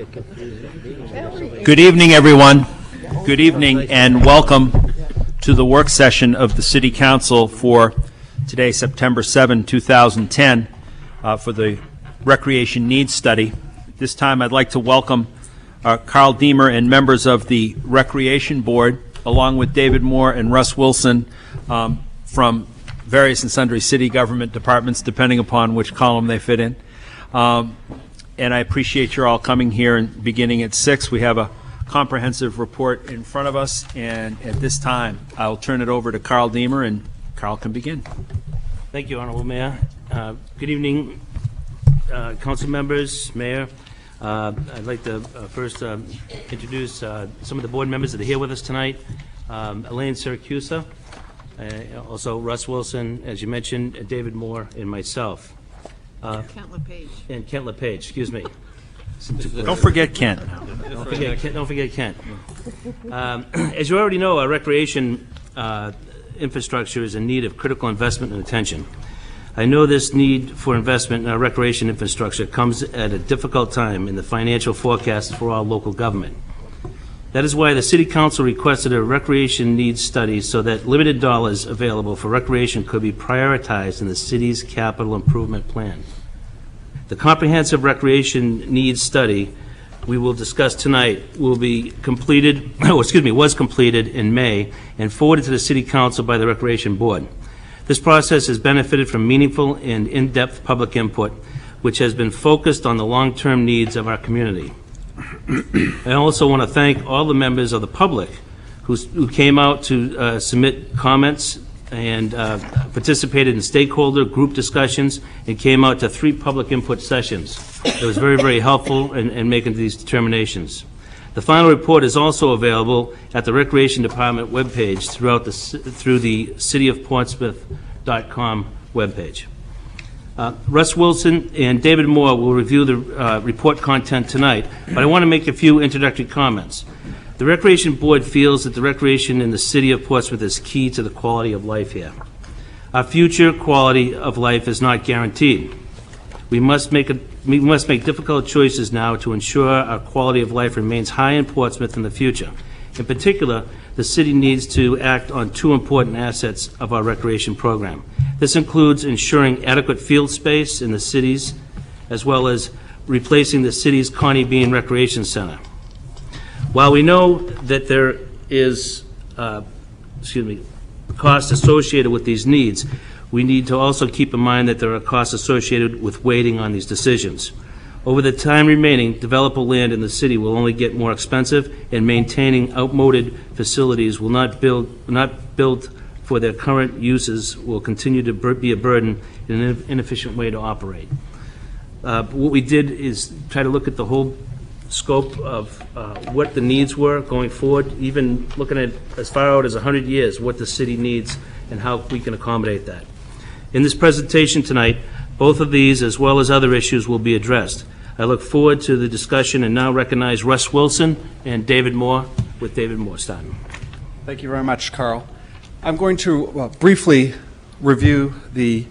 Good evening, everyone. Good evening, and welcome to the work session of the City Council for today, September 7, 2010, for the Recreation Needs Study. This time I'd like to welcome Carl Deemer and members of the Recreation Board, along with David Moore and Russ Wilson from various and sundry city government departments, depending upon which column they fit in. And I appreciate you all coming here and beginning at 6. We have a comprehensive report in front of us, and at this time I'll turn it over to Carl Deemer, and Carl can begin. Thank you, Honorable Mayor. Good evening, council members, Mayor. I'd like to first introduce some of the board members that are here with us tonight. Elaine Syracusa, also Russ Wilson, as you mentioned, David Moore, and myself. Kent LePage. And Kent LePage, excuse me. Don't forget Kent. Don't forget Kent. As you already know, our recreation infrastructure is in need of critical investment and attention. I know this need for investment in our recreation infrastructure comes at a difficult time in the financial forecast for our local government. That is why the City Council requested a recreation needs study so that limited dollars available for recreation could be prioritized in the city's capital improvement plan. The comprehensive recreation needs study we will discuss tonight will be completed, was completed in May and forwarded to the City Council by the Recreation Board. This process has benefited from meaningful and in-depth public input, which has been focused on the long-term needs of our community. I also want to thank all the members of the public who came out to submit comments and participated in stakeholder group discussions and came out to 3 public input sessions. It was very, very helpful in making these determinations. The final report is also available at the Recreation Department webpage through the cityofportsmouth.com webpage. Russ Wilson and David Moore will review the report content tonight, but I want to make a few introductory comments. The Recreation Board feels that the recreation in the city of Portsmouth is key to the quality of life here. Our future quality of life is not guaranteed. We must make difficult choices now to ensure our quality of life remains high in Portsmouth in the future. In particular, the city needs to act on 2 important assets of our recreation program. This includes ensuring adequate field space in the cities, as well as replacing the city's Connie Bean Recreation Center. While we know that there is cost associated with these needs, we need to also keep in mind that there are costs associated with waiting on these decisions. Over the time remaining, developable land in the city will only get more expensive, and maintaining outmoded facilities will not build for their current uses will continue to be a burden and an inefficient way to operate. What we did is try to look at the whole scope of what the needs were going forward, even looking at as far out as 100 years, what the city needs and how we can accommodate that. In this presentation tonight, both of these, as well as other issues, will be addressed. I look forward to the discussion and now recognize Russ Wilson and David Moore, with David Moore starting. Thank you very much, Carl. I'm going to briefly review the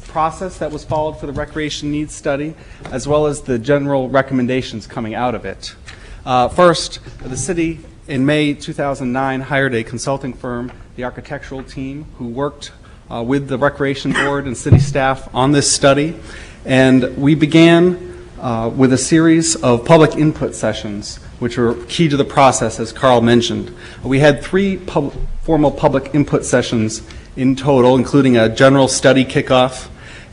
process that was followed for the recreation needs study, as well as the general recommendations coming out of it. First, the city in May 2009 hired a consulting firm, the architectural team, who worked with the Recreation Board and city staff on this study, and we began with a series of public input sessions, which were key to the process, as Carl mentioned. We had 3 formal public input sessions in total, including a general study kickoff,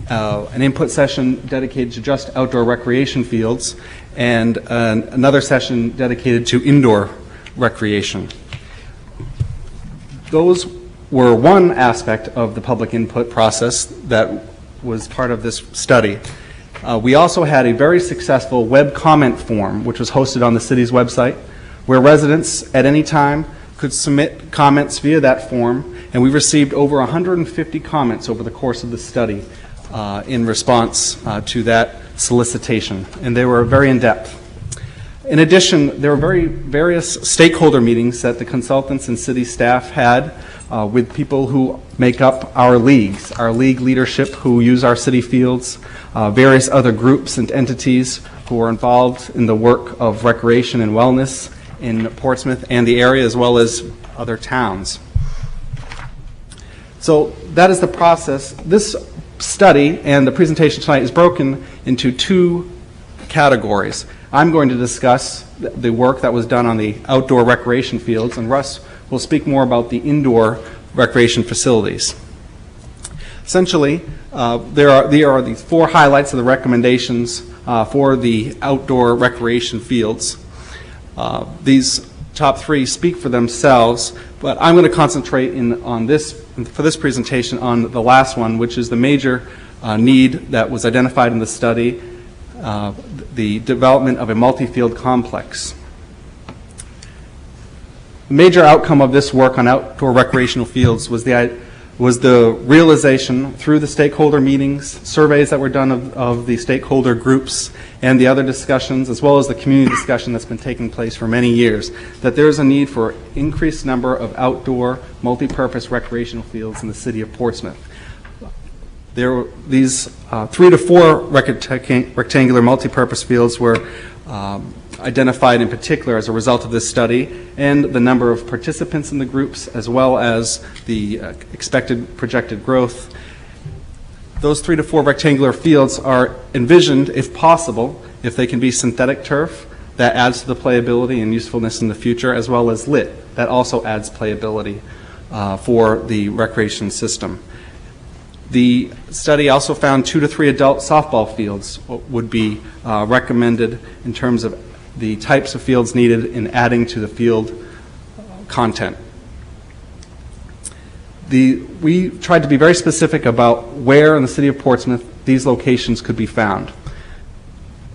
an input session dedicated to just outdoor recreation fields, and another session dedicated to indoor recreation. Those were one aspect of the public input process that was part of this study. We also had a very successful web comment form, which was hosted on the city's website, where residents at any time could submit comments via that form, and we received over 150 comments over the course of the study in response to that solicitation, and they were very in-depth. In addition, there were various stakeholder meetings that the consultants and city staff had with people who make up our leagues, our league leadership who use our city fields, various other groups and entities who are involved in the work of recreation and wellness in Portsmouth and the area, as well as other towns. So that is the process. This study and the presentation tonight is broken into two categories. I'm going to discuss the work that was done on the outdoor recreation fields, and Russ will speak more about the indoor recreation facilities. Essentially, there are these four highlights of the recommendations for the outdoor recreation fields. These top three speak for themselves, but I'm going to concentrate for this presentation on the last one, which is the major need that was identified in the study, the development of a multi-field complex. The major outcome of this work on outdoor recreational fields was the realization through the stakeholder meetings, surveys that were done of the stakeholder groups, and the other discussions, as well as the community discussion that's been taking place for many years, that there is a need for increased number of outdoor multi-purpose recreational fields in the city of Portsmouth. These 3 to 4 rectangular multi-purpose fields were identified in particular as a result of this study, and the number of participants in the groups, as well as the expected projected growth. Those 3 to 4 rectangular fields are envisioned, if possible, if they can be synthetic turf, that adds to the playability and usefulness in the future, as well as lit, that also adds playability for the recreation system. The study also found 2 to 3 adult softball fields would be recommended in terms of the types of fields needed in adding to the field content. We tried to be very specific about where in the city of Portsmouth these locations could be found.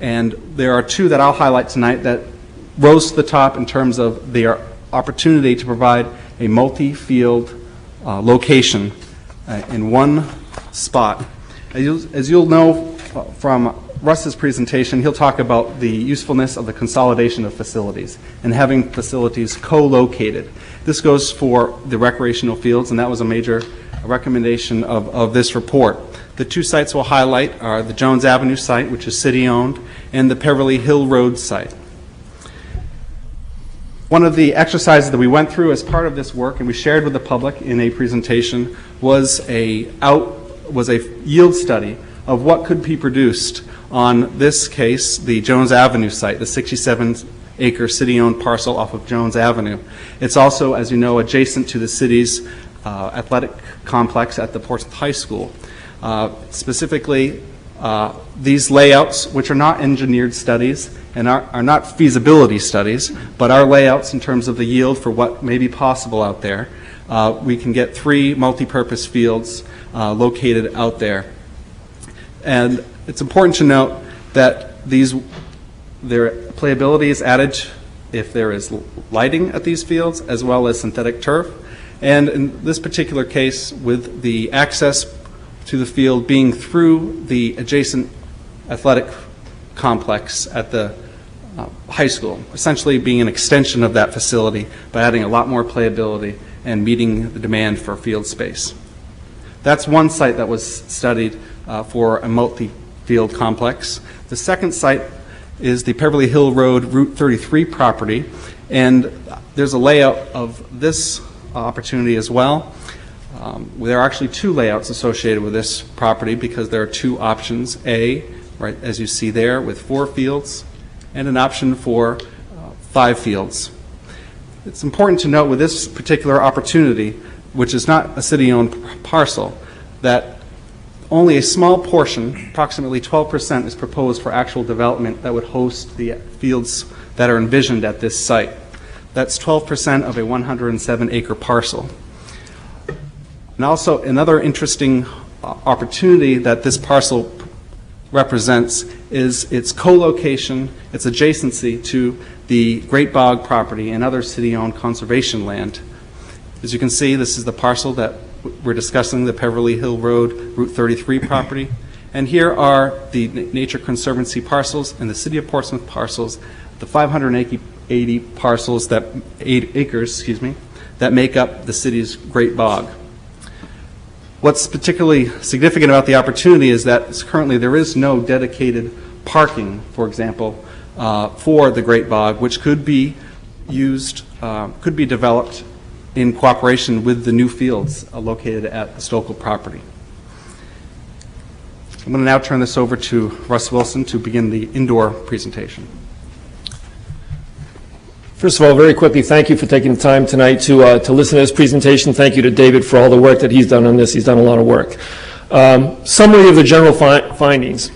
And there are 2 that I'll highlight tonight that rose to the top in terms of their opportunity to provide a multi-field location in one spot. As you'll know from Russ's presentation, he'll talk about the usefulness of the consolidation of facilities and having facilities co-located. This goes for the recreational fields, and that was a major recommendation of this report. The 2 sites we'll highlight are the Jones Avenue site, which is city-owned, and the Beverly Hill Road site. One of the exercises that we went through as part of this work, and we shared with the public in a presentation, was a yield study of what could be produced on this case, the Jones Avenue site, the 67-acre city-owned parcel off of Jones Avenue. It's also, as you know, adjacent to the city's athletic complex at the Portsmouth High School. Specifically, these layouts, which are not engineered studies and are not feasibility studies, but are layouts in terms of the yield for what may be possible out there. We can get 3 multi-purpose fields located out there. And it's important to note that their playability is added if there is lighting at these fields, as well as synthetic turf. And in this particular case, with the access to the field being through the adjacent athletic complex at the high school, essentially being an extension of that facility by adding a lot more playability and meeting the demand for field space. That's one site that was studied for a multi-field complex. The second site is the Beverly Hill Road Route 33 property, and there's a layout of this opportunity as well. There are actually 2 layouts associated with this property because there are 2 options. A, right as you see there, with 4 fields, and an option for 5 fields. It's important to note with this particular opportunity, which is not a city-owned parcel, that only a small portion, approximately 12%, is proposed for actual development that would host the fields that are envisioned at this site. That's 12% of a 107-acre parcel. And also another interesting opportunity that this parcel represents is its co-location, its adjacency to the Great Bog property and other city-owned conservation land. As you can see, this is the parcel that we're discussing, the Beverly Hill Road Route 33 property. And here are the Nature Conservancy parcels and the City of Portsmouth parcels, the 580 parcels that, 8 acres, that make up the city's Great Bog. What's particularly significant about the opportunity is that currently there is no dedicated parking, for example, for the Great Bog, which could be used, could be developed in cooperation with the new fields located at the Stokel property. I'm going to now turn this over to Russ Wilson to begin the indoor presentation. First of all, very quickly, thank you for taking the time tonight to listen to this presentation. Thank you to David for all the work that he's done on this. He's done a lot of work. Summary of the general findings.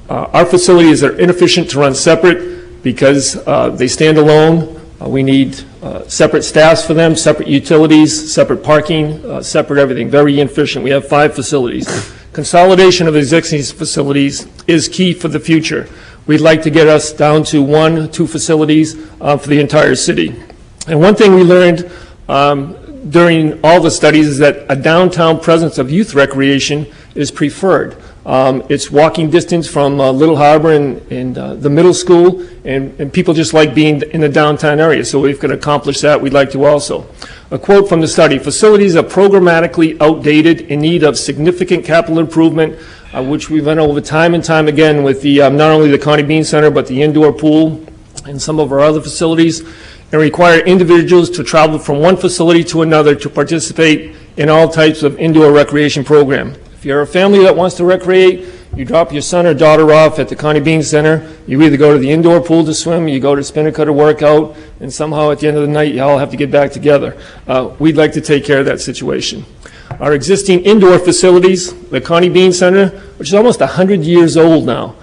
Our facilities are inefficient to run separate because they stand alone. We need separate staffs for them, separate utilities, separate parking, separate everything. Very inefficient. We have 5 facilities. Consolidation of existing facilities is key for the future. We'd like to get us down to 1-2 facilities for the entire city. And one thing we learned during all the studies is that a downtown presence of youth recreation is preferred. It's walking distance from Little Harbor and the middle school, and people just like being in the downtown area. So if we can accomplish that, we'd like to also. A quote from the study: facilities are programmatically outdated in need of significant capital improvement, which we've done over time and time again with the not only the Connie Bean Center, but the indoor pool and some of our other facilities, and require individuals to travel from one facility to another to participate in all types of indoor recreation program. If you're a family that wants to recreate, you drop your son or daughter off at the Connie Bean Center. You either go to the indoor pool to swim, you go to Spinnaker to work out, and somehow at the end of the night, you all have to get back together. We'd like to take care of that situation. Our existing indoor facilities, the Connie Bean Center, which is almost 100 years old now,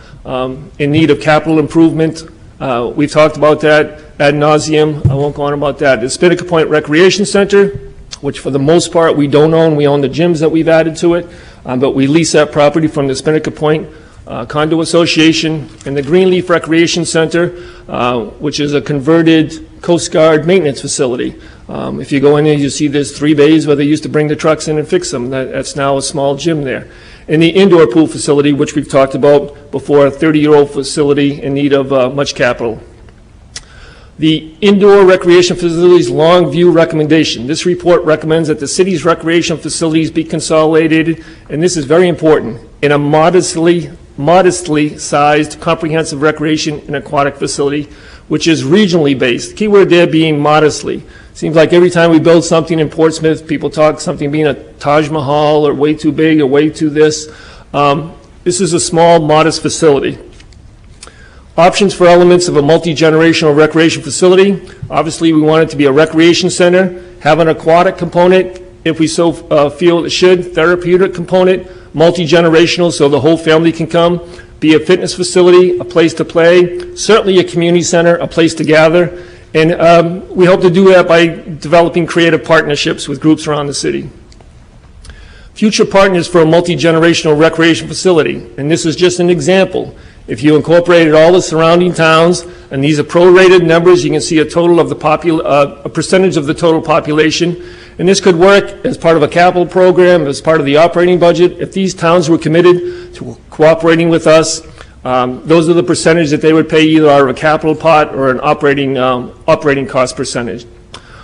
in need of capital improvement. We've talked about that ad nauseum. I won't go on about that. The Spinnaker Point Recreation Center, which for the most part we don't own. We own the gyms that we've added to it, but we lease that property from the Spinnaker Point Condo Association. And the Greenleaf Recreation Center, which is a converted Coast Guard maintenance facility. If you go in there, you see there's 3 bays where they used to bring the trucks in and fix them. That's now a small gym there. And the indoor pool facility, which we've talked about before, a 30-year-old facility in need of much capital. The indoor recreation facilities long view recommendation. This report recommends that the city's recreation facilities be consolidated, and this is very important, in a modestly sized comprehensive recreation and aquatic facility, which is regionally based. Keyword there being modestly. Seems like every time we build something in Portsmouth, people talk something being a Taj Mahal or way too big or way too this. This is a small, modest facility. Options for elements of a multi-generational recreation facility. Obviously, we want it to be a recreation center, have an aquatic component, if we so feel it should, therapeutic component, multi-generational so the whole family can come, be a fitness facility, a place to play, certainly a community center, a place to gather, and we hope to do that by developing creative partnerships with groups around the city. Future partners for a multi-generational recreation facility, and this is just an example. If you incorporated all the surrounding towns, and these are prorated numbers, you can see a total of the a percentage of the total population. And this could work as part of a capital program, as part of the operating budget. If these towns were committed to cooperating with us, those are the percentage that they would pay either out of a capital pot or an operating cost percentage.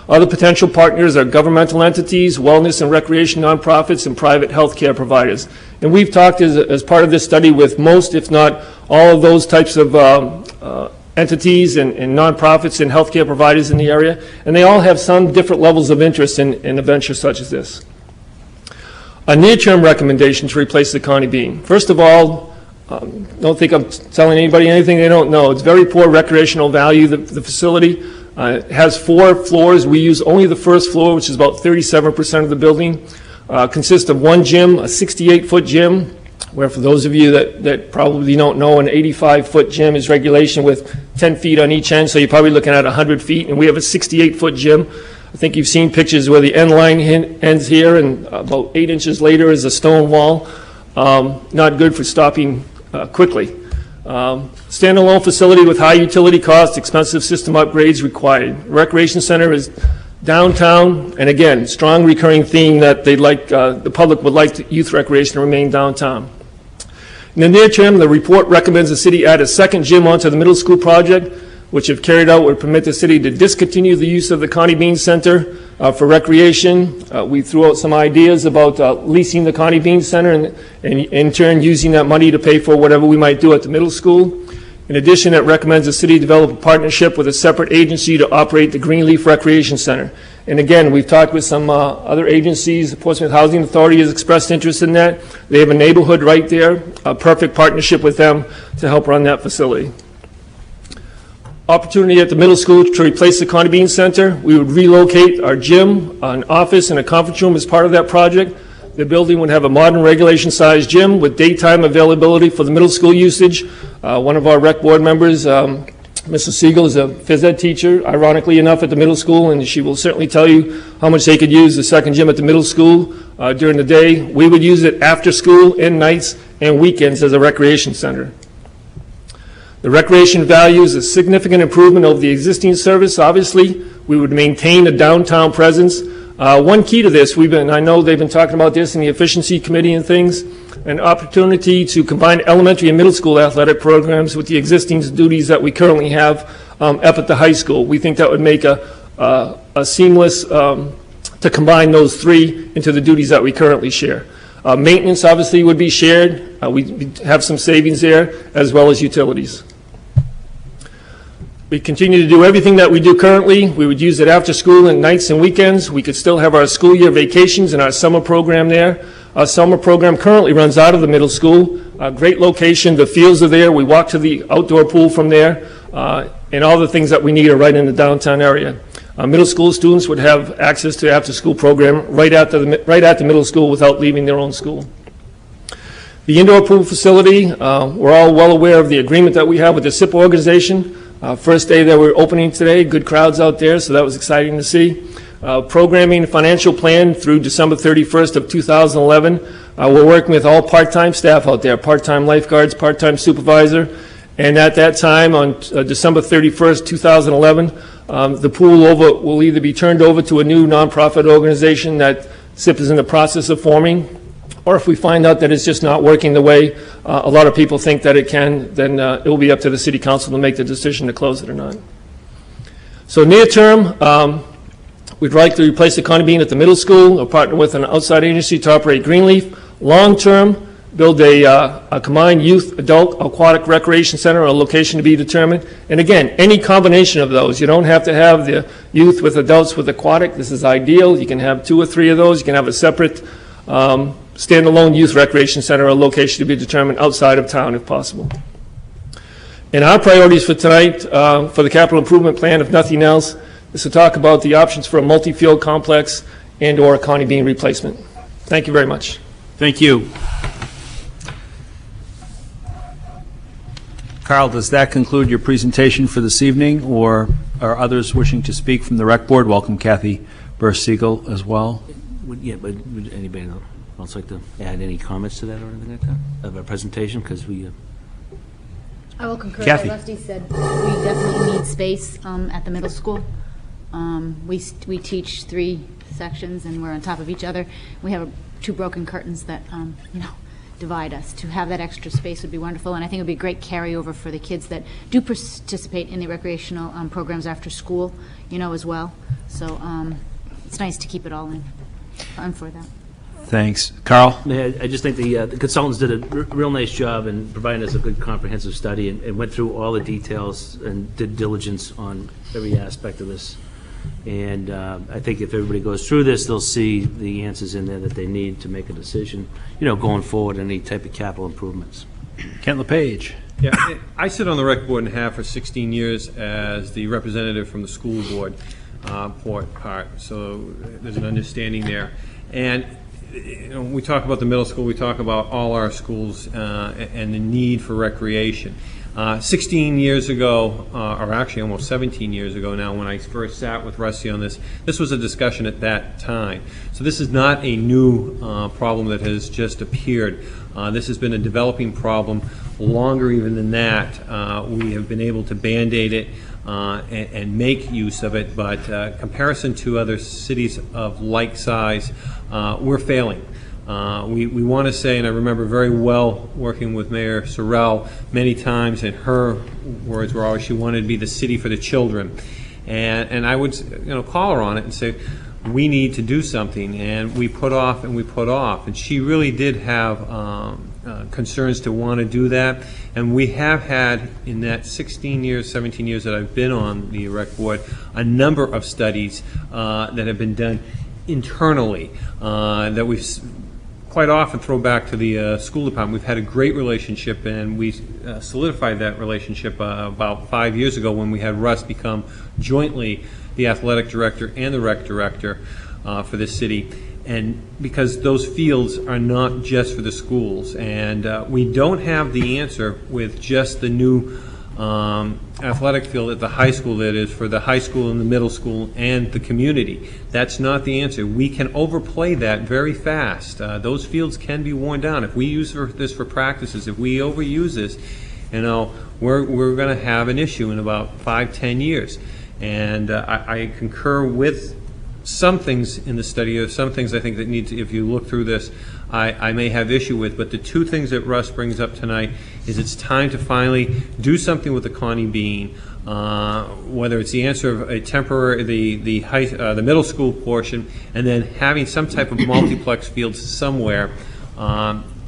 Other potential partners are governmental entities, wellness and recreation nonprofits, and private healthcare providers. And we've talked as part of this study with most, if not all of those types of entities and nonprofits and healthcare providers in the area, and they all have some different levels of interest in a venture such as this. A near-term recommendation to replace the Connie Bean. First of all, don't think I'm telling anybody anything they don't know. It's very poor recreational value. The facility has 4 floors. We use only the first floor, which is about 37% of the building. Consists of 1 gym, a 68-foot gym, where for those of you that probably don't know, an 85-foot gym is regulation with 10 feet on each end, so you're probably looking at 100 feet, and we have a 68-foot gym. I think you've seen pictures where the end line ends here, and about 8 inches later is a stone wall. Not good for stopping quickly. Standalone facility with high utility costs, expensive system upgrades required. Recreation center is downtown, and again, strong recurring theme that they'd like, the public would like youth recreation to remain downtown. In the near term, the report recommends the city add a second gym onto the middle school project, which if carried out would permit the city to discontinue the use of the Connie Bean Center for recreation. We threw out some ideas about leasing the Connie Bean Center and in turn using that money to pay for whatever we might do at the middle school. In addition, it recommends the city develop a partnership with a separate agency to operate the Greenleaf Recreation Center. And again, we've talked with some other agencies. The Portsmouth Housing Authority has expressed interest in that. They have a neighborhood right there, a perfect partnership with them to help run that facility. Opportunity at the middle school to replace the Connie Bean Center. We would relocate our gym, an office, and a conference room as part of that project. The building would have a modern regulation-sized gym with daytime availability for the middle school usage. One of our rec board members, Mrs. Siegel, is a phys ed teacher, ironically enough, at the middle school, and she will certainly tell you how much they could use the second gym at the middle school during the day. We would use it after school, and nights, and weekends as a recreation center. The recreation value is a significant improvement over the existing service. Obviously, we would maintain a downtown presence. One key to this, I know they've been talking about this in the efficiency committee and things, an opportunity to combine elementary and middle school athletic programs with the existing duties that we currently have up at the high school. We think that would make a seamless, to combine those three into the duties that we currently share. Maintenance obviously would be shared. We have some savings there, as well as utilities. We continue to do everything that we do currently. We would use it after school and nights and weekends. We could still have our school year vacations and our summer program there. Our summer program currently runs out of the middle school. A great location. The fields are there. We walk to the outdoor pool from there. And all the things that we need are right in the downtown area. Middle school students would have access to after-school program right at the middle school without leaving their own school. The indoor pool facility, we're all well aware of the agreement that we have with the SIP organization. First day that we're opening today, good crowds out there, so that was exciting to see. Programming financial plan through December 31st of 2011. We're working with all part-time staff out there, part-time lifeguards, part-time supervisor, and at that time on December 31st, 2011, the pool will either be turned over to a new nonprofit organization that SIP is in the process of forming, or if we find out that it's just not working the way a lot of people think that it can, then it will be up to the City Council to make the decision to close it or not. So near term, we'd like to replace the Connie Bean at the middle school, or partner with an outside agency to operate Greenleaf. Long term, build a combined youth, adult, aquatic recreation center, a location to be determined. And again, any combination of those. You don't have to have the youth with adults with aquatic. This is ideal. You can have 2 or 3 of those. You can have a separate standalone youth recreation center, a location to be determined outside of town if possible. And our priorities for tonight, for the capital improvement plan, if nothing else, is to talk about the options for a multi-field complex and or a Connie Bean replacement. Thank you very much. Thank you. Carl, does that conclude your presentation for this evening, or are others wishing to speak from the rec board? Welcome Kathy Burr-Siegel as well. Yeah, but would anybody else like to add any comments to that or anything like that of our presentation? Because we. I will concur. Kathy. Like Rusty said, we definitely need space at the middle school. We teach 3 sections and we're on top of each other. We have 2 broken curtains that divide us. To have that extra space would be wonderful, and I think it would be a great carryover for the kids that do participate in the recreational programs after school, as well. So it's nice to keep it all in. I'm for that. Thanks. Carl? Yeah, I just think the consultants did a real nice job in providing us a good comprehensive study and went through all the details and did diligence on every aspect of this. And I think if everybody goes through this, they'll see the answers in there that they need to make a decision, going forward, any type of capital improvements. Kent LePage. Yeah, I sit on the rec board and have for 16 years as the representative from the school board part, so there's an understanding there. And we talk about the middle school, we talk about all our schools and the need for recreation. 16 years ago, or actually almost 17 years ago now, when I first sat with Rusty on this was a discussion at that time. So this is not a new problem that has just appeared. This has been a developing problem longer even than that. We have been able to band-aid it and make use of it, but comparison to other cities of like size, we're failing. We want to say, and I remember very well working with Mayor Sorrell many times, and her words were always she wanted to be the city for the children. And I would call her on it and say, we need to do something, and we put off and we put off. And she really did have concerns to want to do that. And we have had, in that 16 years, 17 years that I've been on the rec board, a number of studies that have been done internally that we've quite often throw back to the school department. We've had a great relationship, and we solidified that relationship about 5 years ago when we had Russ become jointly the athletic director and the rec director for this city. And because those fields are not just for the schools, and we don't have the answer with just the new athletic field at the high school that is for the high school and the middle school and the community. That's not the answer. We can overplay that very fast. Those fields can be worn down. If we use this for practices, if we overuse this, we're going to have an issue in about 5-10 years. And I concur with some things in the study, or some things I think that need to, if you look through this, I may have issue with. But the two things that Russ brings up tonight is it's time to finally do something with the Connie Bean, whether it's the answer of a temporary, the middle school portion, and then having some type of multiplex fields somewhere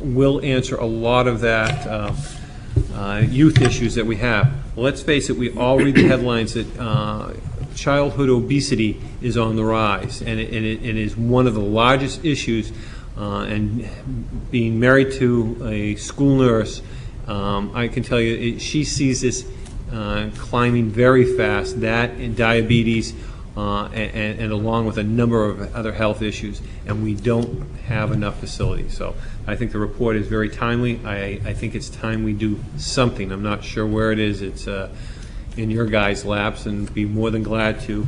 will answer a lot of that youth issues that we have. Let's face it, we all read the headlines that childhood obesity is on the rise, and it is one of the largest issues. And being married to a school nurse, I can tell you she sees this climbing very fast, that and diabetes, and along with a number of other health issues, and we don't have enough facilities. So I think the report is very timely. I think it's time we do something. I'm not sure where it is. It's in your guys' laps, and be more than glad to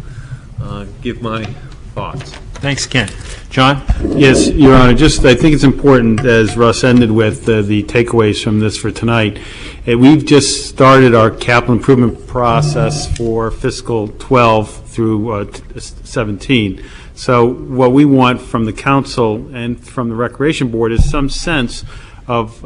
give my thoughts. Thanks, Ken. John? Yes, Your Honor, I think it's important, as Russ ended with, the takeaways from this for tonight. We've just started our capital improvement process for fiscal 12 through 17. So what we want from the council and from the Recreation Board is some sense of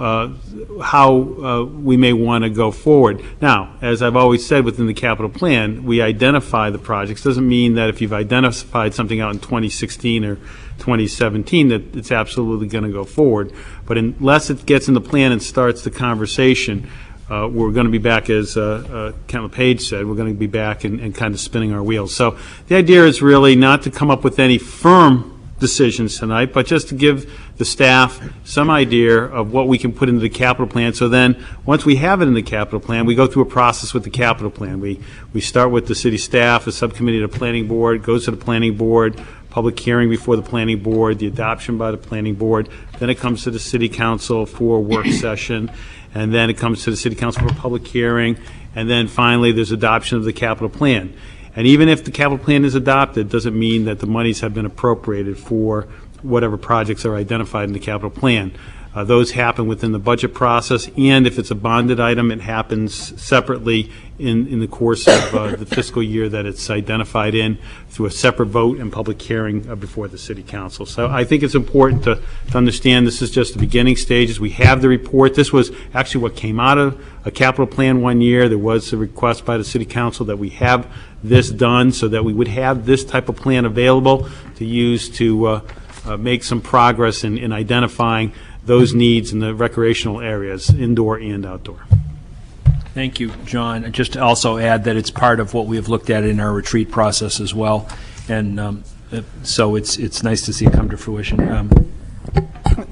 how we may want to go forward. Now, as I've always said within the capital plan, we identify the projects. Doesn't mean that if you've identified something out in 2016 or 2017 that it's absolutely going to go forward. But unless it gets in the plan and starts the conversation, we're going to be back, as Kent LePage said, we're going to be back and kind of spinning our wheels. So the idea is really not to come up with any firm decisions tonight, but just to give the staff some idea of what we can put into the capital plan. So then, once we have it in the capital plan, we go through a process with the capital plan. We start with the city staff, a subcommittee of the planning board, goes to the planning board, public hearing before the planning board, the adoption by the planning board, then it comes to the city council for a work session, and then it comes to the city council for a public hearing, and then finally there's adoption of the capital plan. And even if the capital plan is adopted, doesn't mean that the monies have been appropriated for whatever projects are identified in the capital plan. Those happen within the budget process, and if it's a bonded item, it happens separately in the course of the fiscal year that it's identified in through a separate vote and public hearing before the city council. So I think it's important to understand this is just the beginning stages. We have the report. This was actually what came out of a capital plan one year. There was a request by the city council that we have this done so that we would have this type of plan available to use to make some progress in identifying those needs in the recreational areas, indoor and outdoor. Thank you, John. Just to also add that it's part of what we have looked at in our retreat process as well, and so it's nice to see it come to fruition.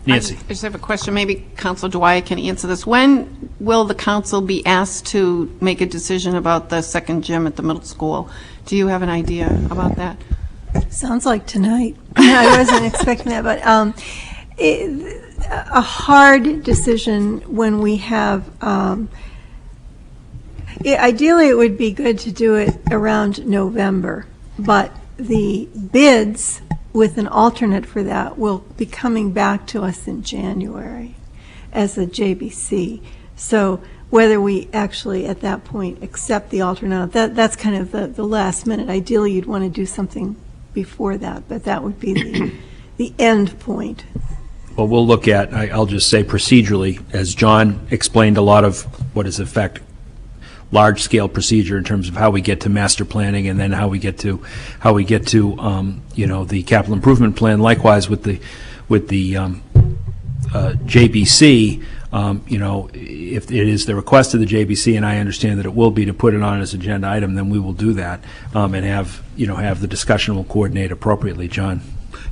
Nancy. I just have a question. Maybe Councilor Dwyer can answer this. When will the council be asked to make a decision about the second gym at the middle school? Do you have an idea about that? Sounds like tonight. I wasn't expecting that, but a hard decision when we have, ideally it would be good to do it around November, but the bids with an alternate for that will be coming back to us in January as a JBC. So whether we actually at that point accept the alternate, that's kind of the last minute. Ideally you'd want to do something before that, but that would be the end point. Well, we'll look at, I'll just say procedurally, as John explained a lot of what is in fact large-scale procedure in terms of how we get to master planning and then how we get to the capital improvement plan. Likewise with the JBC, if it is the request of the JBC, and I understand that it will be to put it on as an agenda item, then we will do that and have the discussion. We'll coordinate appropriately. John.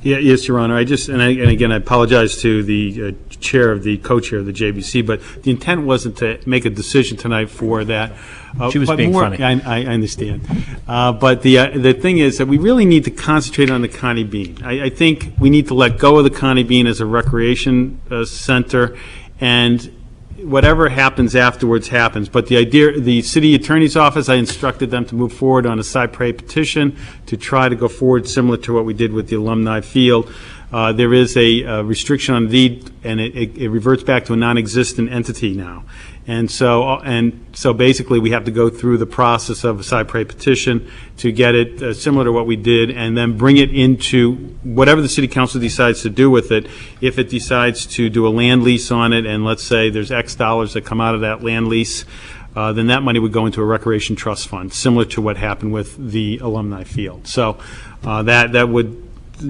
Yeah, yes, Your Honor. And again, I apologize to the co-chair of the JBC, but the intent wasn't to make a decision tonight for that. She was being funny. I understand. But the thing is that we really need to concentrate on the Connie Bean. I think we need to let go of the Connie Bean as a recreation center, and whatever happens afterwards happens. But the city attorney's office, I instructed them to move forward on a cypre petition to try to go forward similar to what we did with the alumni field. There is a restriction on deed, and it reverts back to a non-existent entity now. And so basically we have to go through the process of a cypre petition to get it similar to what we did, and then bring it into whatever the city council decides to do with it. If it decides to do a land lease on it, and let's say there's X dollars that come out of that land lease, then that money would go into a recreation trust fund, similar to what happened with the alumni field. So that would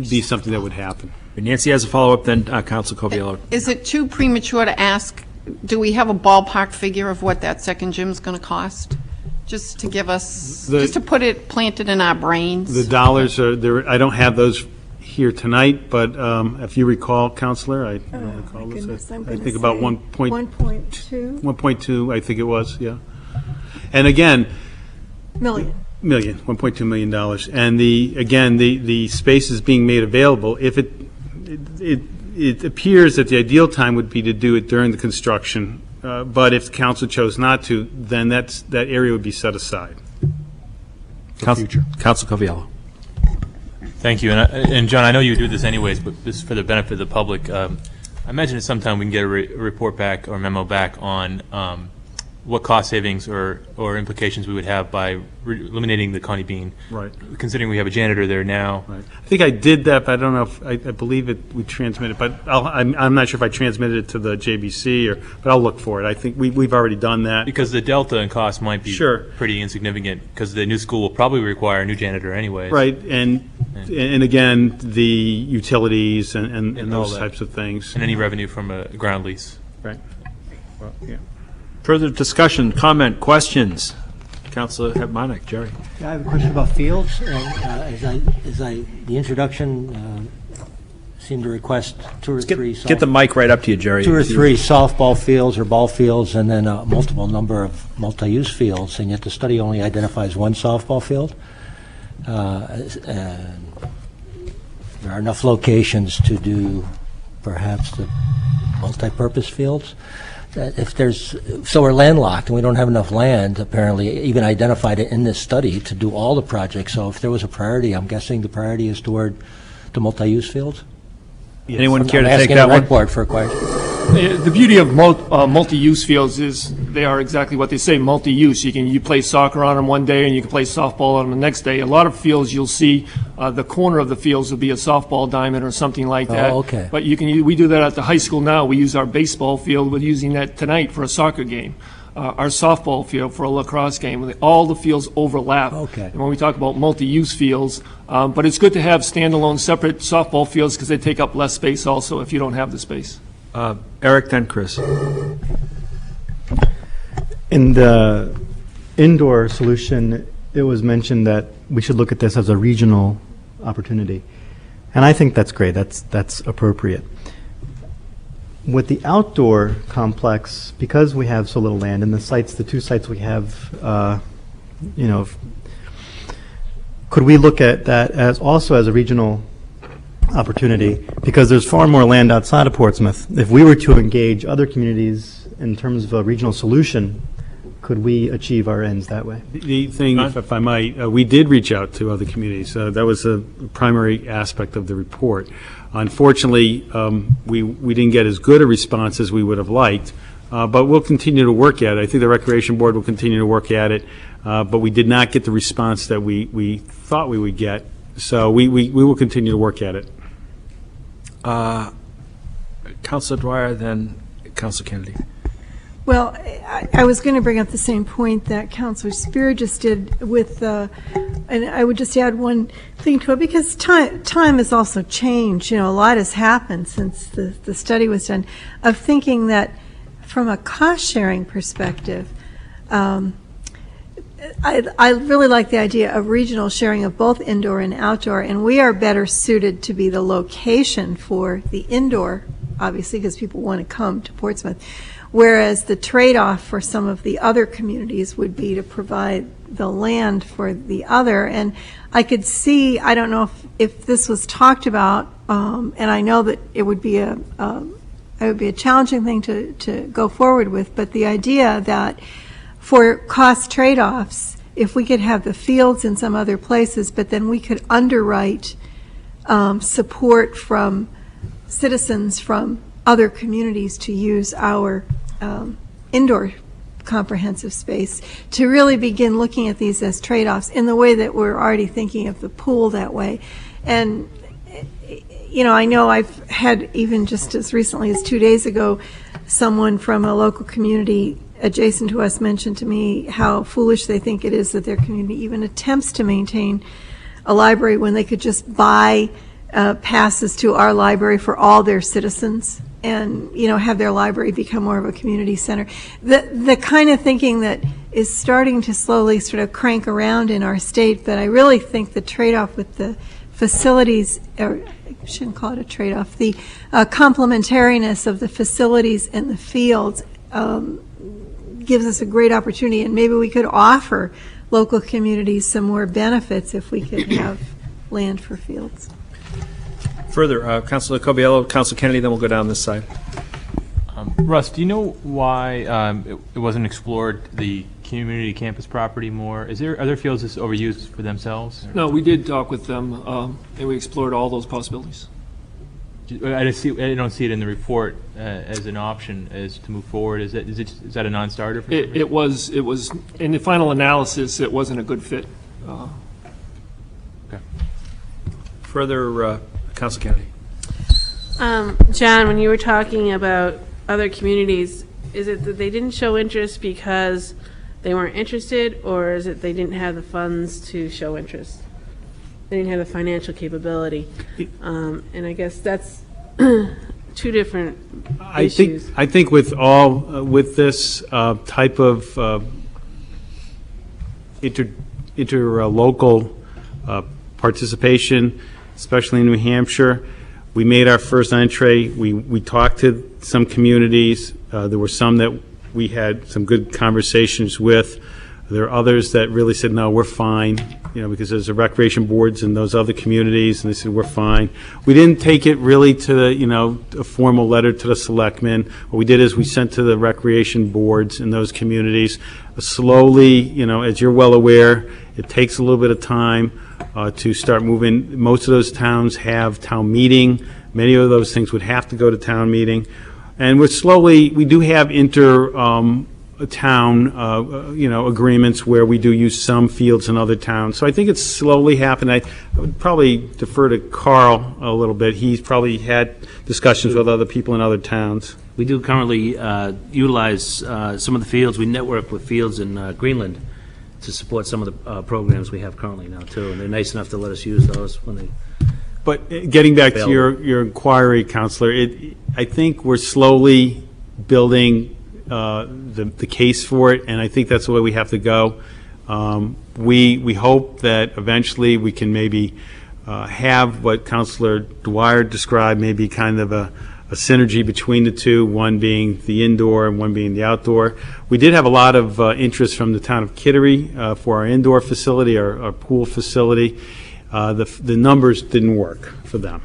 be something that would happen. Nancy has a follow-up, then Council Coviello. Is it too premature to ask, do we have a ballpark figure of what that second gym's going to cost? Just to give us, just to plant it in our brains? The dollars are there. I don't have those here tonight, but if you recall, Counselor, I don't recall this. I think about 1.2. 1.2, I think it was, yeah. And again, Million, $1.2 million. And the space is being made available. If it appears that the ideal time would be to do it during the construction, but if the council chose not to, then that area would be set aside for future. Council Coviello. Thank you. And John, I know you do this anyways, but this is for the benefit of the public. I imagine at some time we can get a report back or memo back on what cost savings or implications we would have by eliminating the Connie Bean. Right. Considering we have a janitor there now. Right. I think I did that, but I don't know if I believe we transmitted, but I'm not sure if I transmitted it to the JBC but I'll look for it. I think we've already done that. Because the delta in cost might be pretty insignificant, because the new school will probably require a new janitor anyways. Right, and again, the utilities and those types of things. And any revenue from a ground lease. Right. Well, yeah. Further discussion, comment, questions? Councilor Hebmonic, Jerry. Yeah, I have a question about fields. And the introduction seemed to request two or three. Get the mic right up to you, Jerry. Two or three softball fields or ball fields, and then a multiple number of multi-use fields, and yet the study only identifies one softball field. And there are enough locations to do perhaps the multi-purpose fields. So we're landlocked and we don't have enough land, apparently, even identified it in this study to do all the projects. So if there was a priority, I'm guessing the priority is toward the multi-use fields? Anyone care to I'm take asking that the one? rec board for a question. The beauty of multi-use fields is they are exactly what they say, multi-use. You play soccer on them one day and you can play softball on them the next day. A lot of fields you'll see the corner of the fields will be a softball diamond or something like that. Oh, okay. But we do that at the high school now. We use our baseball field. We're using that tonight for a soccer game. Our softball field for a lacrosse game. All the fields overlap. Okay. And when we talk about multi-use fields, but it's good to have standalone separate softball fields because they take up less space also if you don't have the space. Eric, then Chris. In the indoor solution, it was mentioned that we should look at this as a regional opportunity. And I think that's great. That's appropriate. With the outdoor complex, because we have so little land, and the two sites we have, could we look at that as also as a regional opportunity, because there's far more land outside of Portsmouth. If we were to engage other communities in terms of a regional solution, could we achieve our ends that way? The thing, if I might, we did reach out to other communities. That was a primary aspect of the report. Unfortunately, we didn't get as good a response as we would have liked, but we'll continue to work at it. I think the Recreation Board will continue to work at it, but we did not get the response that we thought we would get. So we will continue to work at it. Councilor Dwyer, then Councilor Kennedy. Well, I was going to bring up the same point that Councilor Spear just did with, and I would just add one thing to it, because time has also changed. You know, a lot has happened since the study was done, of thinking that from a cost-sharing perspective, I really like the idea of regional sharing of both indoor and outdoor, and we are better suited to be the location for the indoor, obviously, because people want to come to Portsmouth. Whereas the trade-off for some of the other communities would be to provide the land for the other. And I could see, I don't know if this was talked about, and I know that it would be a challenging thing to go forward with, but the idea that for cost trade-offs, if we could have the fields in some other places, but then we could underwrite support from citizens from other communities to use our indoor comprehensive space, to really begin looking at these as trade-offs in the way that we're already thinking of the pool that way. And, you know, I know I've had, even just as recently as 2 days ago, someone from a local community adjacent to us mentioned to me how foolish they think it is that their community even attempts to maintain a library when they could just buy passes to our library for all their citizens, and, you know, have their library become more of a community center. The kind of thinking that is starting to slowly sort of crank around in our state, that I really think the trade-off with the facilities, or I shouldn't call it a trade-off, the complementariness of the facilities and the fields gives us a great opportunity, and maybe we could offer local communities some more benefits if we could have land for fields. Further, Councilor Coviello, Councilor Kennedy, then we'll go down this side. Russ, do you know why it wasn't explored, the community campus property more? Are there fields that's overused for themselves? No, we did talk with them, and we explored all those possibilities. I don't see it in the report as an option as to move forward. Is that a non-starter for you? It was in the final analysis, it wasn't a good fit. Okay. Further, Councilor Kennedy. John, when you were talking about other communities, is it that they didn't show interest because they weren't interested, or is it they didn't have the funds to show interest? They didn't have the financial capability, and I guess that's two different issues. I think with with this type of interlocal participation, especially in New Hampshire, we made our first entree. We talked to some communities. There were some that we had some good conversations with. There are others that really said, no, we're fine, you know, because there's the recreation boards in those other communities, and they said, we're fine. We didn't take it really to the, you know, a formal letter to the selectmen. What we did is we sent to the recreation boards in those communities. Slowly, you know, as you're well aware, it takes a little bit of time to start moving. Most of those towns have town meeting. Many of those things would have to go to town meeting. And we do have town, you know, agreements where we do use some fields in other towns. So I think it's slowly happened. I would probably defer to Carl a little bit. He's probably had discussions with other people in other towns. We do currently utilize some of the fields. We network with fields in Greenland to support some of the programs we have currently now, too. And they're nice enough to let us use those when they... But getting back to your inquiry, Counselor, I think we're slowly building the case for it, and I think that's the way we have to go. We hope that eventually we can maybe have what Councilor Dwyer described, maybe kind of a synergy between the two, one being the indoor and one being the outdoor. We did have a lot of interest from the town of Kittery for our indoor facility, our pool facility. The numbers didn't work for them.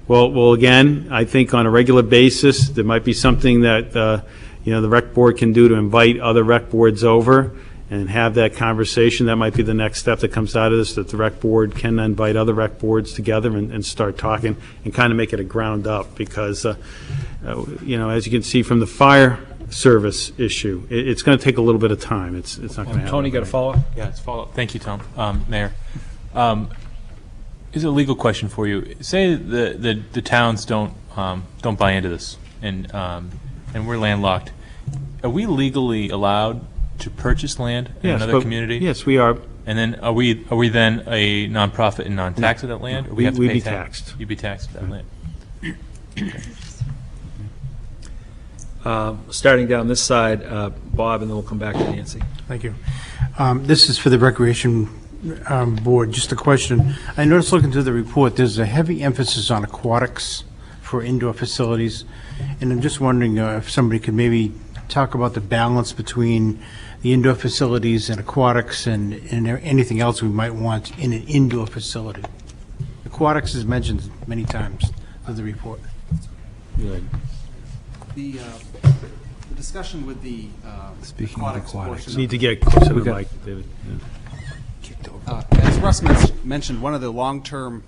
Well, again, I think on a regular basis, there might be something that, you know, the rec board can do to invite other rec boards over and have that conversation. That might be the next step that comes out of this, that the rec board can invite other rec boards together and start talking and kind of make it a ground up, because, you know, as you can see from the fire service issue, it's going to take a little bit of time. It's not going to happen. Tony, got a follow-up? Yeah, it's follow-up. Thank you, Tom. Mayor. Here's a legal question for you. Say the towns don't don't buy into this, and we're landlocked. Are we legally allowed to purchase land in Yes, another but- community? Yes, we are. And then are we then a nonprofit and non-tax of that land? Or we have to We'd pay be tax? taxed. You'd be taxed of that land. Starting down this side, Bob, and then we'll come back to Nancy. Thank you. This is for the Recreation Board. Just a question. I noticed looking through the report, there's a heavy emphasis on aquatics for indoor facilities, and I'm just wondering if somebody could maybe talk about the balance between the indoor facilities and aquatics and anything else we might want in an indoor facility. Aquatics is mentioned many times in the report. The discussion with the Speaking of aquatics, portion need to get closer to the mic, David. as Russ mentioned, one of the long-term,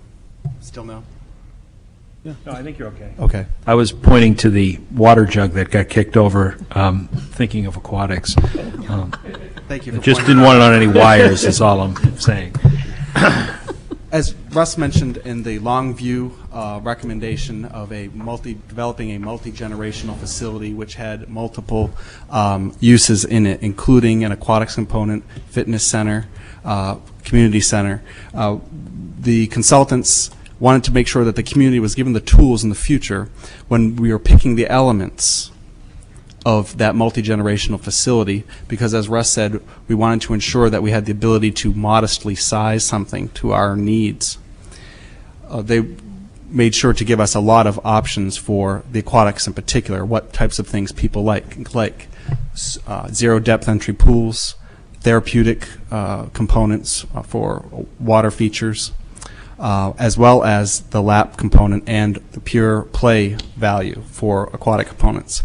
still no? No, I think you're okay. Okay. I was pointing to the water jug that got kicked over, thinking of aquatics. Thank you for Just pointing didn't want it on any wires, is all I'm saying. As Russ mentioned in the long view recommendation of developing a multi-generational facility which had multiple uses in it, including an aquatics component, fitness center, community center, the consultants wanted to make sure that the community was given the tools in the future when we were picking the elements of that multi-generational facility, because as Russ said, we wanted to ensure that we had the ability to modestly size something to our needs. They made sure to give us a lot of options for the aquatics in particular, what types of things people like zero depth entry pools, therapeutic components for water features, as well as the lap component and the pure play value for aquatic components.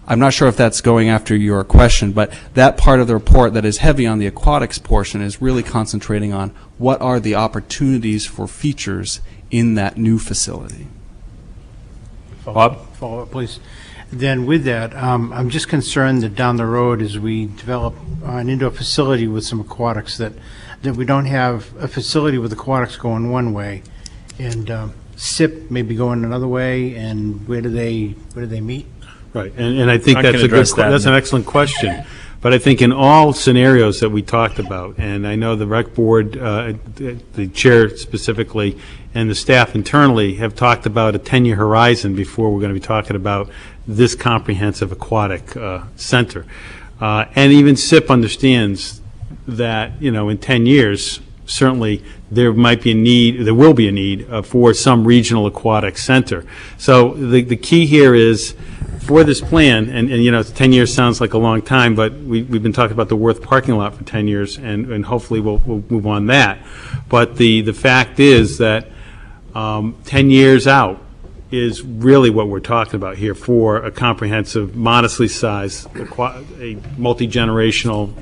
I'm not sure if that's going after your question, but that part of the report that is heavy on the aquatics portion is really concentrating on what are the opportunities for features in that new facility. Bob? Follow up, please. Then with that, I'm just concerned that down the road, as we develop an indoor facility with some aquatics, that we don't have a facility with aquatics going one way and SIP maybe going another way, and where do they meet? Right, and I think I that's can address that that's in an a- excellent question. But I think in all scenarios that we talked about, and I know the rec board, the chair specifically, and the staff internally have talked about a 10-year horizon before we're going to be talking about this comprehensive aquatic center. And even SIP understands that, in 10 years, certainly there might be a need, there will be a need for some regional aquatic center. So the key here is, for this plan, and 10 years sounds like a long time, but we've been talking about the Worth parking lot for 10 years, and hopefully we'll move on that. But the fact is that 10 years out is really what we're talking about here for a comprehensive, modestly sized, a multi-generational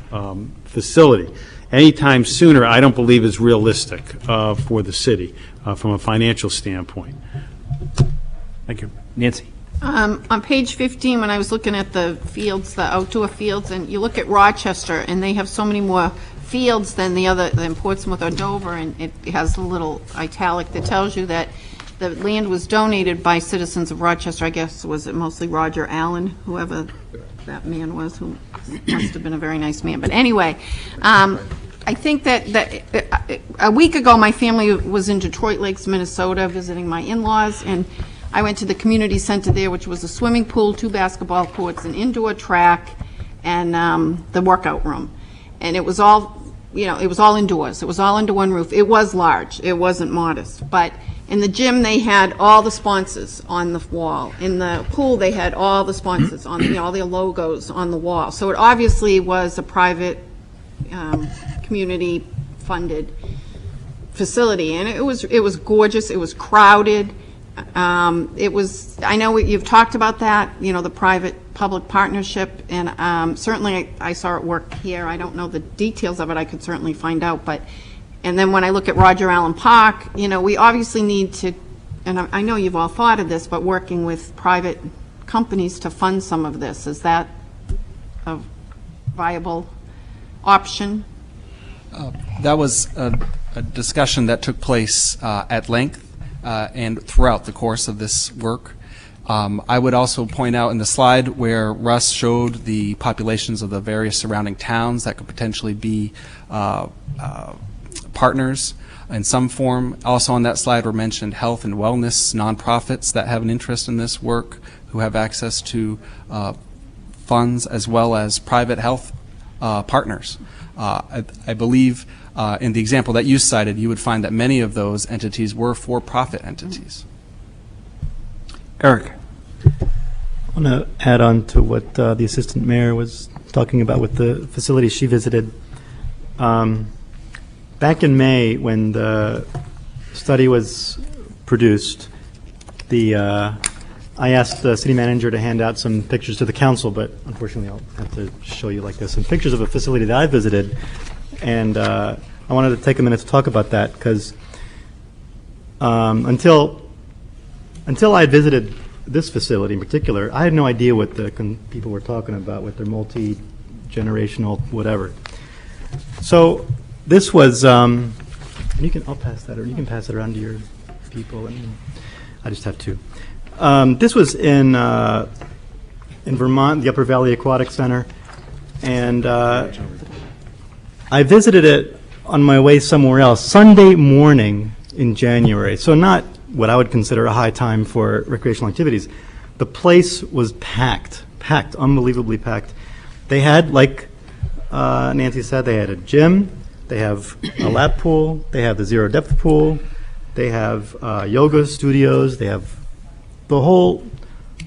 facility. Anytime sooner, I don't believe is realistic for the city from a financial standpoint. Thank you. Nancy? On page 15, when I was looking at the fields, the outdoor fields, and you look at Rochester, and they have so many more fields than than Portsmouth or Dover, and it has a little italic that tells you that the land was donated by citizens of Rochester. I guess, was it mostly Roger Allen, whoever that man was, who must have been a very nice man. But anyway, I think that a week ago, my family was in Detroit Lakes, Minnesota, visiting my in-laws, and I went to the community center there, which was a swimming pool, 2 basketball courts, an indoor track, and the workout room. And it was all, it was all indoors. It was all under one roof. It was large. It wasn't modest. But in the gym, they had all the sponsors on the wall. In the pool, they had all the sponsors on, all their logos on the wall. So it obviously was a private, community-funded facility. And it was gorgeous. It was crowded. It was, I know you've talked about that, the private-public partnership, and certainly I saw it work here. I don't know the details of it. I could certainly find out. And then when I look at Roger Allen Park, we obviously need to, and I know you've all thought of this, but working with private companies to fund some of this. Is that a viable option? That was a discussion that took place at length and throughout the course of this work. I would also point out in the slide where Russ showed the populations of the various surrounding towns that could potentially be partners in some form. Also on that slide were mentioned health and wellness nonprofits that have an interest in this work, who have access to funds, as well as private health partners. I believe in the example that you cited, you would find that many of those entities were for-profit entities. Eric. I want to add on to what the assistant mayor was talking about with the facility she visited. Back in May, when the study was produced, I asked the city manager to hand out some pictures to the council, but unfortunately I'll have to show you like this, some pictures of a facility that I visited, and I wanted to take a minute to talk about that, because until I had visited this facility in particular, I had no idea what the people were talking about with their multi-generational whatever. So this was, and I'll pass that, or you can pass it around to your people, and I just have two. This was in Vermont, the Upper Valley Aquatic Center, and I visited it on my way somewhere else, Sunday morning in January, so not what I would consider a high time for recreational activities. The place was packed, unbelievably packed. They had, like Nancy said, they had a gym, they have a lap pool, they have the zero depth pool, they have yoga studios, they have the whole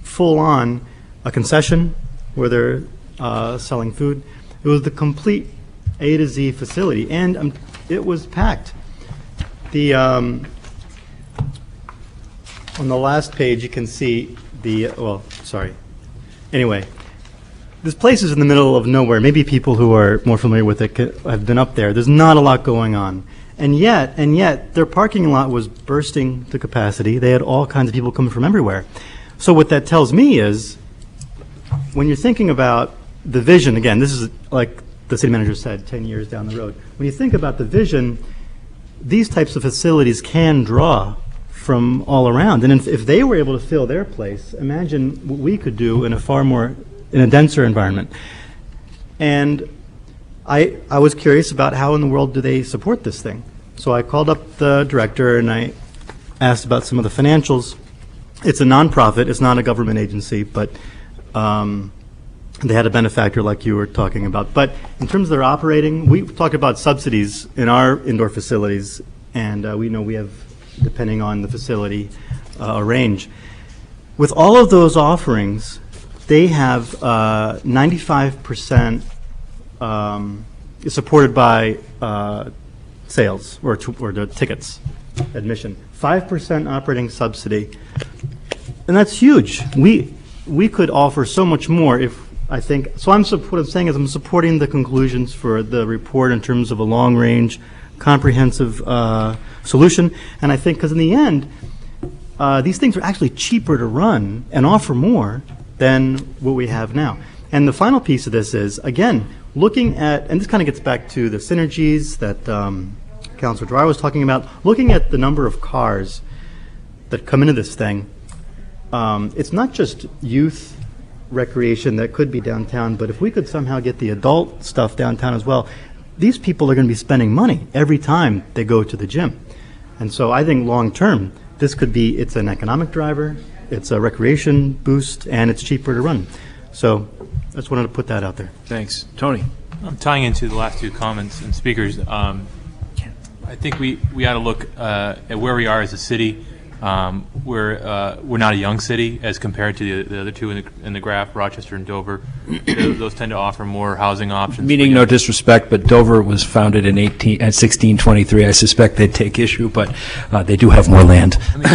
full-on a concession where they're selling food. It was the complete A to Z facility, and it was packed. The on the last page, you can see Anyway, this place is in the middle of nowhere. Maybe people who are more familiar with it have been up there. There's not a lot going on. And yet, their parking lot was bursting to capacity. They had all kinds of people coming from everywhere. So what that tells me is, when you're thinking about the vision, again, this is like the city manager said, 10 years down the road. When you think about the vision, these types of facilities can draw from all around. And if they were able to fill their place, imagine what we could do in a denser environment. And I was curious about how in the world do they support this thing. So I called up the director and I asked about some of the financials. It's a nonprofit, it's not a government agency, but they had a benefactor like you were talking about. But in terms of their operating, we talked about subsidies in our indoor facilities, and we know we have, depending on the facility, a range. With all of those offerings, they have 95% is supported by sales or the tickets, admission. 5% operating subsidy, and that's huge. We could offer so much more if, I think, so what I'm saying is I'm supporting the conclusions for the report in terms of a long-range, comprehensive solution, and I think because in the end, these things are actually cheaper to run and offer more than what we have now. And the final piece of this is, again, looking at, and this kind of gets back to the synergies that Councilor Dwyer was talking about, looking at the number of cars that come into this thing. It's not just youth recreation that could be downtown, but if we could somehow get the adult stuff downtown as well, these people are going to be spending money every time they go to the gym. And so I think long term, this could be, it's an economic driver, it's a recreation boost, and it's cheaper to run. So I just wanted to put that out there. Thanks. Tony? Tying into the last two comments and speakers, I think we ought to look at where we are as a city. We're not a young city as compared to the other two in the graph, Rochester and Dover. Those tend to offer more housing options. Meaning no disrespect, but Dover was founded in 1623. I suspect they'd take issue, but they do have more land. I mean,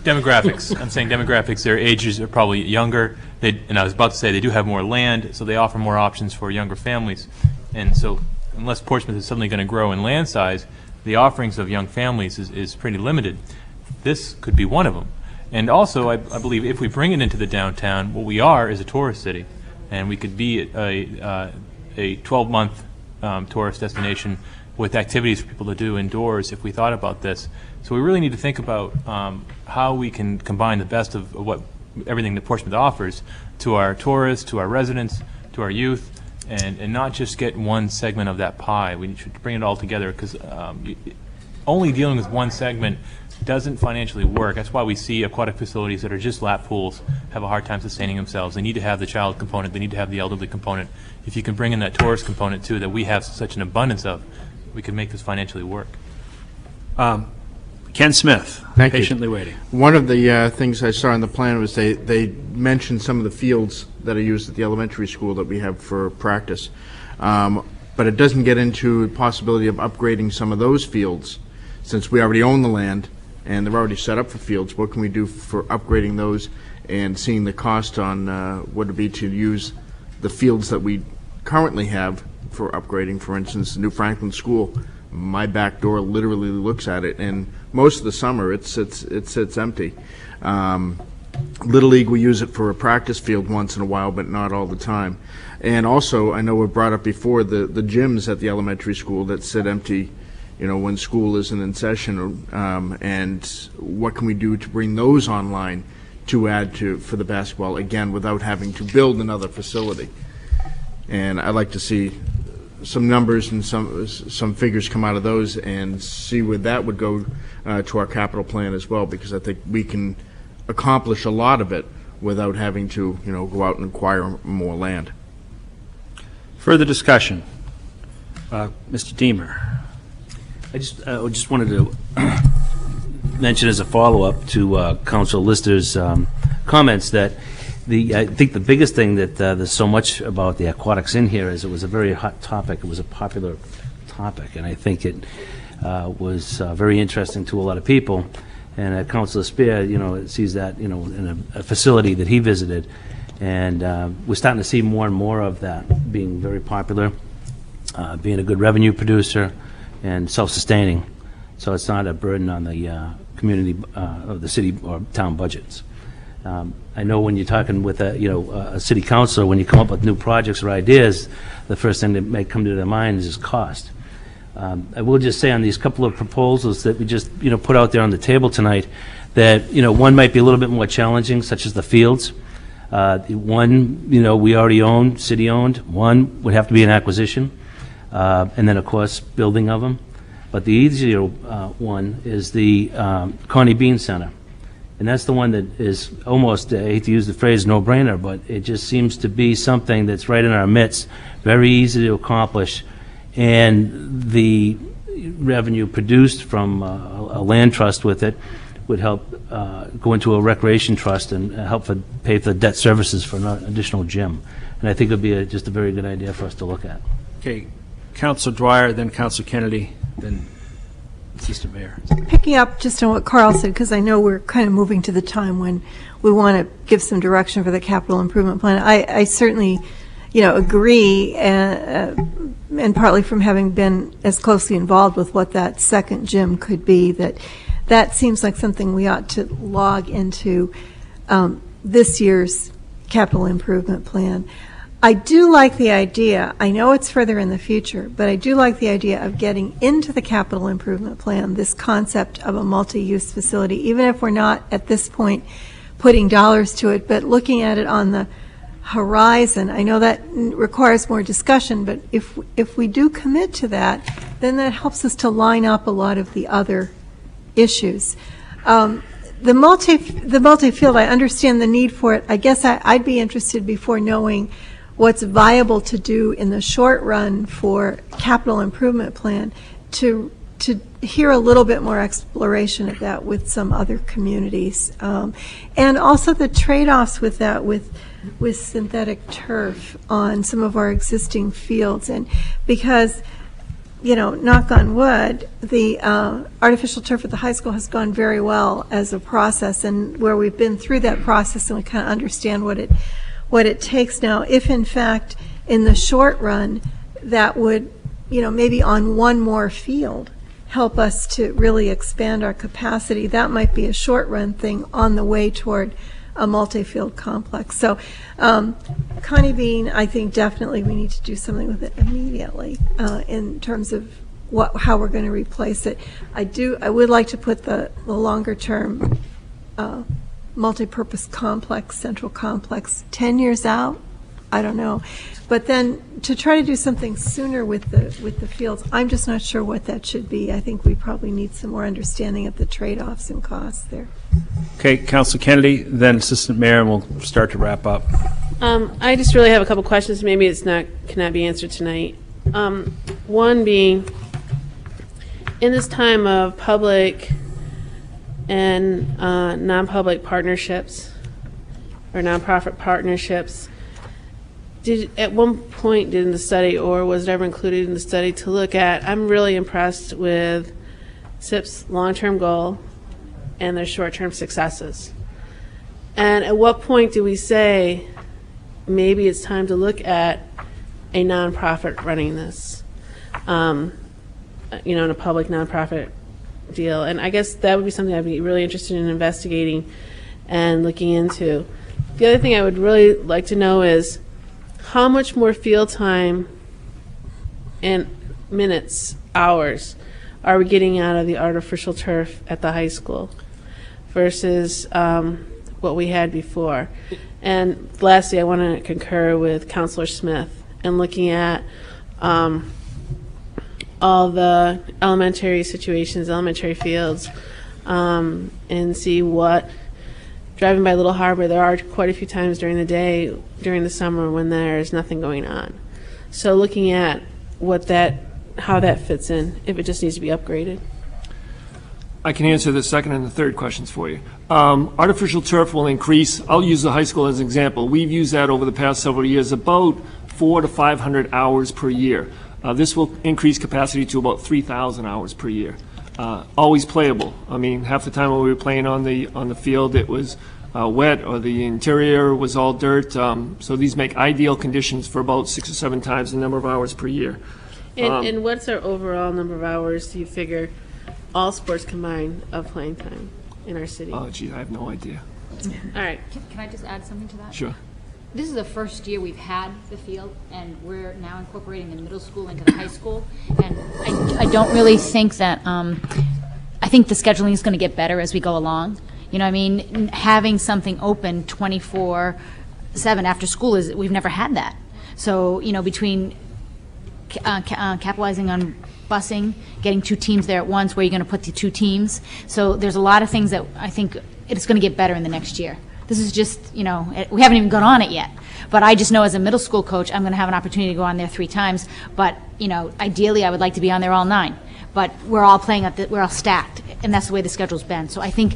demographics. I'm saying demographics. Their ages are probably younger. And I was about to say they do have more land, so they offer more options for younger families. And so unless Portsmouth is suddenly going to grow in land size, the offerings of young families is pretty limited. This could be one of them. And also, I believe if we bring it into the downtown, what we are is a tourist city. And we could be a 12-month tourist destination with activities for people to do indoors if we thought about this. So we really need to think about how we can combine the best of what everything that Portsmouth offers to our tourists, to our residents, to our youth, and not just get one segment of that pie. We should bring it all together, because only dealing with one segment doesn't financially work. That's why we see aquatic facilities that are just lap pools have a hard time sustaining themselves. They need to have the child component. They need to have the elderly component. If you can bring in that tourist component too, that we have such an abundance of, we can make this financially work. Ken Smith, Thank you. patiently waiting. One of the things I saw in the plan was they mentioned some of the fields that are used at the elementary school that we have for practice. But it doesn't get into the possibility of upgrading some of those fields, since we already own the land and they're already set up for fields. What can we do for upgrading those, and seeing the cost on what it would be to use the fields that we currently have for upgrading? For instance, the New Franklin School, my back door literally looks at it, and most of the summer it sits empty. Little League, we use it for a practice field once in a while, but not all the time. And also, I know we brought up before the gyms at the elementary school that sit empty, when school isn't in session, and what can we do to bring those online to add to for the basketball, again, without having to build another facility. And I'd like to see some numbers and some figures come out of those, and see where that would go to our capital plan as well, because I think we can accomplish a lot of it without having to go out and acquire more land. Further discussion. Mr. Deemer. I just wanted to mention as a follow-up to Council Lister's comments that I think the biggest thing that there's so much about the aquatics in here is it was a very hot topic. It was a popular topic, and I think it was very interesting to a lot of people. And Councilor Spear, sees that, in a facility that he visited, and we're starting to see more and more of that being very popular, being a good revenue producer, and self-sustaining, so it's not a burden on the community of the city or town budgets. I know when you're talking with a city councilor, when you come up with new projects or ideas, the first thing that may come to their mind is cost. I will just say on these couple of proposals that we just put out there on the table tonight, that one might be a little bit more challenging, such as the fields. One we already own, city owned. One would have to be an acquisition. And then, of course, building of them. But the easier one is the Connie Bean Center. And that's the one that is almost, I hate to use the phrase no-brainer, but it just seems to be something that's right in our midst, very easy to accomplish. And the revenue produced from a land trust with it would help go into a recreation trust and help pay for the debt services for an additional gym. And I think it would be just a very good idea for us to look at. Okay. Councilor Dwyer, then Councilor Kennedy, then Assistant Mayor. Picking up just on what Carl said, because I know we're kind of moving to the time when we want to give some direction for the capital improvement plan. I certainly, agree, and partly from having been as closely involved with what that second gym could be, that seems like something we ought to log into this year's capital improvement plan. I do like the idea, I know it's further in the future, but I do like the idea of getting into the capital improvement plan this concept of a multi-use facility, even if we're not at this point putting dollars to it, but looking at it on the horizon. I know that requires more discussion, but if we do commit to that, then that helps us to line up a lot of the other issues. The multi-field, I understand the need for it. I guess I'd be interested, before knowing what's viable to do in the short run for capital improvement plan, to hear a little bit more exploration of that with some other communities, and also the trade-offs with that with synthetic turf on some of our existing fields. And because, knock on wood, the artificial turf at the high school has gone very well as a process, and where we've been through that process and we kind of understand what it takes now. If in fact in the short run that would, maybe on one more field help us to really expand our capacity, that might be a short run thing on the way toward a multi-field complex. So Connie Bean, I think definitely we need to do something with it immediately in terms of how we're going to replace it. I would like to put the longer term multipurpose complex, central complex, 10 years out? I don't know. But then to try to do something sooner with the fields, I'm just not sure what that should be. I think we probably need some more understanding of the trade-offs and costs there. Okay, Councilor Kennedy, then Assistant Mayor, and we'll start to wrap up. I just really have a couple questions. Maybe cannot be answered tonight. One being, in this time of public and non-public partnerships or nonprofit partnerships, at one point in the study, or was it ever included in the study, to look at, I'm really impressed with SIP's long-term goal and their short-term successes. And at what point do we say, maybe it's time to look at a nonprofit running this, in a public nonprofit deal? And I guess that would be something I'd be really interested in investigating and looking into. The other thing I would really like to know is, how much more field time and minutes, hours, are we getting out of the artificial turf at the high school versus what we had before? And lastly, I want to concur with Councilor Smith in looking at all the elementary situations, elementary fields, and see what, driving by Little Harbor, there are quite a few times during the day, during the summer, when there's nothing going on. So looking at how that fits in, if it just needs to be upgraded. I can answer the second and the third questions for you. Artificial turf will increase. I'll use the high school as an example. We've used that over the past several years, about 400 to 500 hours per year. This will increase capacity to about 3,000 hours per year. Always playable. I mean, half the time when we were playing on the field, it was wet, or the interior was all dirt. So these make ideal conditions for about 6 or 7 times the number of hours per year. And what's our overall number of hours, do you figure, all sports combined, of playing time in our city? Oh, gee, I have no idea. All right. Can I just add something to that? Sure. This is the first year we've had the field, and we're now incorporating the middle school into the high school. And I don't really think that, I think the scheduling is going to get better as we go along. You know what I mean? Having something open 24/7 after school we've never had that. So, between capitalizing on busing, getting 2 teams there at once, where you're going to put the 2 teams. So there's a lot of things that I think it's going to get better in the next year. This is just, we haven't even gone on it yet. But I just know as a middle school coach, I'm going to have an opportunity to go on there 3 times. But, ideally, I would like to be on there all 9. But we're all playing we're all stacked, and that's the way the schedule's been. So I think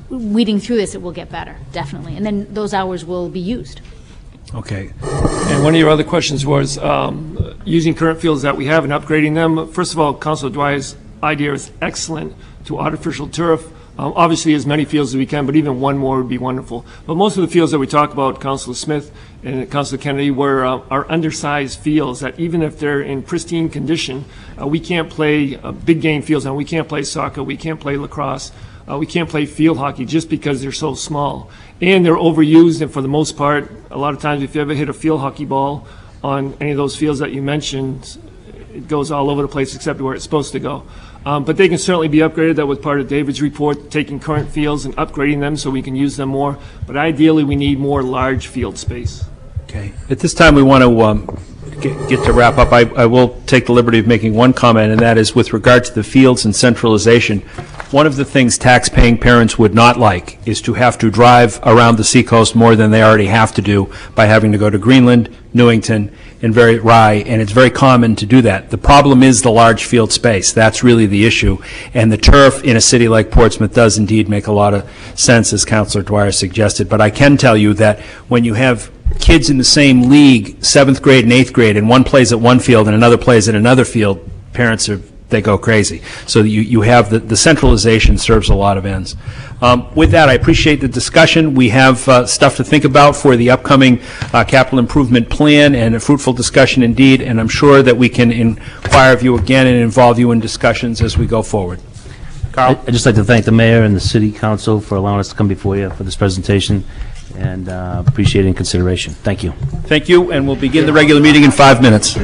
weeding through this, it will get better, definitely. And then those hours will be used. Okay. And one of your other questions was using current fields that we have and upgrading them. First of all, Councilor Dwyer's idea is excellent to artificial turf. Obviously, as many fields as we can, but even one more would be wonderful. But most of the fields that we talk about, Councilor Smith and Councilor Kennedy, are undersized fields that even if they're in pristine condition, we can't play big game fields on. We can't play soccer. We can't play lacrosse. We can't play field hockey just because they're so small. And they're overused, and for the most part, a lot of times if you ever hit a field hockey ball on any of those fields that you mentioned, it goes all over the place except where it's supposed to go. But they can certainly be upgraded. That was part of David's report, taking current fields and upgrading them so we can use them more. But ideally, we need more large field space. Okay. At this time, we want to get to wrap up. I will take the liberty of making one comment, and that is with regard to the fields and centralization. One of the things tax-paying parents would not like is to have to drive around the seacoast more than they already have to do by having to go to Greenland, Newington, and Rye, and it's very common to do that. The problem is the large field space. That's really the issue. And the turf in a city like Portsmouth does indeed make a lot of sense, as Councilor Dwyer suggested. But I can tell you that when you have kids in the same league, 7th grade and 8th grade, and one plays at one field and another plays at another field, parents they go crazy. So you have the centralization serves a lot of ends. With that, I appreciate the discussion. We have stuff to think about for the upcoming capital improvement plan, and a fruitful discussion indeed, and I'm sure that we can inquire of you again and involve you in discussions as we go forward. Carl? I'd just like to thank the mayor and the city council for allowing us to come before you for this presentation, and appreciate it in consideration. Thank you. Thank you, and we'll begin the regular meeting in 5 minutes.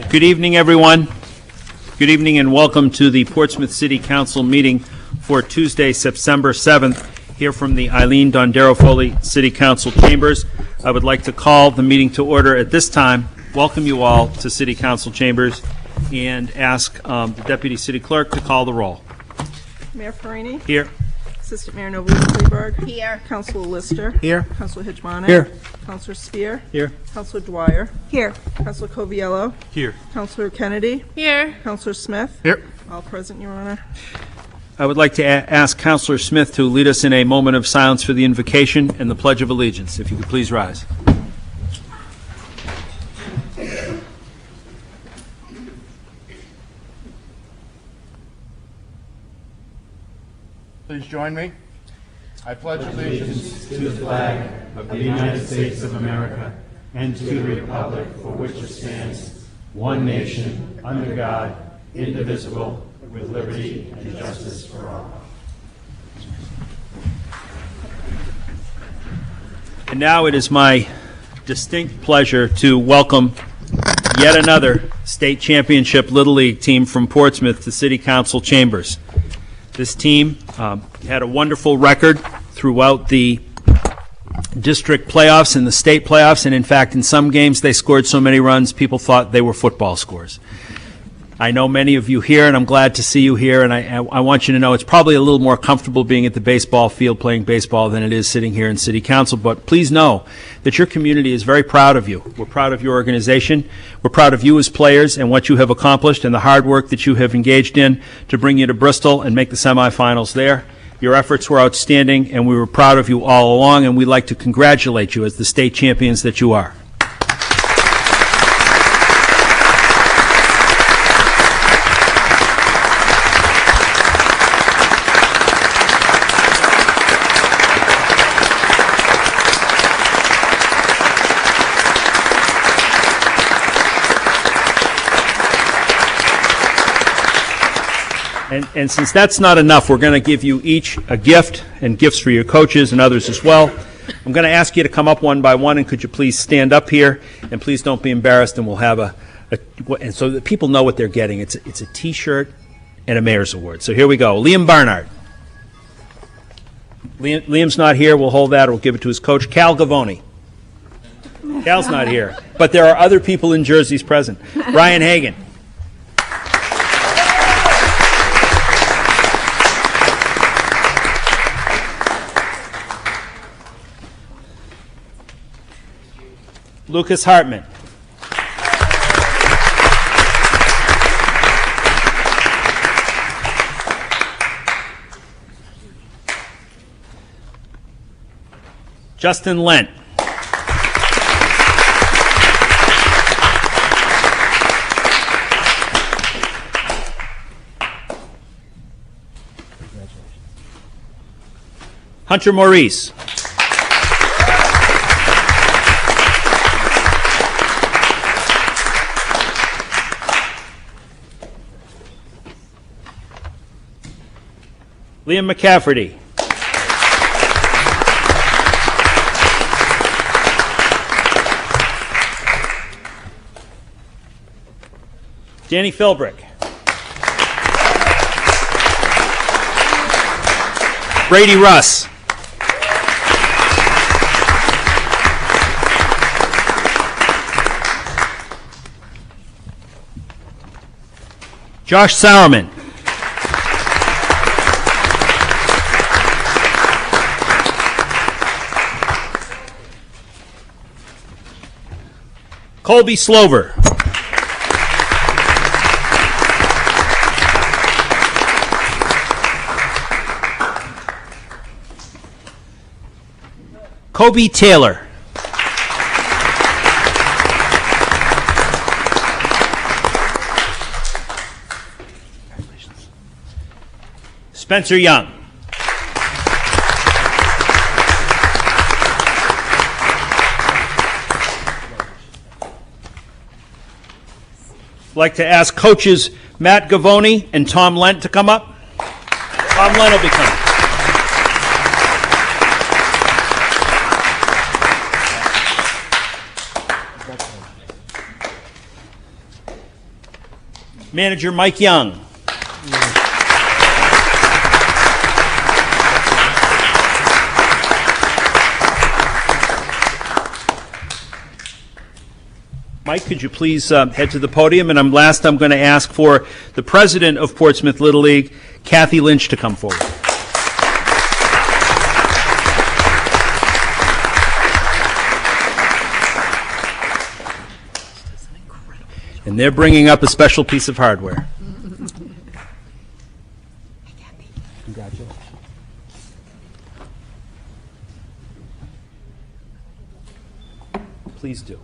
Good evening, everyone. Good evening and welcome to the Portsmouth City Council meeting for Tuesday, September 7th, here from the Eileen Dondero Foley City Council chambers. I would like to call the meeting to order at this time, welcome you all to City Council chambers, and ask the Deputy City Clerk to call the roll. Mayor Farini? Here. Assistant Mayor Nobley-Kleberg? Here. Councilor Lister? Here. Councilor Hijmanic? Here. Councilor Spear? Here. Councilor Dwyer? Here. Councilor Coviello? Here. Councilor Kennedy? Here. Councilor Smith? Here. All present, Your Honor. I would like to ask Councilor Smith to lead us in a moment of silence for the invocation and the Pledge of Allegiance. If you could please rise. Please join me. I pledge allegiance to the flag of the United States of America and to the republic for which it stands, one nation, under God, indivisible, with liberty and justice for all. And now it is my distinct pleasure to welcome yet another state championship Little League team from Portsmouth to City Council chambers. This team had a wonderful record throughout the district playoffs and the state playoffs, and in fact, in some games they scored so many runs people thought they were football scores. I know many of you here, and I'm glad to see you here, and I want you to know it's probably a little more comfortable being at the baseball field playing baseball than it is sitting here in City Council, but please know that your community is very proud of you. We're proud of your organization. We're proud of you as players and what you have accomplished and the hard work that you have engaged in to bring you to Bristol and make the semifinals there. Your efforts were outstanding, and we were proud of you all along, and we'd like to congratulate you as the state champions that you are. And since that's not enough, we're going to give you each a gift and gifts for your coaches and others as well. I'm going to ask you to come up one by one, and could you please stand up here? And please don't be embarrassed, and we'll have and so that people know what they're getting. It's a T-shirt and a Mayor's Award. So here we go. Liam Barnard. Liam's not here. We'll hold that, or we'll give it to his coach. Cal Gavoni. Cal's not here. But there are other people in jerseys present. Brian Hagan. Lucas Hartman. Justin Lent. Hunter Maurice. Liam McCafferty. Danny Philbrick. Brady Russ. Josh Sauerman. Colby Slover. Kobe Taylor. Spencer Young. I'd like to ask coaches Matt Gavoni and Tom Lent to come up. Tom Lent will be coming. Manager Mike Young. Mike, could you please head to the podium? And I'm going to ask for the president of Portsmouth Little League, Kathy Lynch, to come forward. And they're bringing up a special piece of hardware. Congratulations. Please do.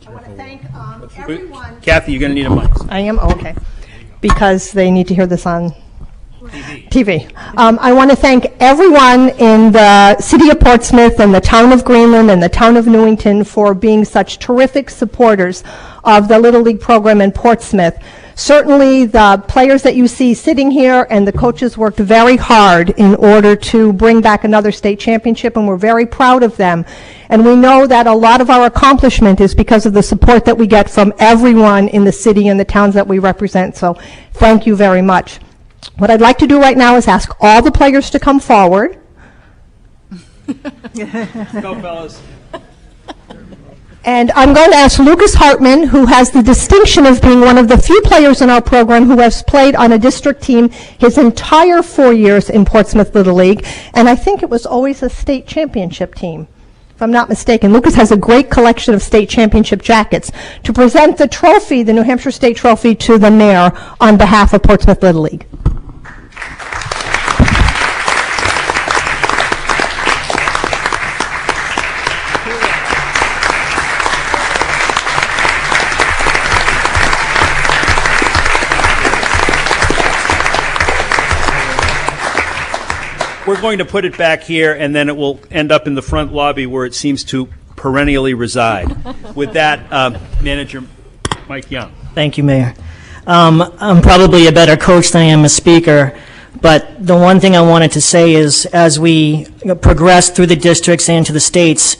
I want to thank everyone. Kathy, you're going to need a mic. I am? Oh, okay. Because they need to hear this on TV. I want to thank everyone in the city of Portsmouth and the town of Greenland and the town of Newington for being such terrific supporters of the Little League program in Portsmouth. Certainly, the players that you see sitting here and the coaches worked very hard in order to bring back another state championship, and we're very proud of them. And we know that a lot of our accomplishment is because of the support that we get from everyone in the city and the towns that we represent. So thank you very much. What I'd like to do right now is ask all the players to come forward. Go, fellas. And I'm going to ask Lucas Hartman, who has the distinction of being one of the few players in our program who has played on a district team his entire 4 years in Portsmouth Little League. And I think it was always a state championship team, if I'm not mistaken. Lucas has a great collection of state championship jackets to present the trophy, the New Hampshire State Trophy, to the mayor on behalf of Portsmouth Little League. We're going to put it back here, and then it will end up in the front lobby where it seems to perennially reside. With that, Manager Mike Young. Thank you, Mayor. I'm probably a better coach than I am a speaker, but the one thing I wanted to say is as we progress through the districts and to the states,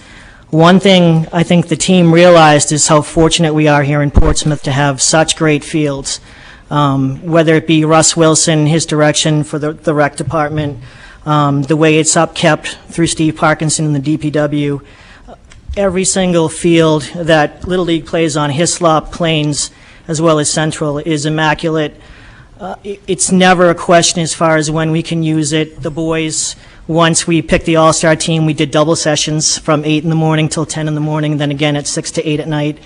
one thing I think the team realized is how fortunate we are here in Portsmouth to have such great fields. Whether it be Russ Wilson, his direction for the rec department, the way it's upkept through Steve Parkinson and the DPW, every single field that Little League plays on, Hislop, Plains, as well as Central, is immaculate. It's never a question as far as when we can use it. The boys, once we picked the all-star team, we did double sessions from 8 in the morning till 10 in the morning, then again at 6 to 8 at night,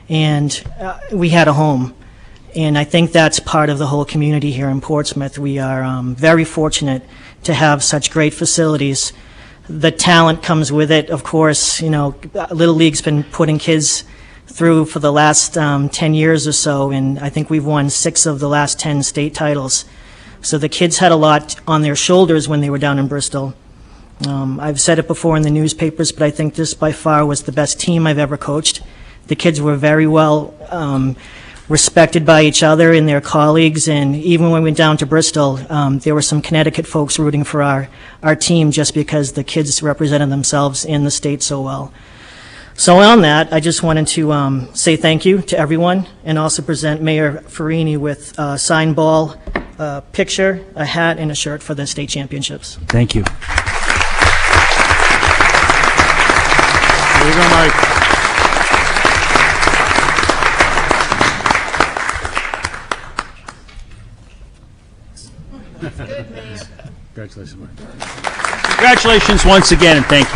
and we had a home. And I think that's part of the whole community here in Portsmouth. We are very fortunate to have such great facilities. The talent comes with it, of course. You know, Little League's been putting kids through for the last 10 years or so, and I think we've won 6 of the last 10 state titles. So the kids had a lot on their shoulders when they were down in Bristol. I've said it before in the newspapers, but I think this by far was the best team I've ever coached. The kids were very well respected by each other and their colleagues, and even when we went down to Bristol, there were some Connecticut folks rooting for our team just because the kids represented themselves in the state so well. So on that, I just wanted to say thank you to everyone and also present Mayor Farini with a signed ball, a picture, a hat, and a shirt for the state championships. Thank you. There you go, Mike. Good, Mayor. Congratulations, Mike. Congratulations once again, and thank you.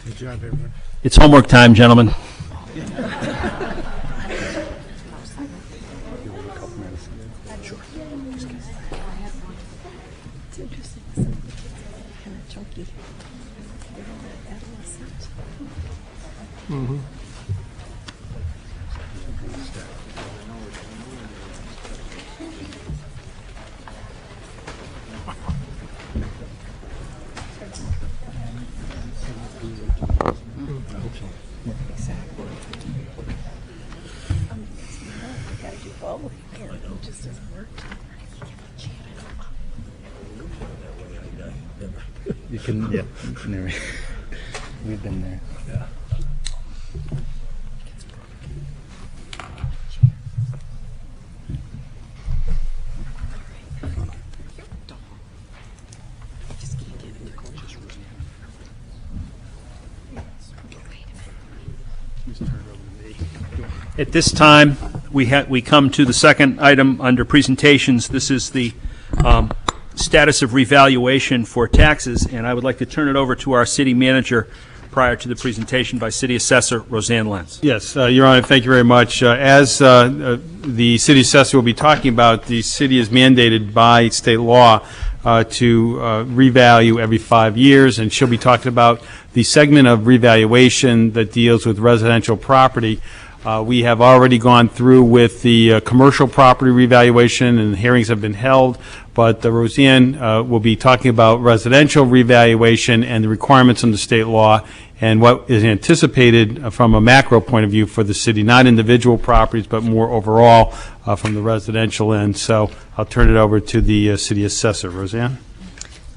Good job, everyone. It's homework time, gentlemen. Mm-hmm. You can, yeah, we've been there. At this time, we come to the second item under presentations. This is the status of revaluation for taxes, and I would like to turn it over to our city manager prior to the presentation by City Assessor Roseanne Lenz. Yes, Your Honor, thank you very much. As the city assessor will be talking about, the city is mandated by state law to revalue every 5 years, and she'll be talking about the segment of revaluation that deals with residential property. We have already gone through with the commercial property revaluation, and hearings have been held, but Roseanne will be talking about residential revaluation and the requirements under state law and what is anticipated from a macro point of view for the city, not individual properties, but more overall from the residential end. So I'll turn it over to the city assessor. Roseanne?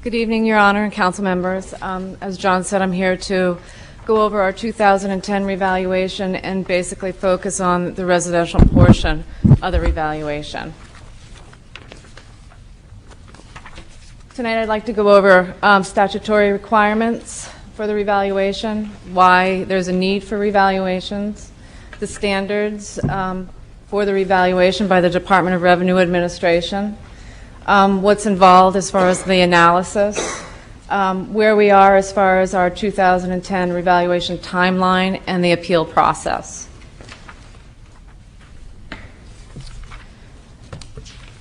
Good evening, Your Honor and council members. As John said, I'm here to go over our 2010 revaluation and basically focus on the residential portion of the revaluation. Tonight I'd like to go over statutory requirements for the revaluation, why there's a need for revaluations, the standards for the revaluation by the Department of Revenue Administration, what's involved as far as the analysis, where we are as far as our 2010 revaluation timeline and the appeal process.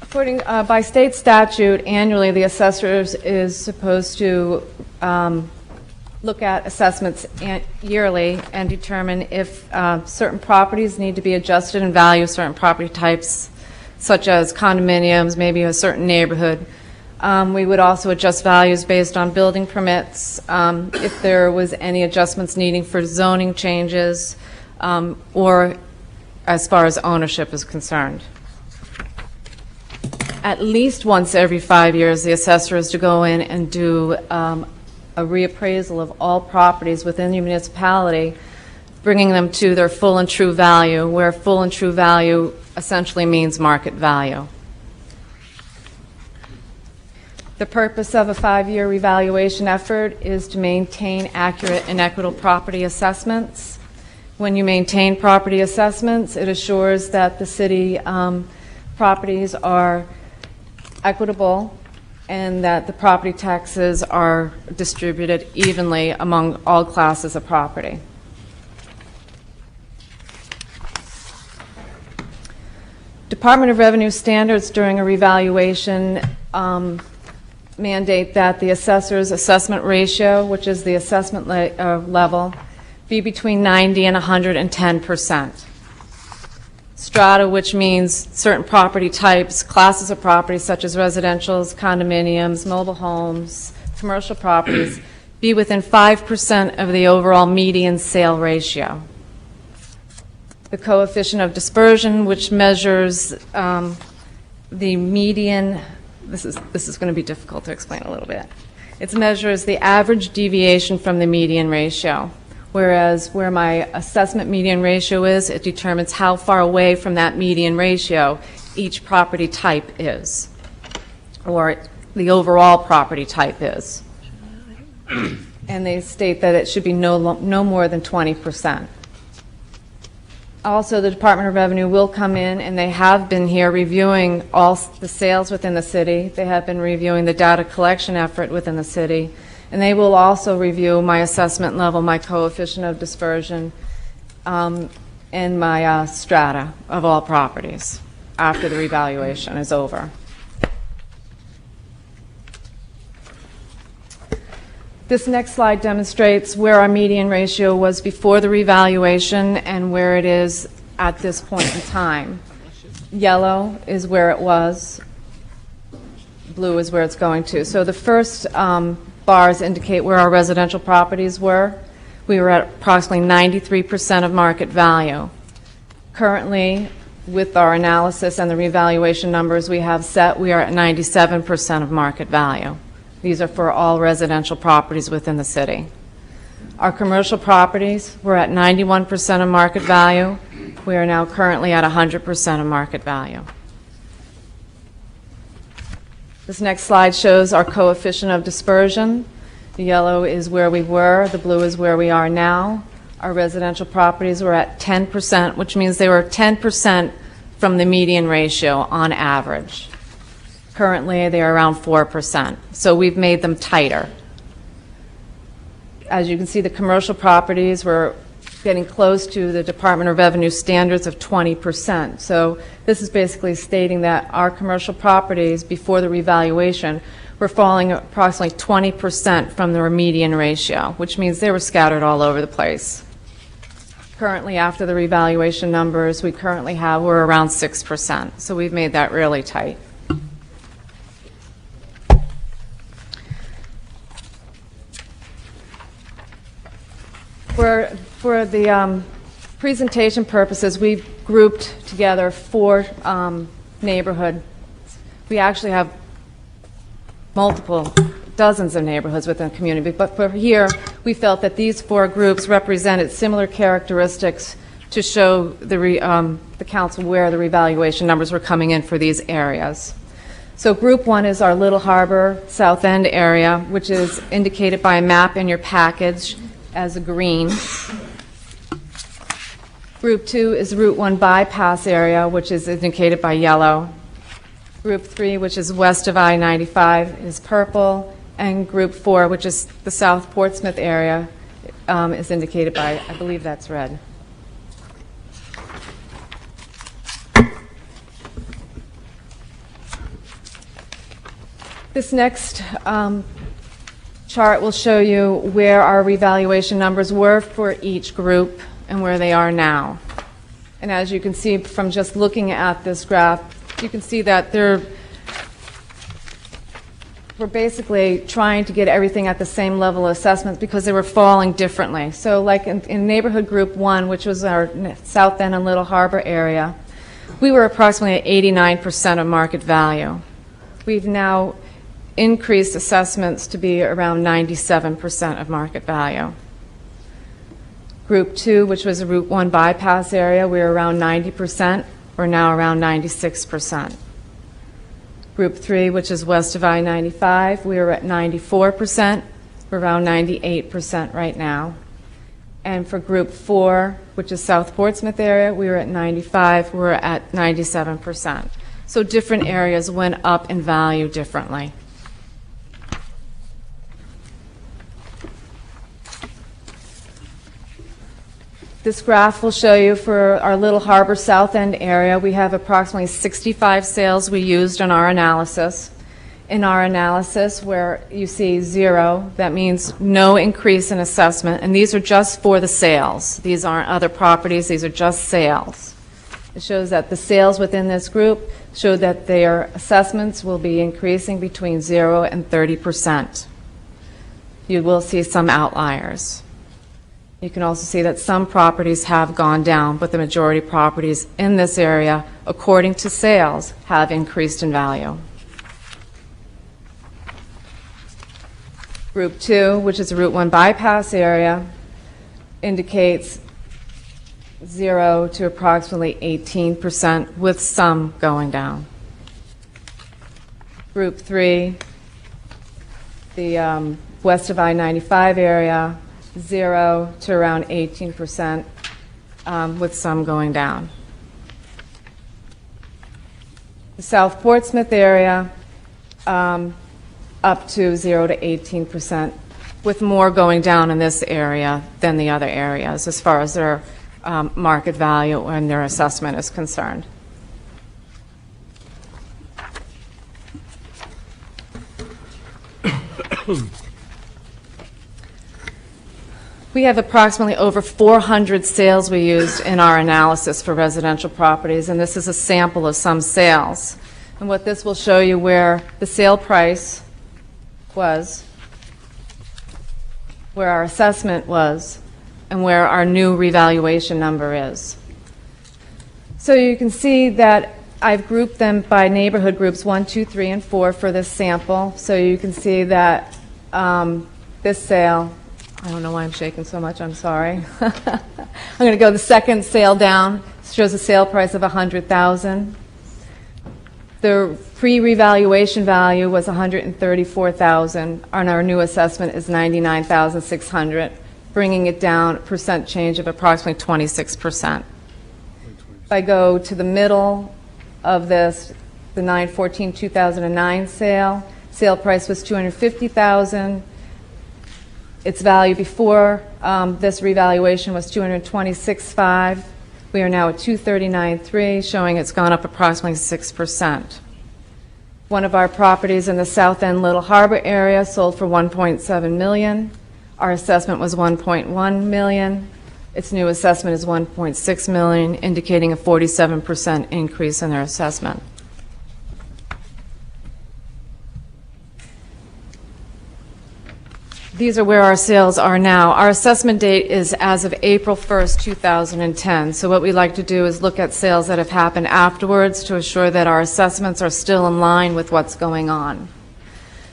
According by state statute, annually the assessors is supposed to look at assessments yearly and determine if certain properties need to be adjusted in value, certain property types such as condominiums, maybe a certain neighborhood. We would also adjust values based on building permits, if there was any adjustments needing for zoning changes, or as far as ownership is concerned. At least once every 5 years, the assessor is to go in and do a reappraisal of all properties within the municipality, bringing them to their full and true value, where full and true value essentially means market value. The purpose of a 5-year revaluation effort is to maintain accurate and equitable property assessments. When you maintain property assessments, it assures that the city properties are equitable and that the property taxes are distributed evenly among all classes of property. Department of Revenue standards during a revaluation mandate that the assessor's assessment ratio, which is the assessment level, be between 90 and 110%. Strata, which means certain property types, classes of property such as residentials, condominiums, mobile homes, commercial properties, be within 5% of the overall median sale ratio. The coefficient of dispersion, which measures the median, this is going to be difficult to explain a little bit. It measures the average deviation from the median ratio. Whereas where my assessment median ratio is, it determines how far away from that median ratio each property type is, or the overall property type is. And they state that it should be no more than 20%. Also, the Department of Revenue will come in, and they have been here reviewing all the sales within the city. They have been reviewing the data collection effort within the city. And they will also review my assessment level, my coefficient of dispersion, and my strata of all properties after the revaluation is over. This next slide demonstrates where our median ratio was before the revaluation and where it is at this point in time. Yellow is where it was. Blue is where it's going to. So the first bars indicate where our residential properties were. We were at approximately 93% of market value. Currently, with our analysis and the revaluation numbers we have set, we are at 97% of market value. These are for all residential properties within the city. Our commercial properties were at 91% of market value. We are now currently at 100% of market value. This next slide shows our coefficient of dispersion. The yellow is where we were, the blue is where we are now. Our residential properties were at 10%, which means they were 10% from the median ratio on average. Currently, they are around 4%, so we've made them tighter. As you can see, the commercial properties were getting close to the Department of Revenue standards of 20%. So this is basically stating that our commercial properties, before the revaluation, were falling approximately 20% from the median ratio, which means they were scattered all over the place. Currently, after the revaluation numbers we currently have, we're around 6%. So we've made that really tight. For the presentation purposes, we've grouped together 4 neighborhoods. We actually have multiple dozens of neighborhoods within the community, but for here, we felt that these 4 groups represented similar characteristics to show the council where the revaluation numbers were coming in for these areas. So group 1 is our Little Harbor South End area, which is indicated by a map in your package as a green. Group 2 is Route 1 bypass area, which is indicated by yellow. Group 3, which is west of I-95, is purple. And Group 4, which is the South Portsmouth area, is indicated by, I believe that's red. This next chart will show you where our revaluation numbers were for each group and where they are now. And as you can see from just looking at this graph, you can see that we're basically trying to get everything at the same level of assessment because they were falling differently. So like in neighborhood group 1, which was our South End and Little Harbor area, we were approximately at 89% of market value. We've now increased assessments to be around 97% of market value. Group 2, which was a Route 1 bypass area, we were around 90%. We're now around 96%. Group 3, which is west of I-95, we were at 94%. We're around 98% right now. And for Group 4, which is South Portsmouth area, we were at 95. We're at 97%. So different areas went up in value differently. This graph will show you for our Little Harbor South End area, we have approximately 65 sales we used in our analysis. In our analysis, where you see 0, that means no increase in assessment, and these are just for the sales. These aren't other properties, these are just sales. It shows that the sales within this group show that their assessments will be increasing between 0 and 30%. You will see some outliers. You can also see that some properties have gone down, but the majority of properties in this area, according to sales, have increased in value. Group 2, which is a Route 1 bypass area, indicates 0 to approximately 18%, with some going down. Group 3, the west of I-95 area, 0 to around 18%, with some going down. The South Portsmouth area, up to 0 to 18%, with more going down in this area than the other areas as far as their market value and their assessment is concerned. We have approximately over 400 sales we used in our analysis for residential properties, and this is a sample of some sales. And what this will show you where the sale price was, where our assessment was, and where our new revaluation number is. So you can see that I've grouped them by neighborhood groups 1, 2, 3, and 4 for this sample. So you can see that this sale I don't know why I'm shaking so much, I'm sorry. I'm going to go the second sale down. It shows a sale price of $100,000. The pre-revaluation value was $134,000, and our new assessment is $99,600, bringing it down a percent change of approximately 26%. If I go to the middle of this, the 9/14/2009 sale price was $250,000. Its value before this revaluation was $226,500. We are now at $239,300, showing it's gone up approximately 6%. One of our properties in the South End Little Harbor area sold for $1.7 million. Our assessment was $1.1 million. Its new assessment is $1.6 million, indicating a 47% increase in their assessment. These are where our sales are now. Our assessment date is as of April 1st, 2010. So what we like to do is look at sales that have happened afterwards to assure that our assessments are still in line with what's going on.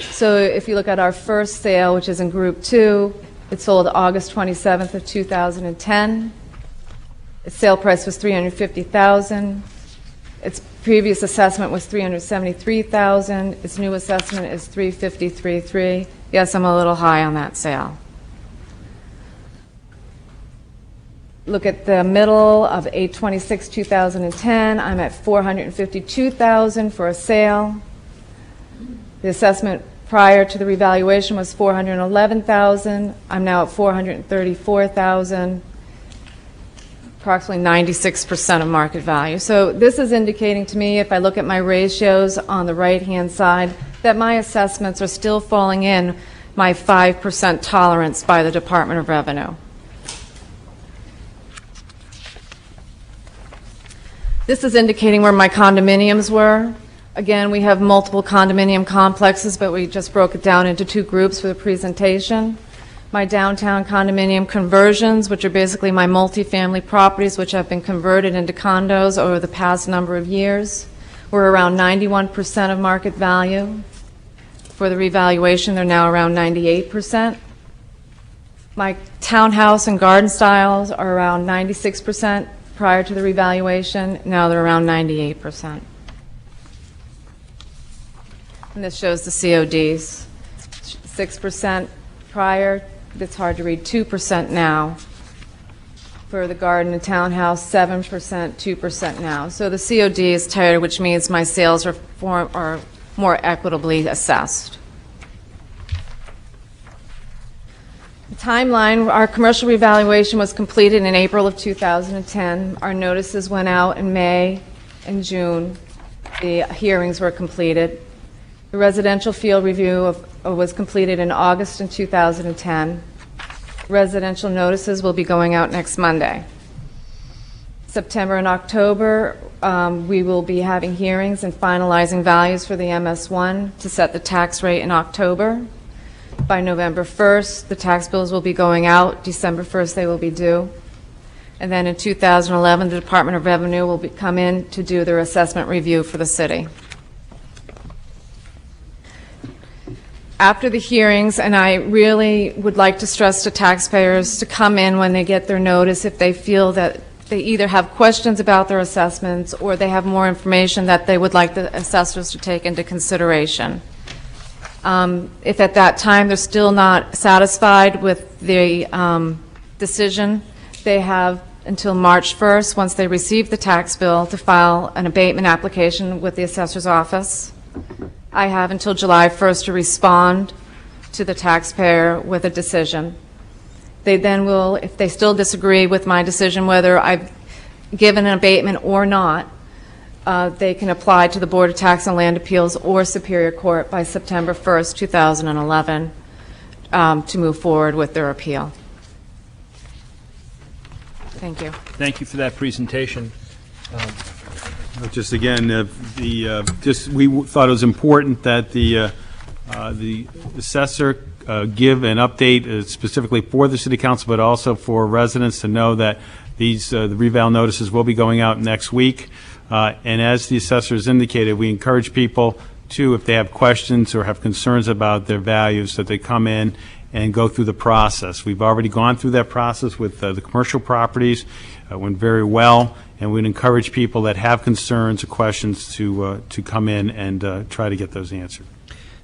So if you look at our first sale, which is in Group 2, it sold August 27th of 2010. Its sale price was $350,000. Its previous assessment was $373,000. Its new assessment is $353,300. Yes, I'm a little high on that sale. Look at the middle of 8/26/2010. I'm at $452,000 for a sale. The assessment prior to the revaluation was $411,000. I'm now at $434,000. Approximately 96% of market value. So this is indicating to me, if I look at my ratios on the right-hand side, that my assessments are still falling in my 5% tolerance by the Department of Revenue. This is indicating where my condominiums were. Again, we have multiple condominium complexes, but we just broke it down into two groups for the presentation. My downtown condominium conversions, which are basically my multifamily properties, which have been converted into condos over the past number of years, were around 91% of market value. For the revaluation, they're now around 98%. My townhouse and garden styles are around 96% prior to the revaluation. Now they're around 98%. And this shows the CODs. 6% prior, it's hard to read, 2% now. For the garden and townhouse, 7%, 2% now. So the COD is tighter, which means my sales are more equitably assessed. The timeline, our commercial revaluation was completed in April of 2010. Our notices went out in May and June. The hearings were completed. The residential field review was completed in August in 2010. Residential notices will be going out next Monday. September and October, we will be having hearings and finalizing values for the MS1 to set the tax rate in October. By November 1st, the tax bills will be going out. December 1st, they will be due. And then in 2011, the Department of Revenue will come in to do their assessment review for the city. After the hearings, and I really would like to stress to taxpayers to come in when they get their notice if they feel that they either have questions about their assessments or they have more information that they would like the assessors to take into consideration. If at that time they're still not satisfied with the decision, they have until March 1st, once they receive the tax bill, to file an abatement application with the assessor's office. I have until July 1st to respond to the taxpayer with a decision. They then will, if they still disagree with my decision whether I've given an abatement or not, they can apply to the Board of Tax and Land Appeals or Superior Court by September 1st, 2011 to move forward with their appeal. Thank you. Thank you for that presentation. Just again, we thought it was important that the assessor give an update specifically for the City Council, but also for residents to know that these the reval notices will be going out next week. And as the assessors indicated, we encourage people to, if they have questions or have concerns about their values, that they come in and go through the process. We've already gone through that process with the commercial properties. It went very well, and we'd encourage people that have concerns or questions to come in and try to get those answered.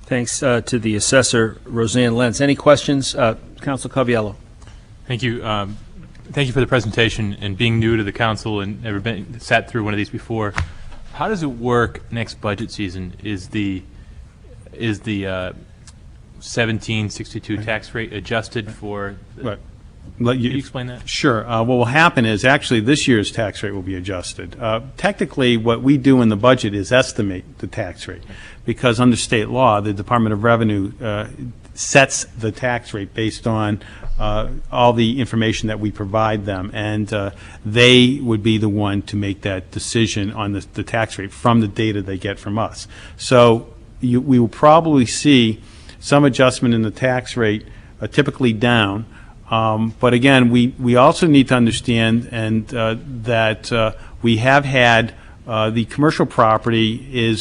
Thanks to the assessor, Roseanne Lentz. Any questions? Council Coviello. Thank you. Thank you for the presentation, and being new to the council and never been sat through one of these before. How does it work next budget season? Is the 1762 tax rate adjusted for? Right. Can you explain that? Sure. What will happen is actually this year's tax rate will be adjusted. Technically, what we do in the budget is estimate the tax rate, because under state law, the Department of Revenue sets the tax rate based on all the information that we provide them, and they would be the one to make that decision on the tax rate from the data they get from us. So we will probably see some adjustment in the tax rate, typically down. But again, we also need to understand that we have had the commercial property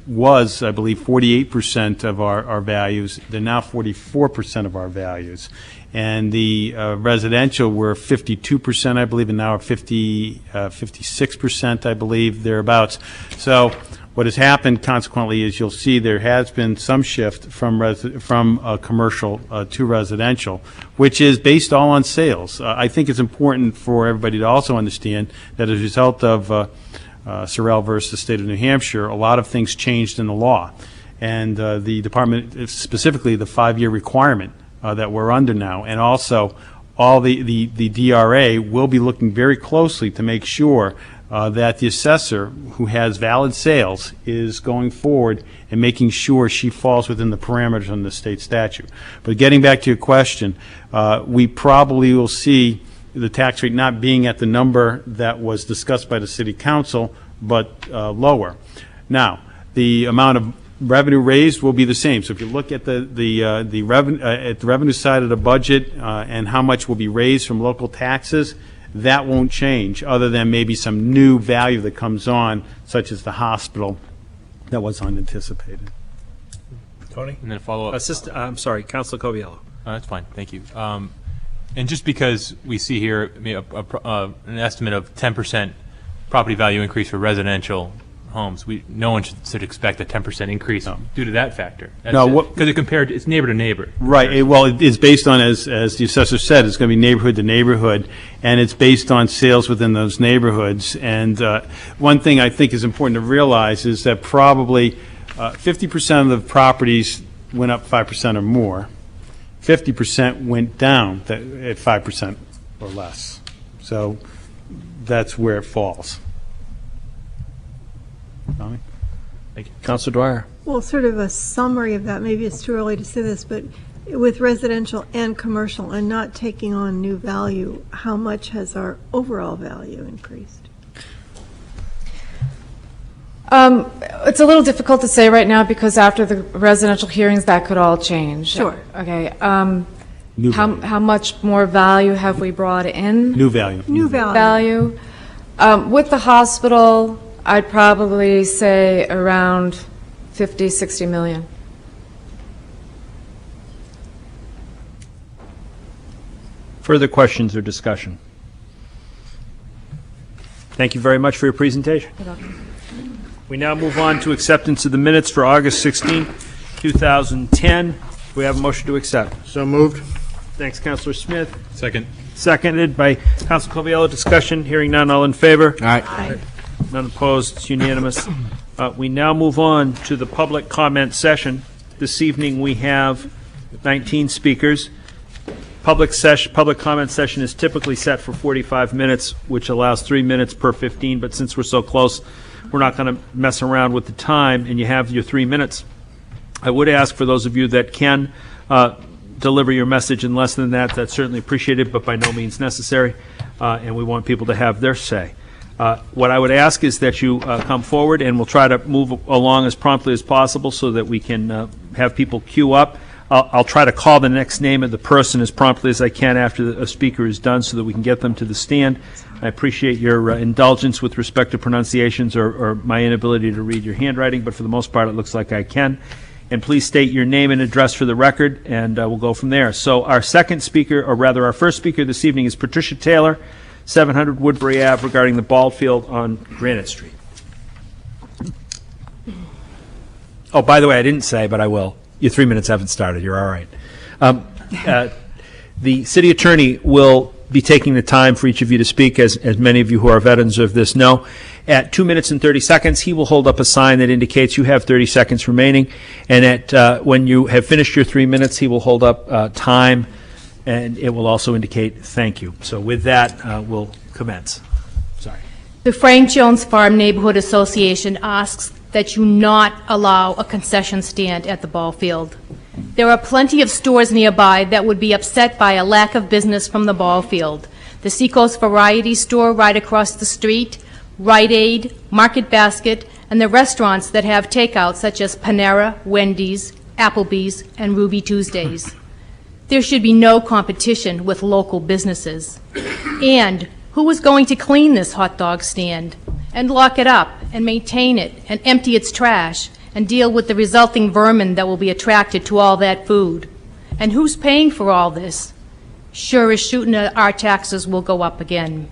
was, I believe, 48% of our values. They're now 44% of our values. And the residential were 52%, I believe, and now are 56%, I believe, thereabouts. So what has happened, consequently, is you'll see there has been some shift from commercial to residential, which is based all on sales. I think it's important for everybody to also understand that as a result of Sorrell versus the state of New Hampshire, a lot of things changed in the law. And the department, specifically the 5-year requirement that we're under now, and also all the DRA will be looking very closely to make sure that the assessor who has valid sales is going forward and making sure she falls within the parameters of the state statute. But getting back to your question, we probably will see the tax rate not being at the number that was discussed by the City Council, but lower. Now, the amount of revenue raised will be the same. So if you look at the revenue side of the budget and how much will be raised from local taxes, that won't change, other than maybe some new value that comes on, such as the hospital, that was unanticipated. Tony? And then a follow-up. I'm sorry, Councilor Coviello. That's fine, thank you. And just because we see here an estimate of 10% property value increase for residential homes, no one should expect a 10% increase due to that factor. Because it's neighbor to neighbor. Right. It's based on, as the assessor said, it's going to be neighborhood to neighborhood, and it's based on sales within those neighborhoods. And one thing I think is important to realize is that probably 50% of the properties went up 5% or more. 50% went down at 5% or less. So that's where it falls. Tommy? Thank you. Councilor Dwyer. Well, sort of a summary of that, maybe it's too early to say this, but with residential and commercial and not taking on new value, how much has our overall value increased? It's a little difficult to say right now because after the residential hearings, that could all change. Sure. Okay. How much more value have we brought in? New value. New value. With the hospital, I'd probably say around 50, 60 million. Further questions or discussion? Thank you very much for your presentation. You're welcome. We now move on to acceptance of the minutes for August 16, 2010. We have a motion to accept. So moved. Thanks, Councilor Smith. Second. Seconded by Councilor Coviello. Discussion. Hearing none. All in favor? Aye. None opposed. It's unanimous. We now move on to the public comment session. This evening we have 19 speakers. Public comment session is typically set for 45 minutes, which allows 3 minutes per 15. But since we're so close, we're not going to mess around with the time, and you have your 3 minutes. I would ask for those of you that can deliver your message in less than that. That's certainly appreciated, but by no means necessary. And we want people to have their say. What I would ask is that you come forward, and we'll try to move along as promptly as possible so that we can have people queue up. I'll try to call the next name of the person as promptly as I can after a speaker is done so that we can get them to the stand. I appreciate your indulgence with respect to pronunciations or my inability to read your handwriting, but for the most part it looks like I can. And please state your name and address for the record, and we'll go from there. So our second speaker, or rather our first speaker this evening, is Patricia Taylor, 700 Woodbury Ave, regarding the ball field on Granite Street. Oh, by the way, I didn't say, but I will. Your 3 minutes haven't started. You're all right. The city attorney will be taking the time for each of you to speak, as many of you who are veterans of this know. At 2 minutes and 30 seconds, he will hold up a sign that indicates you have 30 seconds remaining. And at when you have finished your 3 minutes, he will hold up time, and it will also indicate thank you. So with that, we'll commence. Sorry. The Frank Jones Farm Neighborhood Association asks that you not allow a concession stand at the ball field. There are plenty of stores nearby that would be upset by a lack of business from the ball field. The Seacoast Variety Store right across the street, Rite Aid, Market Basket, and the restaurants that have takeout such as Panera, Wendy's, Applebee's, and Ruby Tuesdays. There should be no competition with local businesses. And who is going to clean this hot dog stand and lock it up and maintain it and empty its trash and deal with the resulting vermin that will be attracted to all that food? And who's paying for all this? Sure as shooting, our taxes will go up again.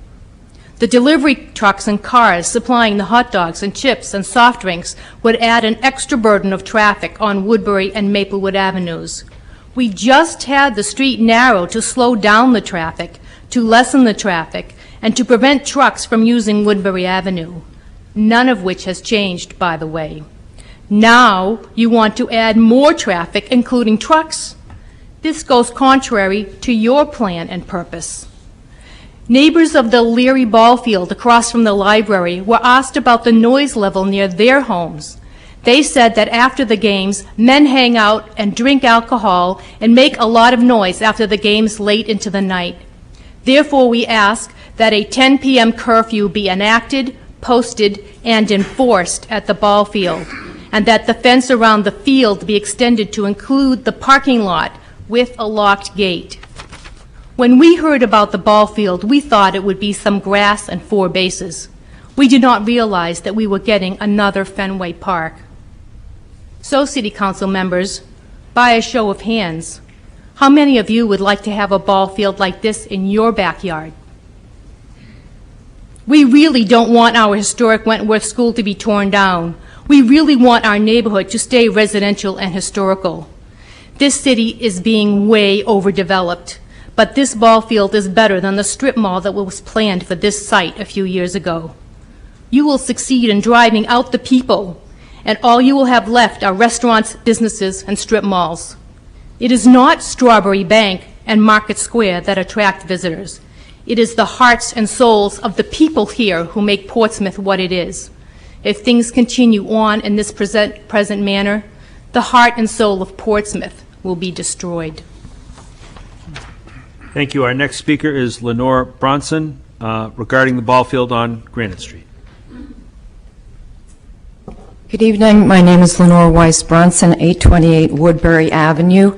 The delivery trucks and cars supplying the hot dogs and chips and soft drinks would add an extra burden of traffic on Woodbury and Maplewood Avenues. We just had the street narrowed to slow down the traffic, to lessen the traffic, and to prevent trucks from using Woodbury Avenue, none of which has changed, by the way. Now you want to add more traffic, including trucks. This goes contrary to your plan and purpose. Neighbors of the Leary ball field across from the library were asked about the noise level near their homes. They said that after the games, men hang out and drink alcohol and make a lot of noise after the games late into the night. Therefore, we ask that a 10 p.m. curfew be enacted, posted, and enforced at the ball field, and that the fence around the field be extended to include the parking lot with a locked gate. When we heard about the ball field, we thought it would be some grass and 4 bases. We did not realize that we were getting another Fenway Park. So, City Council members, by a show of hands, how many of you would like to have a ball field like this in your backyard? We really don't want our historic Wentworth School to be torn down. We really want our neighborhood to stay residential and historical. This city is being way overdeveloped, but this ball field is better than the strip mall that was planned for this site a few years ago. You will succeed in driving out the people, and all you will have left are restaurants, businesses, and strip malls. It is not Strawberry Bank and Market Square that attract visitors. It is the hearts and souls of the people here who make Portsmouth what it is. If things continue on in this present manner, the heart and soul of Portsmouth will be destroyed. Thank you. Our next speaker is Lenore Bronson, regarding the ball field on Granite Street. Good evening. My name is Lenore Weiss Bronson, 828 Woodbury Avenue.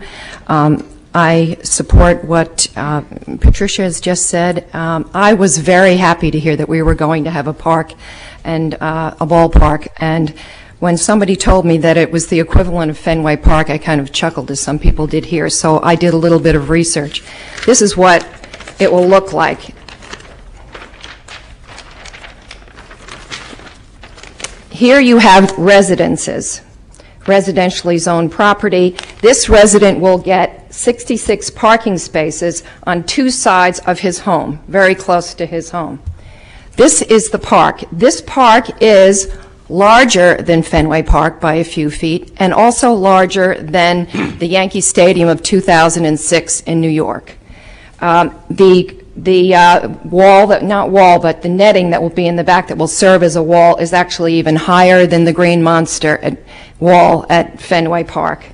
I support what Patricia has just said. I was very happy to hear that we were going to have a park and a ballpark. And when somebody told me that it was the equivalent of Fenway Park, I kind of chuckled, as some people did here. So I did a little bit of research. This is what it will look like. Here you have residences, residentially zoned property. This resident will get 66 parking spaces on 2 sides of his home, very close to his home. This is the park. This park is larger than Fenway Park by a few feet, and also larger than the Yankee Stadium of 2006 in New York. The wall, not wall, but the netting that will be in the back that will serve as a wall is actually even higher than the Green Monster wall at Fenway Park.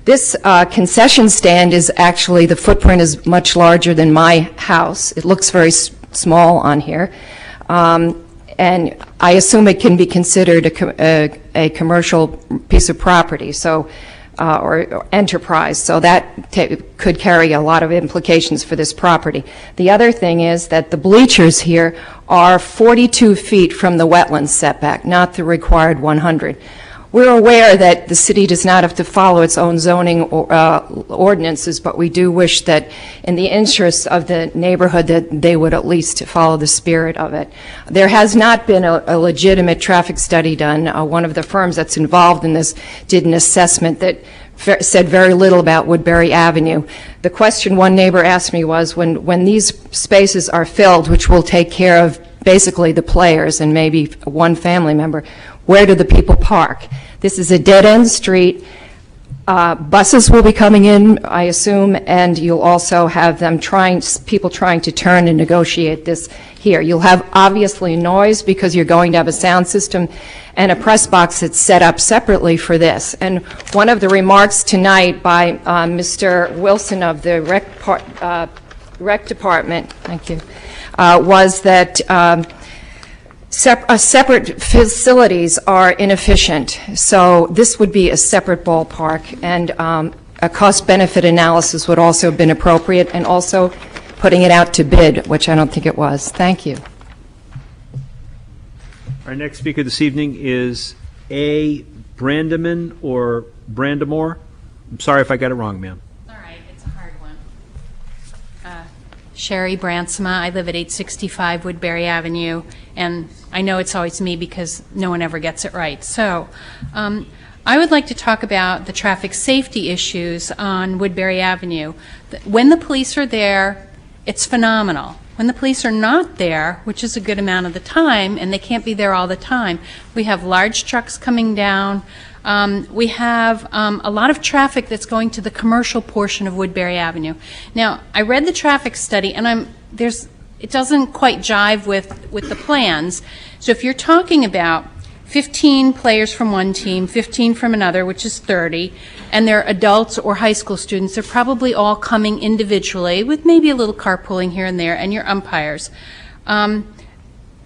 This concession stand is actually, the footprint is much larger than my house. It looks very small on here. And I assume it can be considered a commercial piece of property, so or enterprise, so that could carry a lot of implications for this property. The other thing is that the bleachers here are 42 feet from the wetlands setback, not the required 100. We're aware that the city does not have to follow its own zoning ordinances, but we do wish that in the interest of the neighborhood that they would at least follow the spirit of it. There has not been a legitimate traffic study done. One of the firms that's involved in this did an assessment that said very little about Woodbury Avenue. The question one neighbor asked me was, when these spaces are filled, which will take care of basically the players and maybe one family member, where do the people park? This is a dead-end street. Buses will be coming in, I assume, and you'll also have people trying to turn and negotiate this here. You'll have obviously noise because you're going to have a sound system and a press box that's set up separately for this. And one of the remarks tonight by Mr. Wilson of the Rec Department, thank you, was that separate facilities are inefficient. So this would be a separate ballpark, and a cost-benefit analysis would also have been appropriate, and also putting it out to bid, which I don't think it was. Thank you. Our next speaker this evening is A. Brandeman or Brandamore. I'm sorry if I got it wrong, ma'am. All right, it's a hard one. Sherry Bransma. I live at 865 Woodbury Avenue, and I know it's always me because no one ever gets it right. So I would like to talk about the traffic safety issues on Woodbury Avenue. When the police are there, it's phenomenal. When the police are not there, which is a good amount of the time, and they can't be there all the time, we have large trucks coming down. We have a lot of traffic that's going to the commercial portion of Woodbury Avenue. Now, I read the traffic study, and it doesn't quite jive with the plans. So if you're talking about 15 players from one team, 15 from another, which is 30, and they're adults or high school students, they're probably all coming individually with maybe a little carpooling here and there, and your umpires.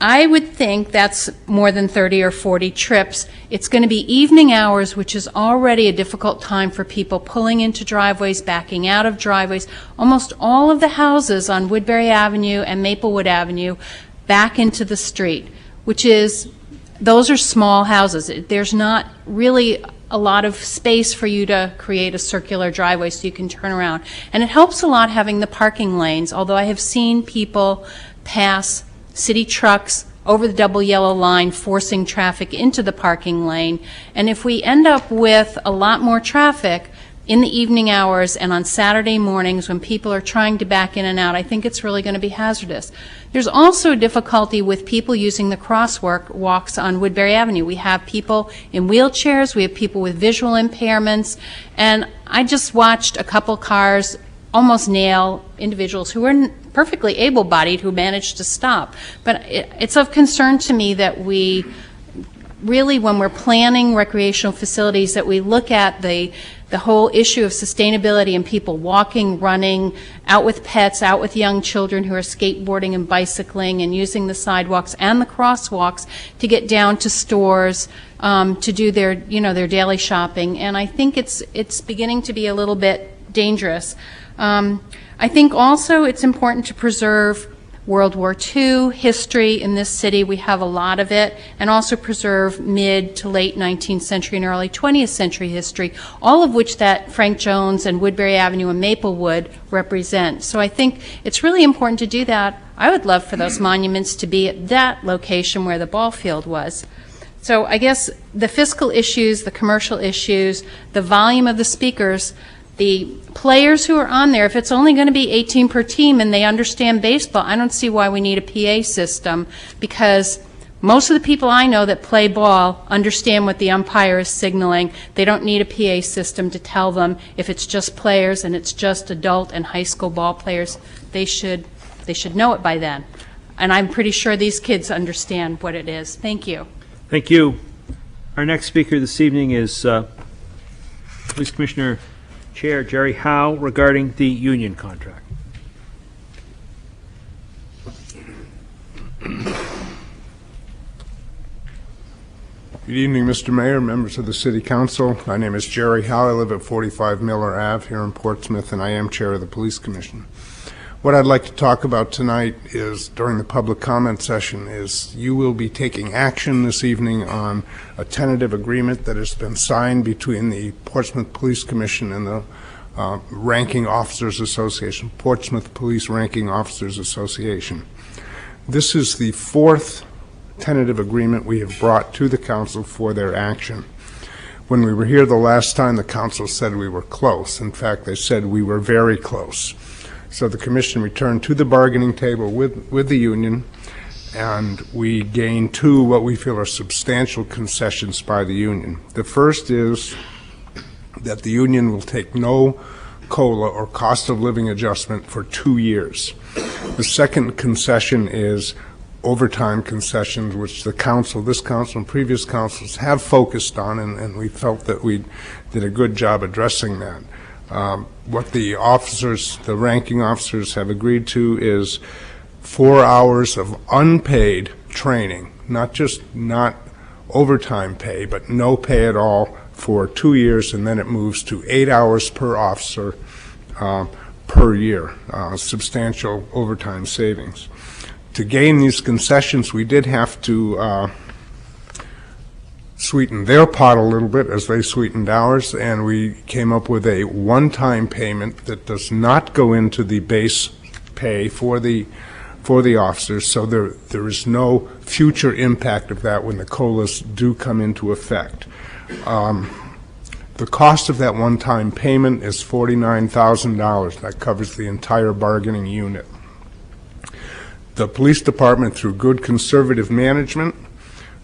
I would think that's more than 30 or 40 trips. It's going to be evening hours, which is already a difficult time for people pulling into driveways, backing out of driveways. Almost all of the houses on Woodbury Avenue and Maplewood Avenue back into the street, those are small houses. There's not really a lot of space for you to create a circular driveway so you can turn around. And it helps a lot having the parking lanes, although I have seen people pass city trucks over the double yellow line, forcing traffic into the parking lane. And if we end up with a lot more traffic in the evening hours and on Saturday mornings when people are trying to back in and out, I think it's really going to be hazardous. There's also difficulty with people using the crosswalks on Woodbury Avenue. We have people in wheelchairs, we have people with visual impairments, and I just watched a couple cars almost nail individuals who are perfectly able-bodied who managed to stop. But it's of concern to me that we really, when we're planning recreational facilities, that we look at the whole issue of sustainability and people walking, running, out with pets, out with young children who are skateboarding and bicycling and using the sidewalks and the crosswalks to get down to stores to do their daily shopping. And I think it's beginning to be a little bit dangerous. I think also it's important to preserve World War II history in this city. We have a lot of it, and also preserve mid to late 19th century and early 20th century history, all of which that Frank Jones and Woodbury Avenue and Maplewood represent. So I think it's really important to do that. I would love for those monuments to be at that location where the ball field was. So I guess the fiscal issues, the commercial issues, the volume of the speakers, the players who are on there, if it's only going to be 18 per team and they understand baseball, I don't see why we need a PA system, because most of the people I know that play ball understand what the umpire is signaling. They don't need a PA system to tell them if it's just players and it's just adult and high school ball players. They should know it by then. And I'm pretty sure these kids understand what it is. Thank you. Thank you. Our next speaker this evening is Police Commissioner Chair Jerry Howe regarding the union contract. Good evening, Mr. Mayor, members of the City Council. My name is Jerry Howe. I live at 45 Miller Ave here in Portsmouth, and I am Chair of the Police Commission. What I'd like to talk about tonight is, during the public comment session, is you will be taking action this evening on a tentative agreement that has been signed between the Portsmouth Police Commission and the Ranking Officers Association, Portsmouth Police Ranking Officers Association. This is the fourth tentative agreement we have brought to the council for their action. When we were here the last time, the council said we were close. In fact, they said we were very close. So the commission returned to the bargaining table with the union, and we gained two what we feel are substantial concessions by the union. The first is that the union will take no COLA or cost of living adjustment for 2 years. The second concession is overtime concessions, which the council, this council and previous councils have focused on, and we felt that we did a good job addressing that. What the officers, the ranking officers, have agreed to is 4 hours of unpaid training, not overtime pay, but no pay at all for 2 years, and then it moves to 8 hours per officer per year, substantial overtime savings. To gain these concessions, we did have to sweeten their pot a little bit as they sweetened ours, and we came up with a one-time payment that does not go into the base pay for the officers, so there is no future impact of that when the COLAs do come into effect. The cost of that one-time payment is $49,000. That covers the entire bargaining unit. The police department, through good conservative management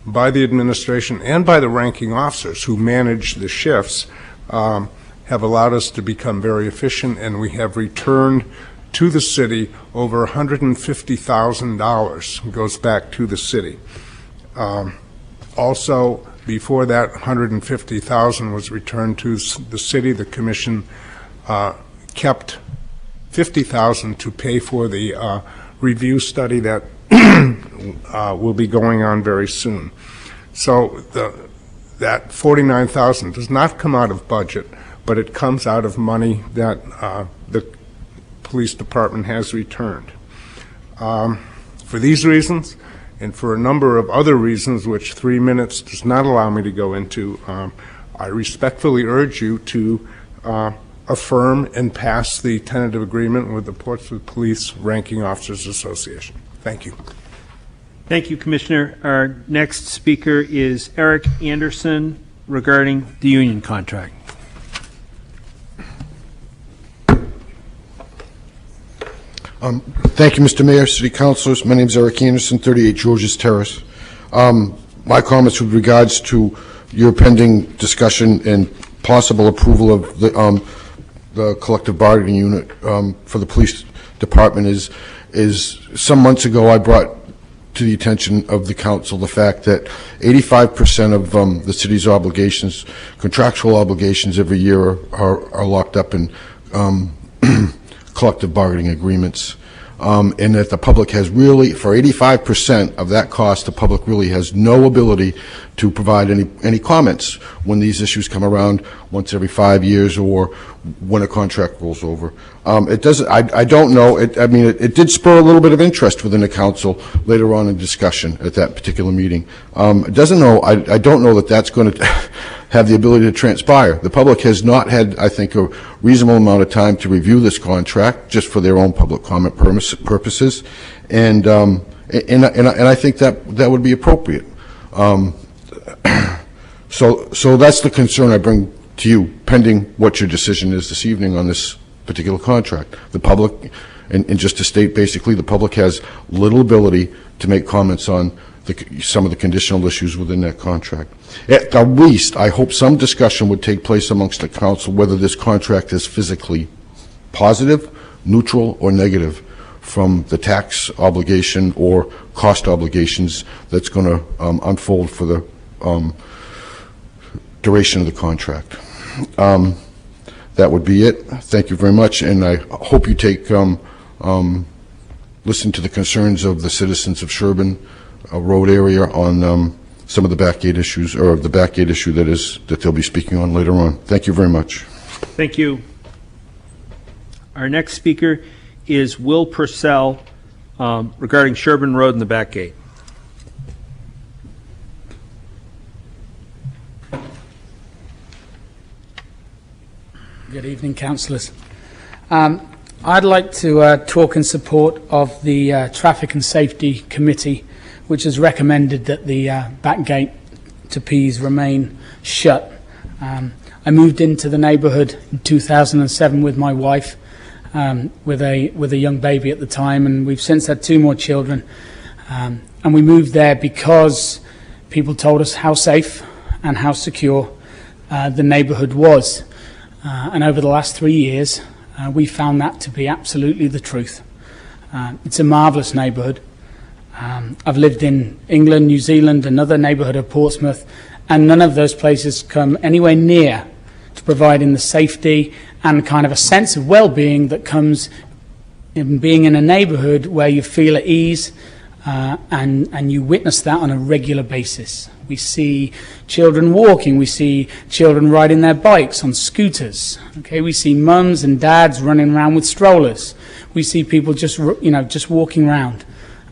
by the administration and by the ranking officers who manage the shifts, have allowed us to become very efficient, and we have returned to the city over $150,000 goes back to the city. Also, before that $150,000 was returned to the city, the commission kept $50,000 to pay for the review study that will be going on very soon. So that $49,000 does not come out of budget, but it comes out of money that the police department has returned. For these reasons, and for a number of other reasons which 3 minutes does not allow me to go into, I respectfully urge you to affirm and pass the tentative agreement with the Portsmouth Police Ranking Officers Association. Thank you. Thank you, Commissioner. Our next speaker is Eric Anderson regarding the union contract. Thank you, Mr. Mayor, City Councilors. My name is Eric Anderson, 38 Georges Terrace. My comments with regards to your pending discussion and possible approval of the collective bargaining unit for the police department is some months ago I brought to the attention of the council the fact that 85% of the city's obligations, contractual obligations every year are locked up in collective bargaining agreements, and that the public has really, for 85% of that cost, the public really has no ability to provide any comments when these issues come around once every 5 years or when a contract rolls over. It doesn't. I don't know. I mean, it did spur a little bit of interest within the council later on in discussion at that particular meeting. It doesn't know. I don't know that that's going to have the ability to transpire. The public has not had, I think, a reasonable amount of time to review this contract just for their own public comment purposes, and I think that would be appropriate. So that's the concern I bring to you, pending what your decision is this evening on this particular contract. The public, and just to state basically, the public has little ability to make comments on some of the conditional issues within that contract. At the least, I hope some discussion would take place amongst the council whether this contract is physically positive, neutral, or negative from the tax obligation or cost obligations that's going to unfold for the duration of the contract. That would be it. Thank you very much, and I hope you take listen to the concerns of the citizens of Sherburne Road area on some of the backgate issues, or the backgate issue that they'll be speaking on later on. Thank you very much. Thank you. Our next speaker is Will Purcell regarding Sherburne Road and the back gate. Good evening, councillors. I'd like to talk in support of the Traffic and Safety Committee, which has recommended that the back gate to Pease remain shut. I moved into the neighbourhood in 2007 with my wife, with a young baby at the time, and we've since had 2 more children. And we moved there because people told us how safe and how secure the neighbourhood was. And over the last 3 years, we found that to be absolutely the truth. It's a marvellous neighbourhood. I've lived in England, New Zealand, another neighbourhood of Portsmouth, and none of those places come anywhere near to providing the safety and kind of a sense of well-being that comes in being in a neighbourhood where you feel at ease, and you witness that on a regular basis. We see children walking, we see children riding their bikes on scooters. Okay, we see mums and dads running around with strollers. We see people just walking around.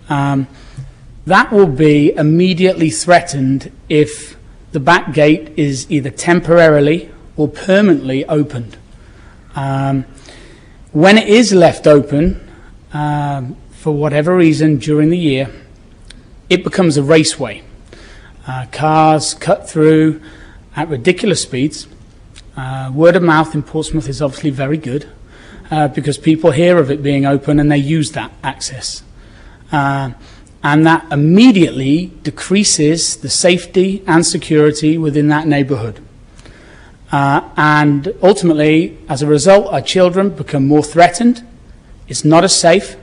That will be immediately threatened if the back gate is either temporarily or permanently opened. When it is left open, for whatever reason during the year, it becomes a raceway. Cars cut through at ridiculous speeds. Word of mouth in Portsmouth is obviously very good because people hear of it being open and they use that access. And that immediately decreases the safety and security within that neighbourhood. And ultimately, as a result, our children become more threatened. It's not as safe.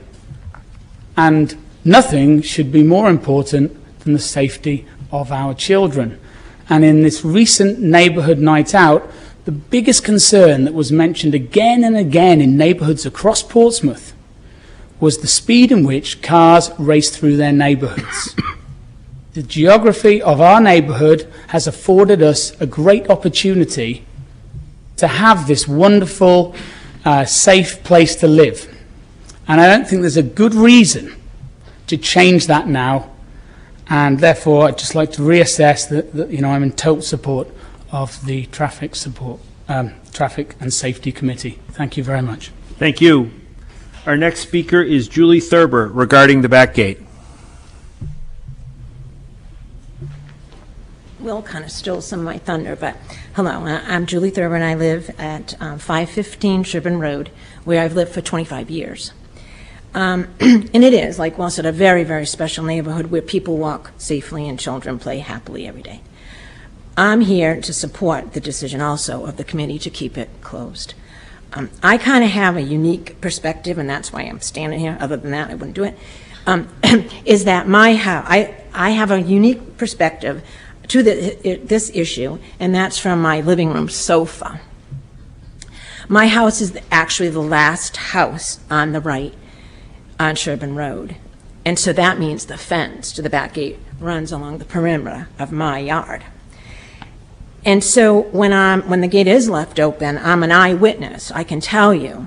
And nothing should be more important than the safety of our children. And in this recent neighbourhood night out, the biggest concern that was mentioned again and again in neighbourhoods across Portsmouth was the speed in which cars race through their neighbourhoods. The geography of our neighbourhood has afforded us a great opportunity to have this wonderful, safe place to live. And I don't think there's a good reason to change that now. And therefore, I'd just like to reassess that I'm in total support of the Traffic and Safety Committee. Thank you very much. Thank you. Our next speaker is Julie Thurber regarding the back gate. Will kind of stole some of my thunder, but hello, I'm Julie Thurber, and I live at 515 Sherburne Road, where I've lived for 25 years. And it is, like Will said, a very, very special neighborhood where people walk safely and children play happily every day. I'm here to support the decision also of the committee to keep it closed. I kind of have a unique perspective, and that's why I'm standing here. Other than that, I wouldn't do it. Is that my house? I have a unique perspective to this issue, and that's from my living room sofa. My house is actually the last house on the right on Sherburne Road, and so that means the fence to the back gate runs along the perimeter of my yard. And so when the gate is left open, I'm an eyewitness. I can tell you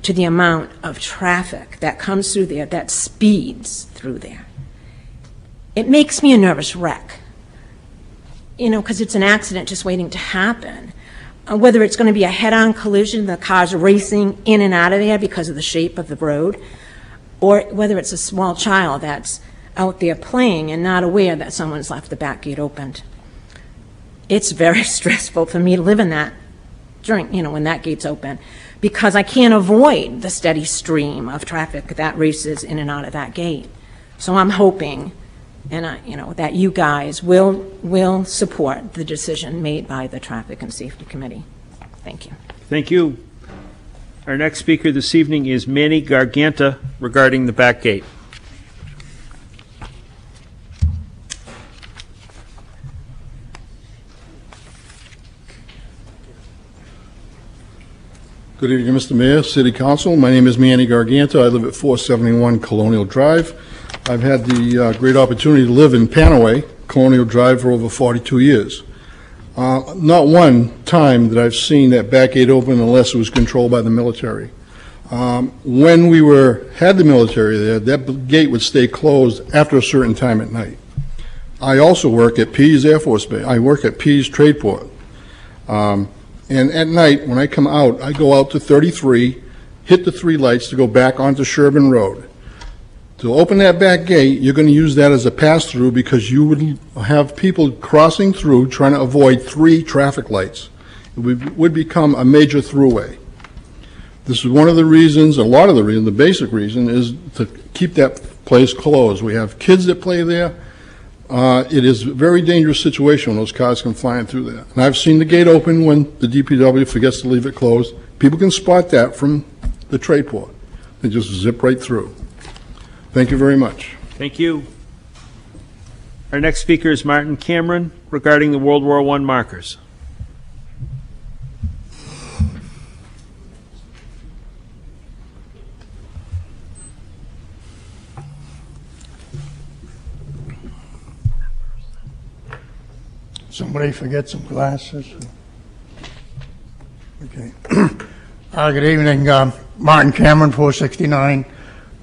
to the amount of traffic that comes through there, that speeds through there. It makes me a nervous wreck, because it's an accident just waiting to happen. Whether it's going to be a head-on collision, the cars racing in and out of there because of the shape of the road, or whether it's a small child that's out there playing and not aware that someone's left the back gate opened. It's very stressful for me to live in that during, when that gate's open, because I can't avoid the steady stream of traffic that races in and out of that gate. So I'm hoping, and that you guys will support the decision made by the Traffic and Safety Committee. Thank you. Thank you. Our next speaker this evening is Manny Garganta regarding the back gate. Good evening, Mr. Mayor, City Council. My name is Manny Garganta. I live at 471 Colonial Drive. I've had the great opportunity to live in Panaway, Colonial Drive, for over 42 years. Not one time that I've seen that back gate open unless it was controlled by the military. When we had the military there, that gate would stay closed after a certain time at night. I also work at Pease Air Force Base. I work at Pease Tradeport. And at night, when I come out, I go out to 33, hit the 3 lights to go back onto Sherburne Road. To open that back gate, you're going to use that as a pass-through because you would have people crossing through trying to avoid 3 traffic lights. It would become a major throughway. This is one of the reasons, a lot of the reason, the basic reason is to keep that place closed. We have kids that play there. It is a very dangerous situation when those cars come flying through there. And I've seen the gate open when the DPW forgets to leave it closed. People can spot that from the trade port. They just zip right through. Thank you very much. Thank you. Our next speaker is Martin Cameron regarding the World War I markers. Somebody forget some glasses. Okay. Good evening, Martin Cameron, 469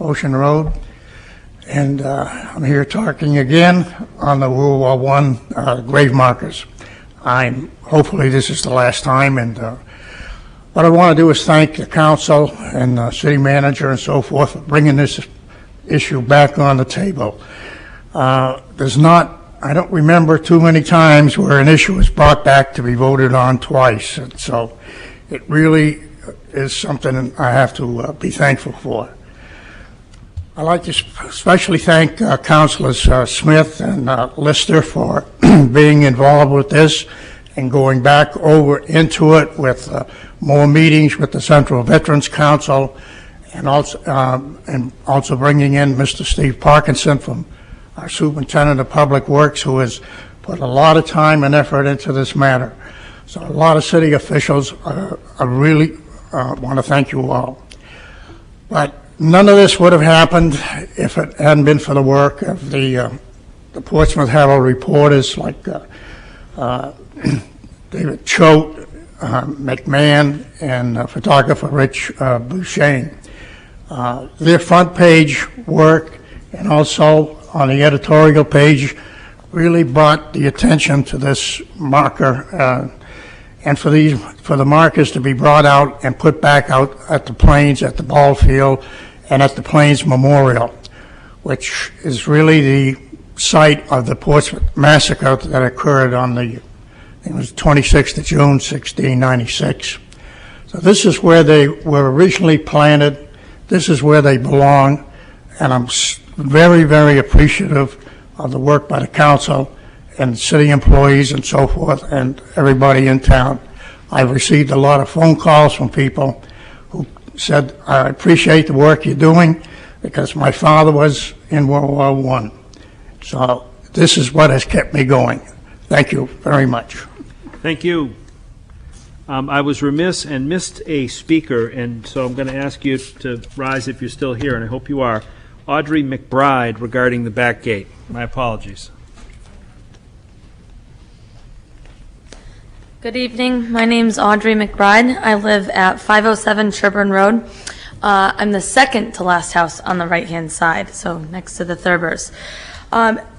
Ocean Road. And I'm here talking again on the World War I grave markers. Hopefully this is the last time, and what I want to do is thank the council and the city manager and so forth for bringing this issue back on the table. I don't remember too many times where an issue was brought back to be voted on twice, and so it really is something I have to be thankful for. I'd like to especially thank Councilors Smith and Lister for being involved with this and going back over into it with more meetings with the Central Veterans Council, and also bringing in Mr. Steve Parkinson from our Superintendent of Public Works, who has put a lot of time and effort into this matter. So a lot of city officials, I really want to thank you all. But none of this would have happened if it hadn't been for the work of the Portsmouth Herald reporters like David Choate, McMahon, and photographer Rich Bouchain. Their front page work and also on the editorial page really brought the attention to this marker, and for the markers to be brought out and put back out at the Plains, at the ball field, and at the Plains Memorial, which is really the site of the Portsmouth massacre that occurred on it was 26th of June, 1696. So this is where they were originally planted. This is where they belong, and I'm very, very appreciative of the work by the council and city employees and so forth and everybody in town. I've received a lot of phone calls from people who said, I appreciate the work you're doing because my father was in World War I. So this is what has kept me going. Thank you very much. Thank you. I was remiss and missed a speaker, and so I'm going to ask you to rise if you're still here, and I hope you are. Audrey McBride regarding the back gate. My apologies. Good evening. My name's Audrey McBride. I live at 507 Sherburne Road. I'm the second to last house on the right-hand side, so next to the Thurbers.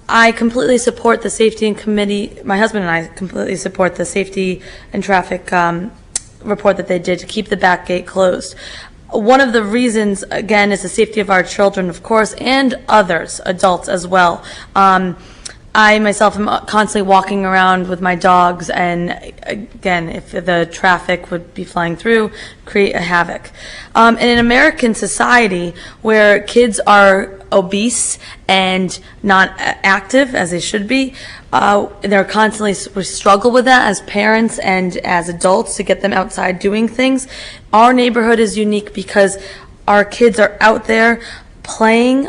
I completely support the safety and committee. My husband and I completely support the safety and traffic report that they did to keep the back gate closed. One of the reasons, again, is the safety of our children, of course, and others, adults as well. I myself am constantly walking around with my dogs, and again, if the traffic would be flying through, create a havoc. In an American society where kids are obese and not active as they should be, they're constantly, we struggle with that as parents and as adults to get them outside doing things. Our neighborhood is unique because our kids are out there playing,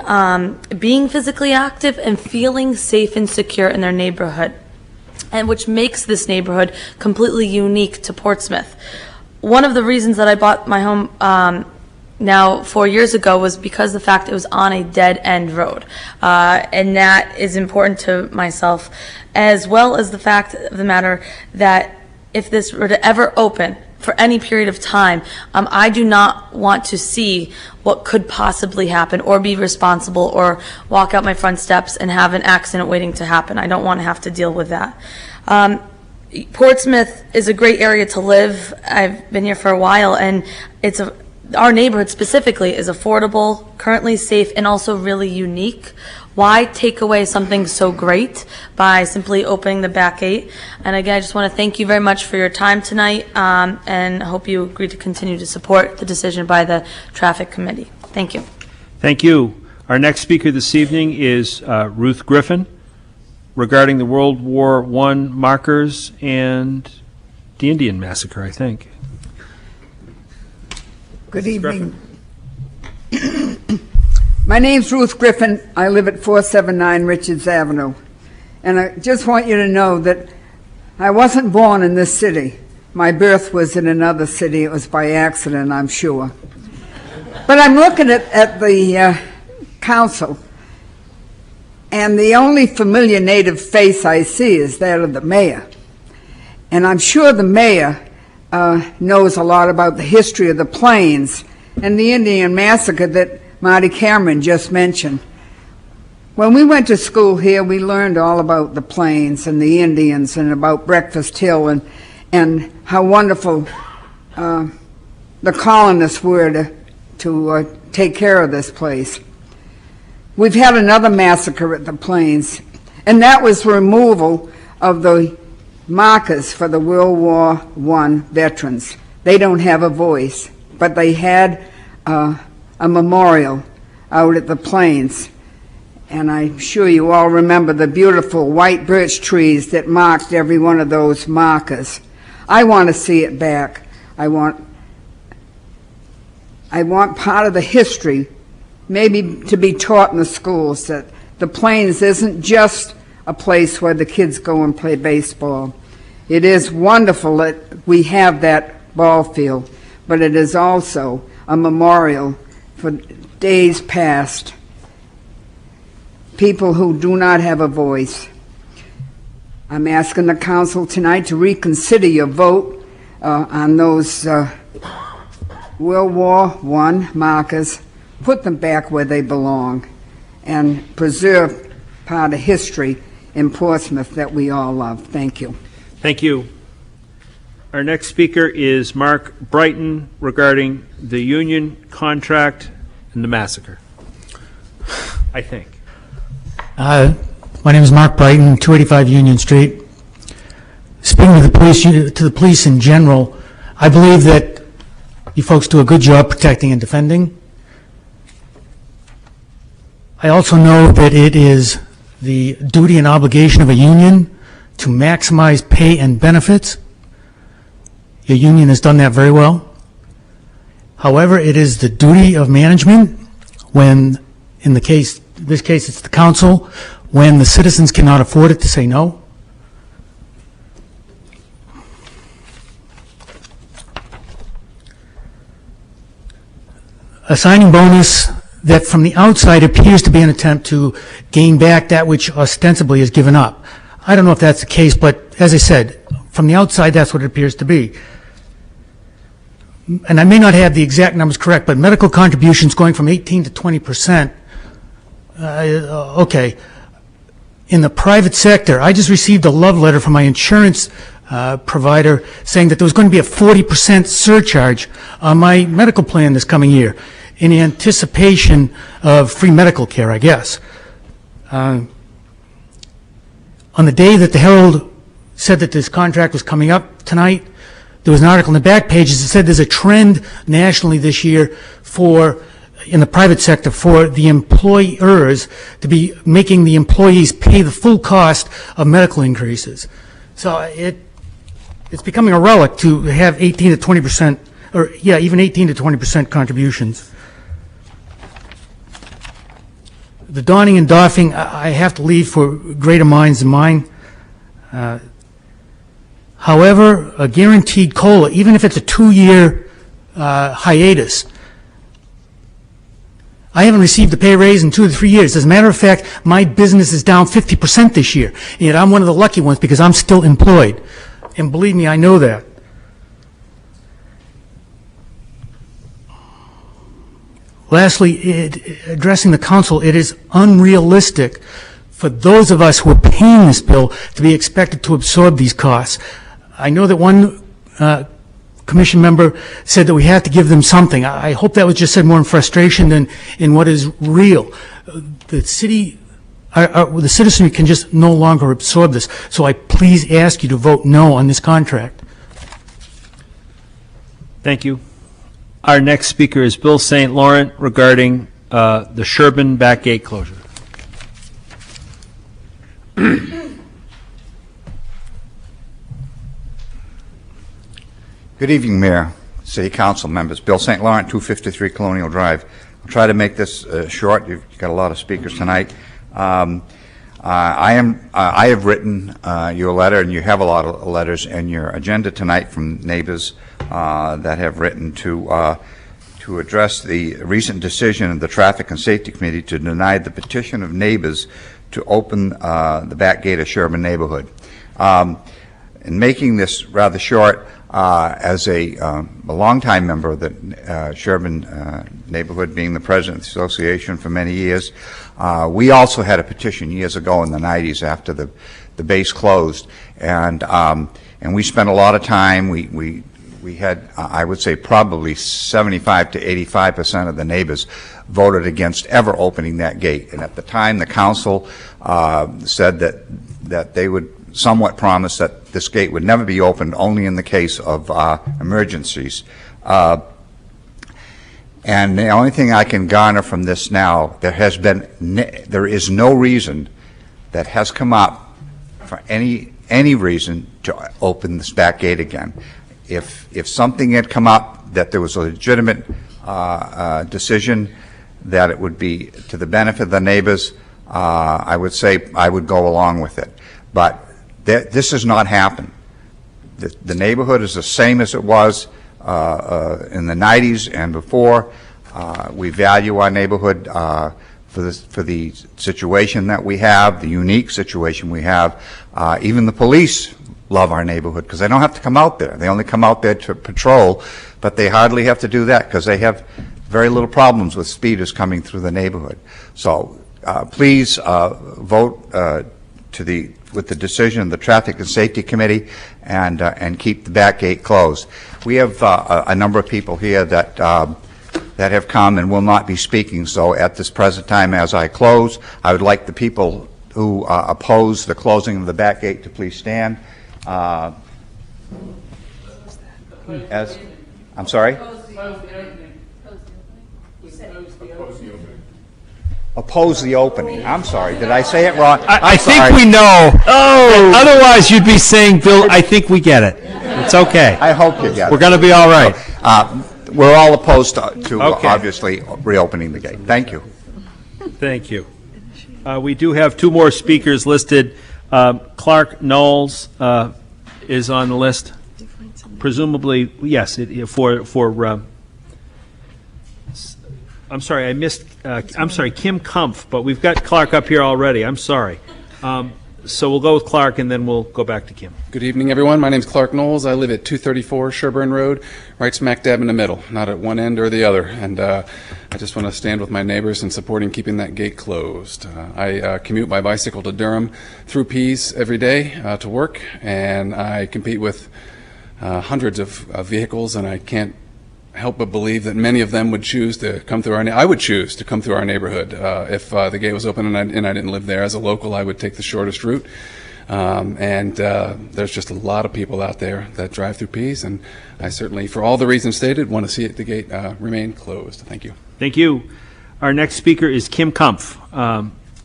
being physically active, and feeling safe and secure in their neighborhood, and which makes this neighborhood completely unique to Portsmouth. One of the reasons that I bought my home now 4 years ago was because the fact it was on a dead-end road, and that is important to myself, as well as the fact of the matter that if this were to ever open, for any period of time. I do not want to see what could possibly happen or be responsible or walk out my front steps and have an accident waiting to happen. I don't want to have to deal with that. Portsmouth is a great area to live. I've been here for a while, and our neighborhood specifically is affordable, currently safe, and also really unique. Why take away something so great by simply opening the back gate? And again, I just want to thank you very much for your time tonight, and hope you agree to continue to support the decision by the Traffic Committee. Thank you. Thank you. Our next speaker this evening is Ruth Griffin, regarding the World War I markers and the Indian Massacre, I think. Good evening. My name's Ruth Griffin. I live at 479 Richards Avenue. And I just want you to know that I wasn't born in this city. My birth was in another city. It was by accident, I'm sure. But I'm looking at the council, and the only familiar native face I see is that of the mayor. And I'm sure the mayor knows a lot about the history of the Plains and the Indian Massacre that Marty Cameron just mentioned. When we went to school here, we learned all about the Plains and the Indians and about Breakfast Hill and how wonderful the colonists were to take care of this place. We've had another massacre at the Plains, and that was removal of the markers for the World War I veterans. They don't have a voice, but they had a memorial out at the Plains. And I'm sure you all remember the beautiful white birch trees that marked every one of those markers. I want to see it back. I want part of the history maybe to be taught in the schools, that the Plains isn't just a place where the kids go and play baseball. It is wonderful that we have that ball field, but it is also a memorial for days past, people who do not have a voice. I'm asking the council tonight to reconsider your vote on those World War I markers. Put them back where they belong and preserve part of history in Portsmouth that we all love. Thank you. Thank you. Our next speaker is Mark Brighton, regarding the union contract and the massacre, I think. My name is Mark Brighton, 285 Union Street. Speaking to the police in general, I believe that you folks do a good job protecting and defending. I also know that it is the duty and obligation of a union to maximize pay and benefits. Your union has done that very well. However, it is the duty of management when, in this case it's the council, when the citizens cannot afford it, to say no. A signing bonus that from the outside appears to be an attempt to gain back that which ostensibly is given up. I don't know if that's the case, but as I said, from the outside that's what it appears to be. And I may not have the exact numbers correct, but medical contributions going from 18 to 20%, okay. In the private sector, I just received a love letter from my insurance provider saying that there was going to be a 40% surcharge on my medical plan this coming year in anticipation of free medical care, I guess. On the day that the Herald said that this contract was coming up tonight, there was an article in the back pages that said there's a trend nationally this year in the private sector for the employers to be making the employees pay the full cost of medical increases. So it's becoming a relic to have 18 to 20%, or yeah, even 18 to 20% contributions. The donning and doffing, I have to leave for greater minds than mine. However, a guaranteed COLA, even if it's a 2-year hiatus, I haven't received a pay raise in 2 to 3 years. As a matter of fact, my business is down 50% this year. And I'm one of the lucky ones because I'm still employed. And believe me, I know that. Lastly, addressing the council, it is unrealistic for those of us who are paying this bill to be expected to absorb these costs. I know that one commission member said that we have to give them something. I hope that was just said more in frustration than in what is real. The city, the citizenry can just no longer absorb this. So I please ask you to vote no on this contract. Thank you. Our next speaker is Bill St. Laurent regarding the Sherburne back gate closure. Good evening, Mayor, City Council members. Bill St. Laurent, 253 Colonial Drive. I'll try to make this short. You've got a lot of speakers tonight. I have written you a letter, and you have a lot of letters in your agenda tonight from neighbors that have written to address the recent decision of the Traffic and Safety Committee to deny the petition of neighbors to open the back gate of Sherburne neighborhood. In making this rather short, as a longtime member of the Sherburne neighborhood, being the president of the association for many years, we also had a petition years ago in the 90s after the base closed, and we spent a lot of time. We had, I would say, probably 75 to 85% of the neighbors voted against ever opening that gate. And at the time, the council said that they would somewhat promise that this gate would never be opened, only in the case of emergencies. And the only thing I can garner from this now, there is no reason that has come up for any reason to open this back gate again. If something had come up that there was a legitimate decision that it would be to the benefit of the neighbors, I would say I would go along with it. But this has not happened. The neighborhood is the same as it was in the 90s and before. We value our neighborhood for the situation that we have, the unique situation we have. Even the police love our neighborhood because they don't have to come out there. They only come out there to patrol, but they hardly have to do that because they have very little problems with speeders coming through the neighborhood. So please vote with the decision of the Traffic and Safety Committee and keep the back gate closed. We have a number of people here that have come and will not be speaking. So at this present time, as I close, I would like the people who oppose the closing of the back gate to please stand. I'm sorry? Oppose the opening. I'm sorry. Did I say it wrong? I think we know. Oh. Otherwise, you'd be saying, Bill, I think we get it. It's okay. I hope you get it. We're going to be all right. We're all opposed to obviously reopening the gate. Thank you. Thank you. We do have two more speakers listed. Clark Knowles is on the list. Presumably, yes, I'm sorry, I missed, I'm sorry, Kim Kumpf, but we've got Clark up here already. I'm sorry. So we'll go with Clark, and then we'll go back to Kim. Good evening, everyone. My name's Clark Knowles. I live at 234 Sherburne Road, right smack dab in the middle, not at one end or the other. And I just want to stand with my neighbors in supporting keeping that gate closed. I commute by bicycle to Durham through Pease every day to work, and I compete with hundreds of vehicles, and I can't help but believe that many of them would choose to come through I would choose to come through our neighborhood. If the gate was open and I didn't live there as a local, I would take the shortest route. There's just a lot of people out there that drive through Pease, and I certainly, for all the reasons stated, want to see the gate remain closed. Thank you. Thank you. Our next speaker is Kim Kumpf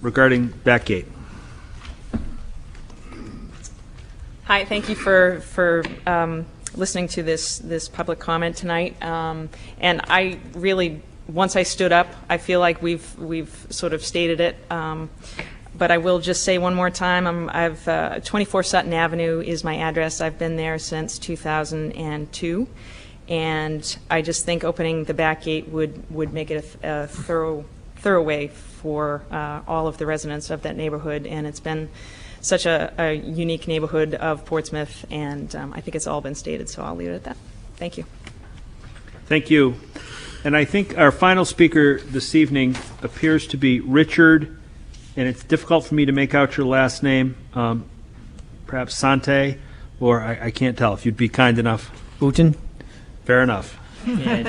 regarding back gate. Hi, thank you for listening to this public comment tonight. And I really, once I stood up, I feel like we've sort of stated it. But I will just say one more time, I've 24 Sutton Avenue is my address. I've been there since 2002. And I just think opening the back gate would make it a thorough way for all of the residents of that neighborhood. And it's been such a unique neighborhood of Portsmouth, and I think it's all been stated, so I'll leave it at that. Thank you. Thank you. And I think our final speaker this evening appears to be Richard, and it's difficult for me to make out your last name, perhaps Sante, or I can't tell. If you'd be kind enough. Uten. Fair enough. And,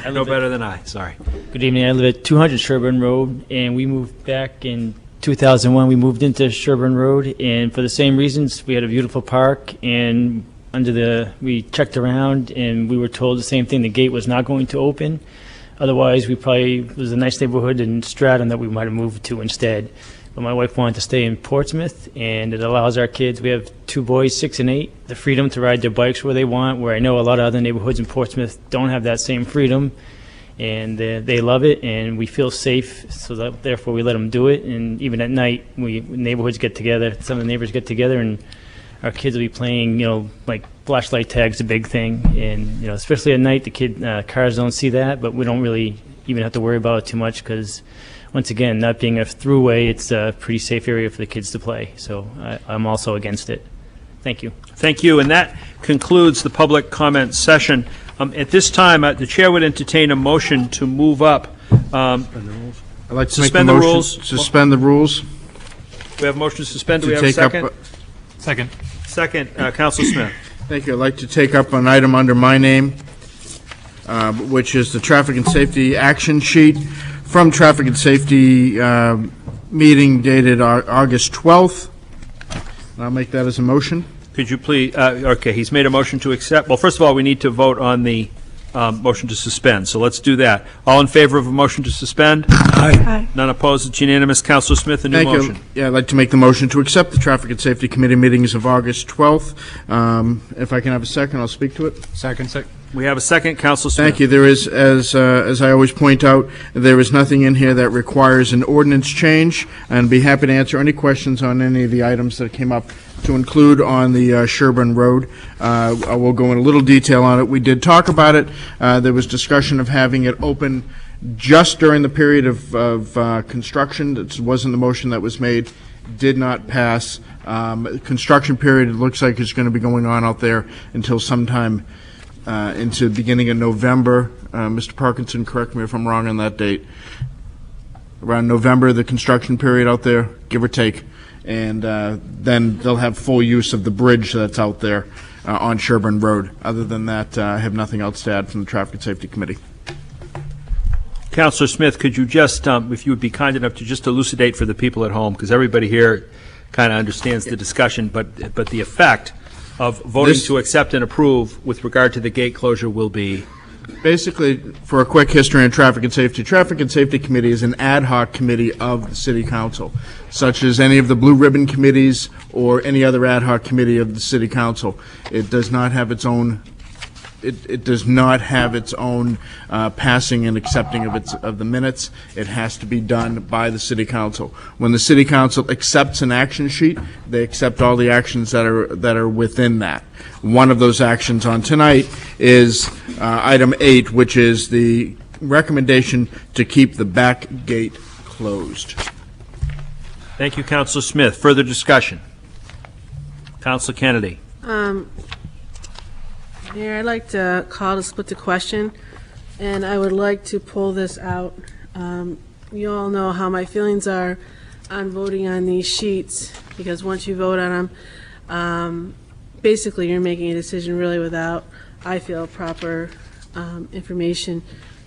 I know better than I, sorry. Good evening. I live at 200 Sherburne Road, and we moved back in 2001. We moved into Sherburne Road, and for the same reasons, we had a beautiful park, and we checked around, and we were told the same thing. The gate was not going to open. Otherwise, it was a nice neighborhood in Stratton that we might have moved to instead. But my wife wanted to stay in Portsmouth, and it allows our kids, we have 2 boys, 6 and 8, the freedom to ride their bikes where they want, where I know a lot of other neighborhoods in Portsmouth don't have that same freedom. And they love it, and we feel safe, so that, therefore we let them do it. And even at night, neighborhoods get together, some of the neighbors get together, and our kids will be playing, like flashlight tag's a big thing. And, especially at night, cars don't see that, but we don't really even have to worry about it too much because, once again, not being a throughway, it's a pretty safe area for the kids to play. So I'm also against it. Thank you. Thank you. And that concludes the public comment session. At this time, the chair would entertain a motion to move up. I'd like to suspend make the the motion, rules. suspend the rules. We have a motion to suspend. Do To we have a take up, second? Second. Second, Council Smith. Thank you. I'd like to take up an item under my name, which is the traffic and safety action sheet from traffic and safety meeting dated August 12th. And I'll make that as a motion. Could you please, okay, he's made a motion to accept. Well, first of all, we need to vote on the motion to suspend, so let's do that. All in favor of a motion to suspend? Aye. None opposed, it's unanimous. Councilor Smith, a new Thank motion. you. Yeah, I'd like to make the motion to accept the Traffic and Safety Committee meetings of August 12th. If I can have a second, I'll speak to it. Second. We have a second, Councilor Smith. Thank you. There is, as I always point out, there is nothing in here that requires an ordinance change, and I'd be happy to answer any questions on any of the items that came up to include on the Sherburne Road. I will go in a little detail on it. We did talk about it. There was discussion of having it open just during the period of construction. That wasn't the motion that was made. Did not pass. Construction period, it looks like, is going to be going on out there until sometime into the beginning of November. Mr. Parkinson, correct me if I'm wrong on that date. Around November, the construction period out there, give or take. And then they'll have full use of the bridge that's out there on Sherburne Road. Other than that, I have nothing else to add from the Traffic and Safety Committee. Councilor Smith, could you just, if you would be kind enough to just elucidate for the people at home, because everybody here kind of understands the discussion, but the effect of voting to accept and approve with regard to the gate closure will be? Basically, for a quick history on Traffic and Safety Committee is an ad hoc committee of the City Council, such as any of the Blue Ribbon committees or any other ad hoc committee of the City Council. It does not have its own. It does not have its own passing and accepting of the minutes. It has to be done by the City Council. When the City Council accepts an action sheet, they accept all the actions that are within that. One of those actions on tonight is item 8, which is the recommendation to keep the back gate closed. Thank you, Councilor Smith. Further discussion? Councilor Kennedy. Mayor, I'd like to call to split the question, and I would like to pull this out. You all know how my feelings are on voting on these sheets, because once you vote on them, basically you're making a decision really without, I feel, proper information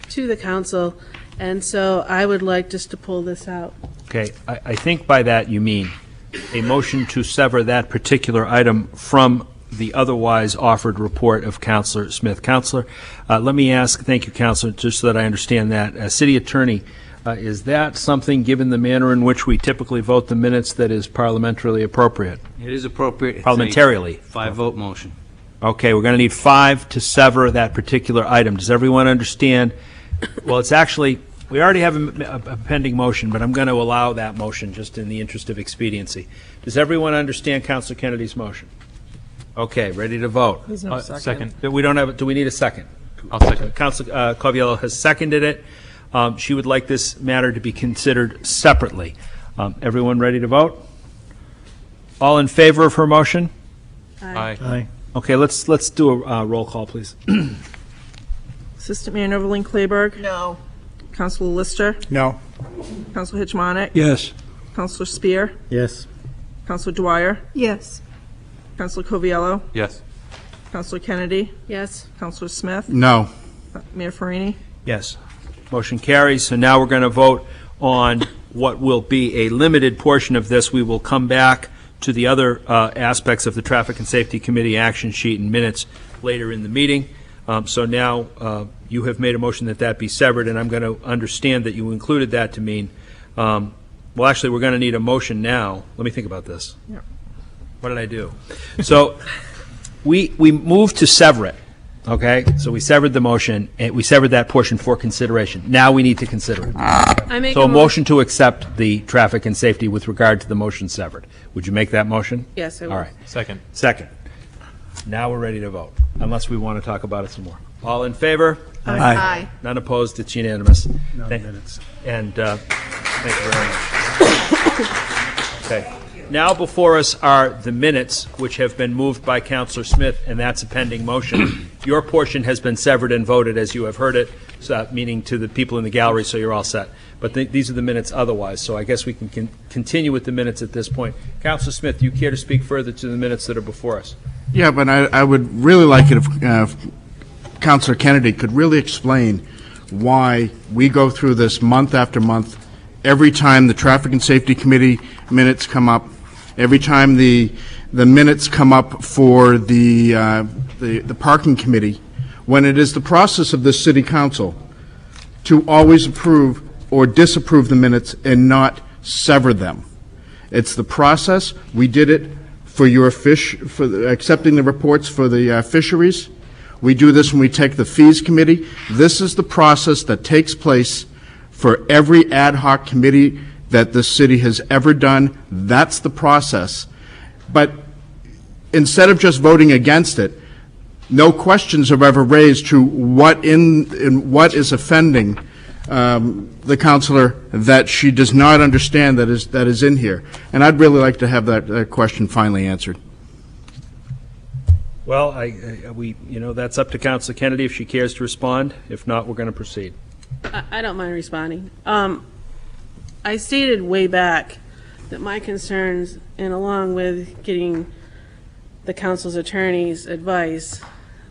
to the council, and so I would like just to pull this out. Okay, I think by that you mean a motion to sever that particular item from the otherwise offered report of Councilor Smith. Councilor, let me ask, thank you, Councilor, just so that I understand that. City Attorney, is that something, given the manner in which we typically vote the minutes, that is parliamentarily appropriate? It is appropriate. Parliamentarily? 5-vote motion. Okay, we're going to need 5 to sever that particular item. Does everyone understand? Well, it's actually, we already have a pending motion, but I'm going to allow that motion just in the interest of expediency. Does everyone understand Councilor Kennedy's motion? Okay, ready to vote. Second. We don't have it. Do we need a second? I'll second. Councilor Coviello has seconded it. She would like this matter to be considered separately. Everyone ready to vote? All in favor of her motion? Aye. Aye. Okay, let's do a roll call, please. Assistant Mayor Noveline Clayburgh? No. Councilor Lister? No. Councilor Hitchmonick? Yes. Councilor Spear? Yes. Councilor Dwyer? Yes. Councilor Coviello? Yes. Councilor Kennedy? Yes. Councilor Smith? No. Mayor Farini? Yes. Motion carries. So now we're going to vote on what will be a limited portion of this. We will come back to the other aspects of the Traffic and Safety Committee action sheet and minutes later in the meeting. So now you have made a motion that that be severed, and I'm going to understand that you included that to mean, well, actually, we're going to need a motion now. Let me think about this. Yeah. What did I do? So we moved to sever it, okay? So we severed the motion, and we severed that portion for consideration. Now we need to consider it. I make So a motion to accept the traffic and safety with regard to the motion severed. Would you make that motion? Yes, I will. All right. Second. Second. Now we're ready to vote, unless we want to talk about it some more. All in favor? Aye. None opposed? It's unanimous. No Thank- minutes. And thank you very much. Okay. Now before us are the minutes, which have been moved by Councilor Smith, and that's a pending motion. Your portion has been severed and voted as you have heard it, so, meaning to the people in the gallery, so you're all set. But these are the minutes otherwise, so I guess we can continue with the minutes at this point. Councilor Smith, do you care to speak further to the minutes that are before us? Yeah, but I would really like it if Councilor Kennedy could really explain why we go through this month after month, every time the Traffic and Safety Committee minutes come up, every time the minutes come up for the Parking Committee, when it is the process of the City Council to always approve or disapprove the minutes and not sever them. It's the process. We did it for your accepting the reports for the fisheries. We do this when we take the Fees Committee. This is the process that takes place for every ad hoc committee that the city has ever done. That's the process. But instead of just voting against it, no questions are ever raised to what what is offending the councilor that she does not understand that is in here. And I'd really like to have that question finally answered. Well, that's up to Councilor Kennedy if she cares to respond. If not, we're going to proceed. I don't mind responding. I stated way back that my concerns, and along with getting the council's attorney's advice,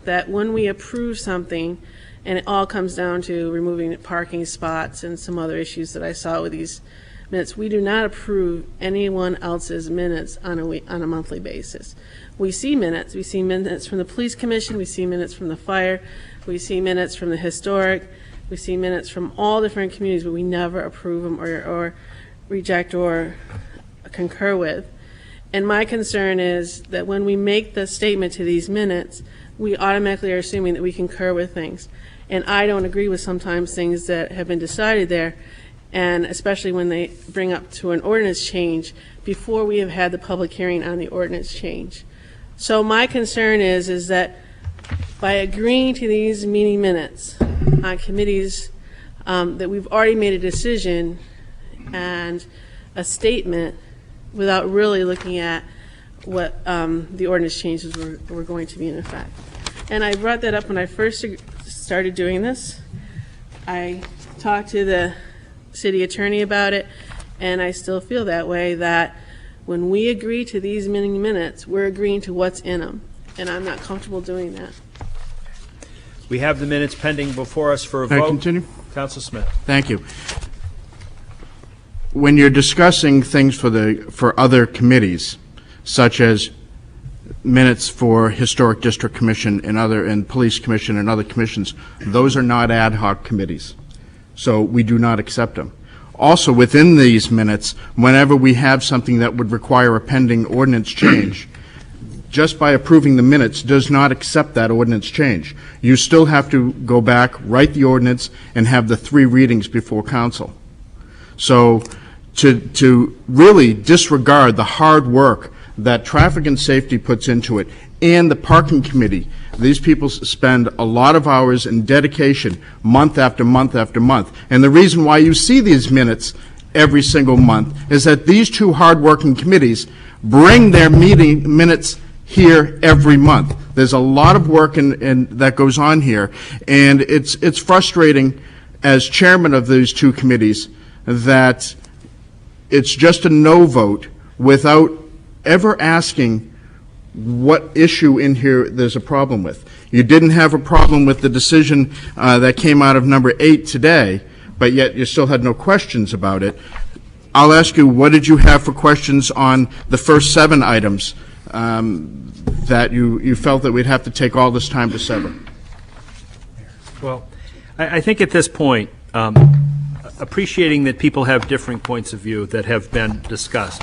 that when we approve something, and it all comes down to removing parking spots and some other issues that I saw with these minutes, we do not approve anyone else's minutes on a monthly basis. We see minutes. We see minutes from the police commission. We see minutes from the fire. We see minutes from the historic. We see minutes from all different communities, but we never approve them or reject or concur with. And my concern is that when we make the statement to these minutes, we automatically are assuming that we concur with things. And I don't agree with sometimes things that have been decided there, and especially when they bring up to an ordinance change before we have had the public hearing on the ordinance change. So my concern is that by agreeing to these meeting minutes on committees, that we've already made a decision and a statement without really looking at what the ordinance changes were going to be in effect. And I brought that up when I first started doing this. I talked to the city attorney about it, and I still feel that way, that when we agree to these meeting minutes, we're agreeing to what's in them, and I'm not comfortable doing that. We have the minutes pending before us for a Can I vote. continue? Councilor Smith. Thank you. When you're discussing things for other committees, such as minutes for Historic District Commission and Police Commission and other commissions, those are not ad hoc committees. So we do not accept them. Also, within these minutes, whenever we have something that would require a pending ordinance change, just by approving the minutes does not accept that ordinance change. You still have to go back, write the ordinance, and have the 3 readings before council. So to really disregard the hard work that Traffic and Safety puts into it, and the Parking Committee, these people spend a lot of hours and dedication month after month after month. And the reason why you see these minutes every single month is that these 2 hard-working committees bring their meeting minutes here every month. There's a lot of work that goes on here, and it's frustrating as chairman of these two committees that it's just a no vote without ever asking what issue in here there's a problem with. You didn't have a problem with the decision that came out of number 8 today, but yet you still had no questions about it. I'll ask you, what did you have for questions on the first 7 items that you felt that we'd have to take all this time to sever? Well, I think at this point, appreciating that people have differing points of view that have been discussed,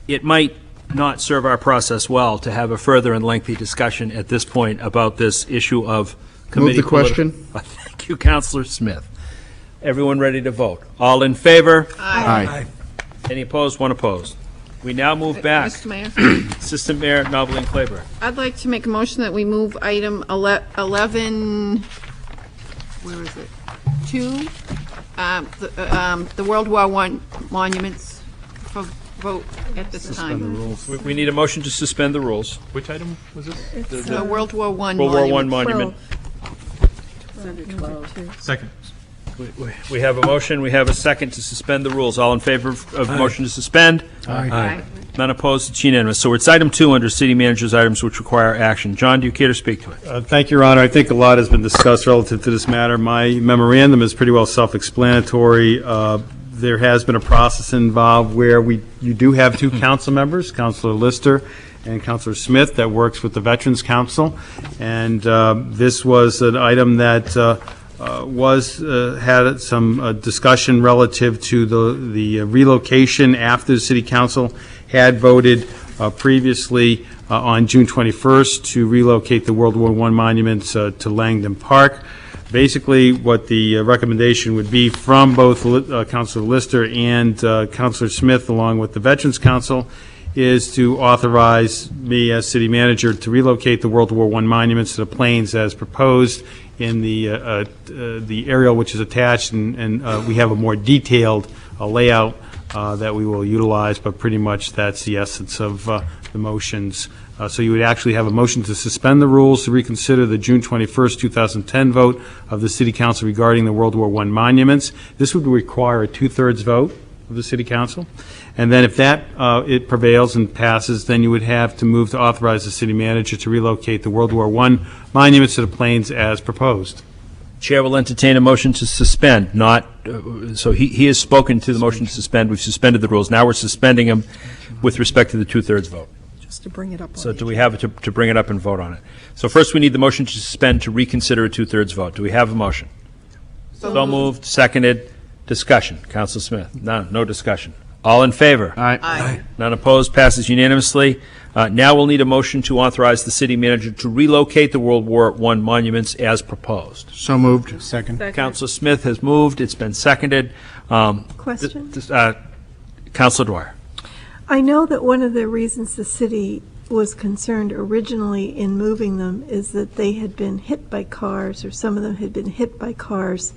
it might not serve our process well to have a further and lengthy discussion at this point about this issue of committee. Move the question. Thank you, Councilor Smith. Everyone ready to vote? All in favor? Aye. Any opposed? One opposed. We now move back. Mr. Mayor, Assistant Mayor Nobeling Claiborne. I'd like to make a motion that we move item 11, where is it? 2, the World War I monuments for vote at this time. We need a motion to suspend the rules. Which item was this? It's the World War I World War I monument. Second. We have a motion, we have a second to suspend the rules. All in favor of the motion to suspend? Aye. None opposed, it's unanimous. So it's item 2 under city manager's items which require action. John, do you care to speak to it? Thank you, Your Honor. I think a lot has been discussed relative to this matter. My memorandum is pretty well self-explanatory. There has been a process involved where you do have 2 council members, Councilor Lister and Councilor Smith, that works with the Veterans Council. And this was an item that had some discussion relative to the relocation after the City Council had voted previously on June 21st to relocate the World War I monuments to Langdon Park. Basically, what the recommendation would be from both Councilor Lister and Councilor Smith, along with the Veterans Council, is to authorize me as city manager to relocate the World War I monuments to the plains as proposed in the aerial which is attached, and we have a more detailed layout that we will utilize, but pretty much that's the essence of the motions. So you would actually have a motion to suspend the rules to reconsider the June 21st, 2010 vote of the City Council regarding the World War I monuments. This would require a 2/3 vote of the City Council. And then if that it prevails and passes, then you would have to move to authorize the city manager to relocate the World War I monuments to the plains as proposed. Chair will entertain a motion to suspend, not, so he has spoken to the motion to suspend. We've suspended the rules. Now we're suspending them with respect to the 2/3 vote. Just to bring it up. So do we have it to bring it up and vote on it? So first we need the motion to suspend to reconsider a 2/3 vote. Do we have a motion? So moved, seconded. Discussion. Councilor Smith. None. No discussion. All in favor? Aye. None opposed. Passes unanimously. Now we'll need a motion to authorize the city manager to relocate the World War I monuments as proposed. So moved. Second. Councilor Smith has moved. It's been seconded. Question? Councilor Dwyer. I know that one of the reasons the city was concerned originally in moving them is that they had been hit by cars, or some of them had been hit by cars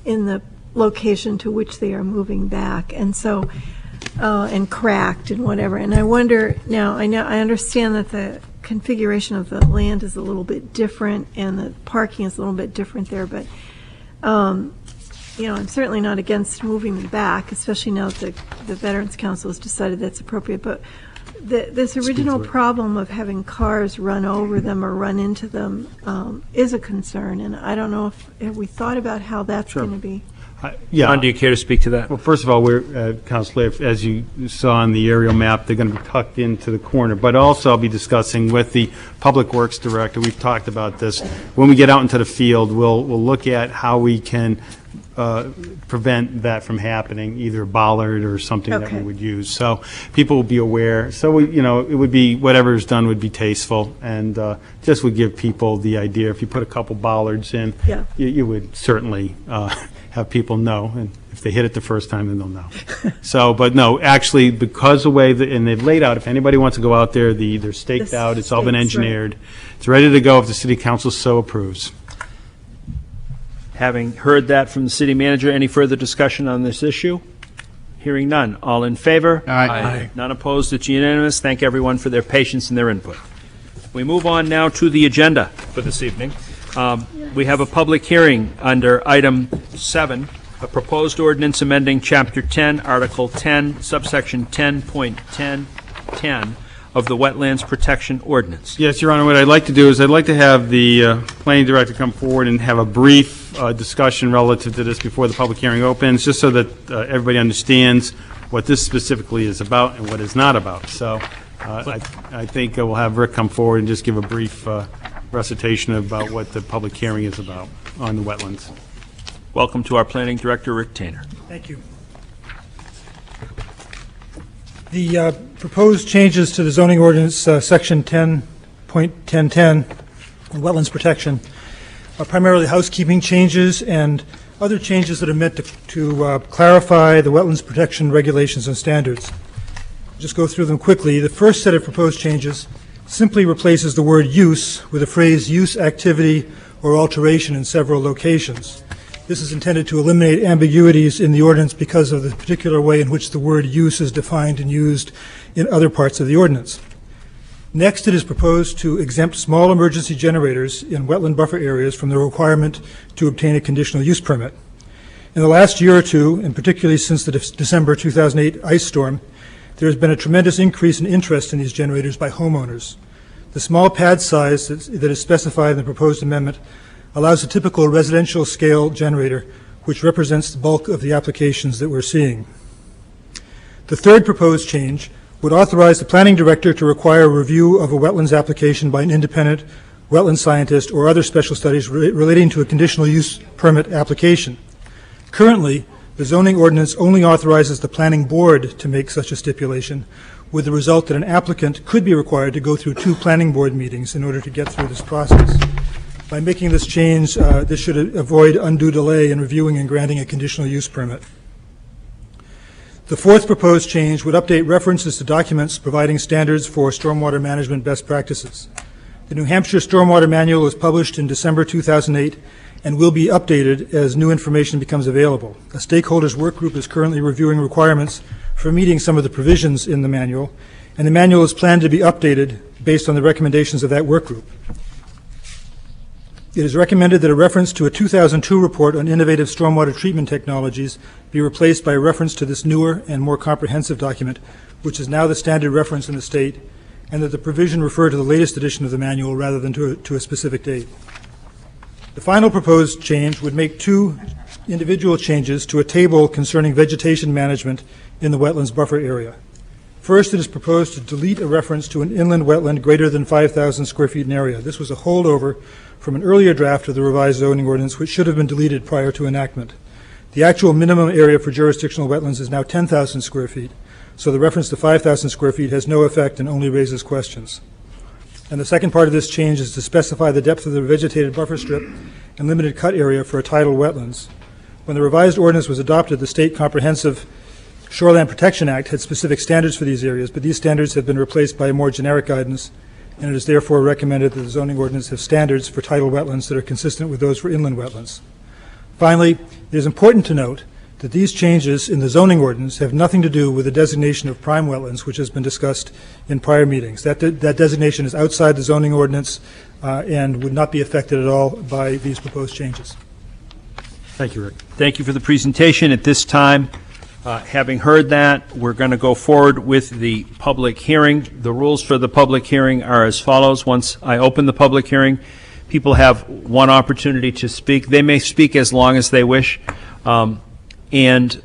in the location to which they are moving back, and so and cracked and whatever. And I wonder now, I understand that the configuration of the land is a little bit different and the parking is a little bit different there, but I'm certainly not against moving them back, especially now that the Veterans Council has decided that's appropriate. But this original problem of having cars run over them or run into them is a concern, and I don't know have we thought about how that's going to be. John, do you care to speak to that? Well, first of all, Councilor, as you saw on the aerial map, they're going to be tucked into the corner. But also, I'll be discussing with the Public Works Director. We've talked about this. When we get out into the field, we'll look at how we can prevent that from happening, either a bollard or something that we would use. So people will be aware. So it would be whatever is done would be tasteful, and just would give people the idea. If you put a couple bollards in, you would certainly have people know, and if they hit it the first time, then they'll know. So, but no, actually, because the way and they've laid out, if anybody wants to go out there, they're staked out. It's all been engineered. Right. It's ready to go if the City Council so approves. Having heard that from the city manager, any further discussion on this issue? Hearing none. All in favor? Aye. None opposed. It's unanimous. Thank everyone for their patience and their input. We move on now to the agenda for this evening. We have a public hearing under item 7, a proposed ordinance amending Chapter 10, Article 10, subsection 10.1010 of the Wetlands Protection Ordinance. Yes, Your Honor, what I'd like to do is I'd like to have the planning director come forward and have a brief discussion relative to this before the public hearing opens, just so that everybody understands what this specifically is about and what it's not about. So I think we'll have Rick come forward and just give a brief recitation about what the public hearing is about on the wetlands. Welcome to our planning director, Rick Tainer. Thank you. The proposed changes to the zoning ordinance, section 10.1010, wetlands protection, are primarily housekeeping changes and other changes that are meant to clarify the wetlands protection regulations and standards. Just go through them quickly. The first set of proposed changes simply replaces the word use with the phrase use, activity, or alteration in several locations. This is intended to eliminate ambiguities in the ordinance because of the particular way in which the word use is defined and used in other parts of the ordinance. Next, it is proposed to exempt small emergency generators in wetland buffer areas from the requirement to obtain a conditional use permit. In the last year or two, and particularly since the December 2008 ice storm, there has been a tremendous increase in interest in these generators by homeowners. The small pad size that is specified in the proposed amendment allows a typical residential scale generator, which represents the bulk of the applications that we're seeing. The third proposed change would authorize the planning director to require a review of a wetlands application by an independent wetland scientist or other special studies relating to a conditional use permit application. Currently, the zoning ordinance only authorizes the planning board to make such a stipulation, with the result that an applicant could be required to go through 2 planning board meetings in order to get through this process. By making this change, this should avoid undue delay in reviewing and granting a conditional use permit. The fourth proposed change would update references to documents providing standards for stormwater management best practices. The New Hampshire Stormwater Manual was published in December 2008 and will be updated as new information becomes available. A stakeholders work group is currently reviewing requirements for meeting some of the provisions in the manual, and the manual is planned to be updated based on the recommendations of that work group. It is recommended that a reference to a 2002 report on innovative stormwater treatment technologies be replaced by a reference to this newer and more comprehensive document, which is now the standard reference in the state, and that the provision refer to the latest edition of the manual rather than to a specific date. The final proposed change would make 2 individual changes to a table concerning vegetation management in the wetlands buffer area. First, it is proposed to delete a reference to an inland wetland greater than 5,000 square feet in area. This was a holdover from an earlier draft of the revised zoning ordinance, which should have been deleted prior to enactment. The actual minimum area for jurisdictional wetlands is now 10,000 square feet, so the reference to 5,000 square feet has no effect and only raises questions. And the second part of this change is to specify the depth of the vegetated buffer strip and limited cut area for a tidal wetlands. When the revised ordinance was adopted, the State Comprehensive Shoreland Protection Act had specific standards for these areas, but these standards have been replaced by a more generic guidance, and it is therefore recommended that the zoning ordinance have standards for tidal wetlands that are consistent with those for inland wetlands. Finally, it is important to note that these changes in the zoning ordinance have nothing to do with the designation of prime wetlands, which has been discussed in prior meetings. That designation is outside the zoning ordinance and would not be affected at all by these proposed changes. Thank you, Rick. Thank you for the presentation. At this time, having heard that, we're going to go forward with the public hearing. The rules for the public hearing are as follows. Once I open the public hearing, people have 1 opportunity to speak. They may speak as long as they wish. And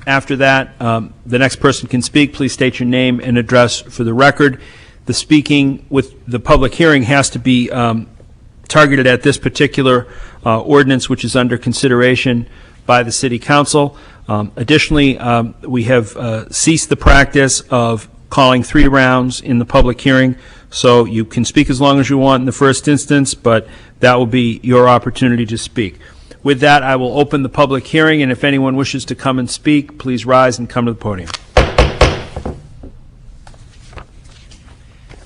after that, the next person can speak. Please state your name and address for the record. The speaking with the public hearing has to be targeted at this particular ordinance, which is under consideration by the City Council. Additionally, we have ceased the practice of calling 3 rounds in the public hearing, so you can speak as long as you want in the first instance, but that will be your opportunity to speak. With that, I will open the public hearing, and if anyone wishes to come and speak, please rise and come to the podium.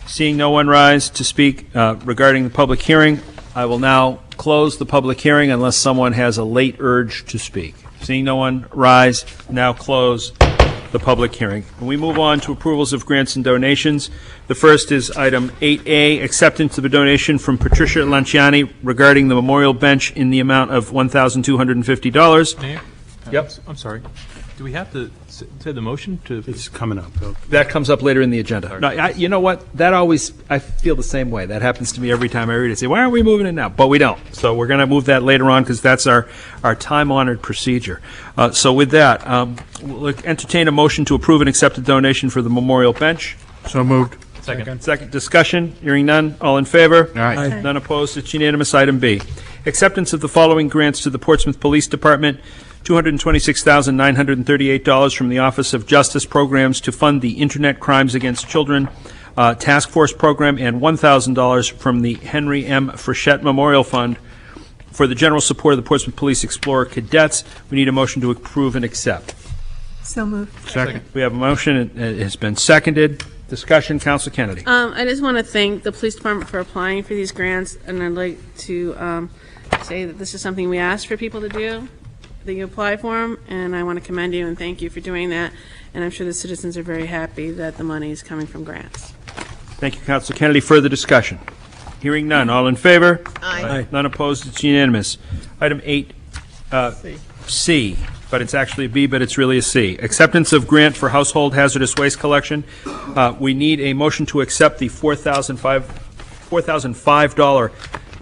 Seeing no one rise to speak regarding the public hearing, I will now close the public hearing unless someone has a late urge to speak. Seeing no one rise, now close the public hearing. We move on to approvals of grants and donations. The first is item 8A, acceptance of a donation from Patricia Lanciani regarding the memorial bench in the amount of $1,250. Mayor? Yep. I'm sorry. Do we have to say the motion to? It's coming up. That comes up later in the agenda. No, you know what? That always, I feel the same way. That happens to me every time I read it. I say, why aren't we moving it now? But we don't. So we're going to move that later on because that's our time-honored procedure. So with that, we'll entertain a motion to approve and accept a donation for the memorial bench. So moved. Second discussion. Hearing none. All in favor? Aye. None opposed. It's unanimous. Item B. Acceptance of the following grants to the Portsmouth Police Department. $226,938 from the Office of Justice Programs to fund the Internet Crimes Against Children Task Force Program, and $1,000 from the Henry M. Frechette Memorial Fund for the general support of the Portsmouth Police Explorer Cadets. We need a motion to approve and accept. So moved. Second. We have a motion. It has been seconded. Discussion. Council Kennedy. I just want to thank the police department for applying for these grants, and I'd like to say that this is something we ask for people to do, that you apply for them, and I want to commend you and thank you for doing that, and I'm sure the citizens are very happy that the money is coming from grants. Thank you, Council Kennedy. Further discussion? Hearing none. All in favor? Aye. None opposed. It's unanimous. Item 8, C, but it's actually a B, but it's really a C. Acceptance of grant for household hazardous waste collection. We need a motion to accept the $4,005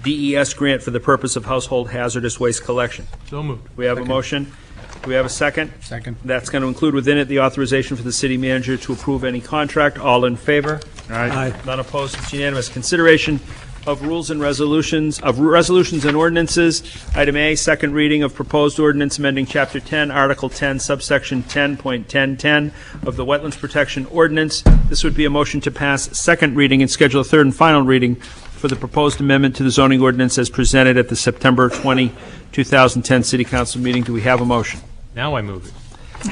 DES grant for the purpose of household hazardous waste collection. So moved. We have a motion. Do we have a second? Second. That's going to include within it the authorization for the city manager to approve any contract. All in favor? Aye. None opposed. It's unanimous. Consideration of rules and resolutions and ordinances. Item A, second reading of proposed ordinance amending Chapter 10, Article 10, subsection 10.1010 of the Wetlands Protection Ordinance. This would be a motion to pass second reading and schedule a third and final reading for the proposed amendment to the zoning ordinance as presented at the September 20, 2010 City Council meeting. Do we have a motion? Now I move it.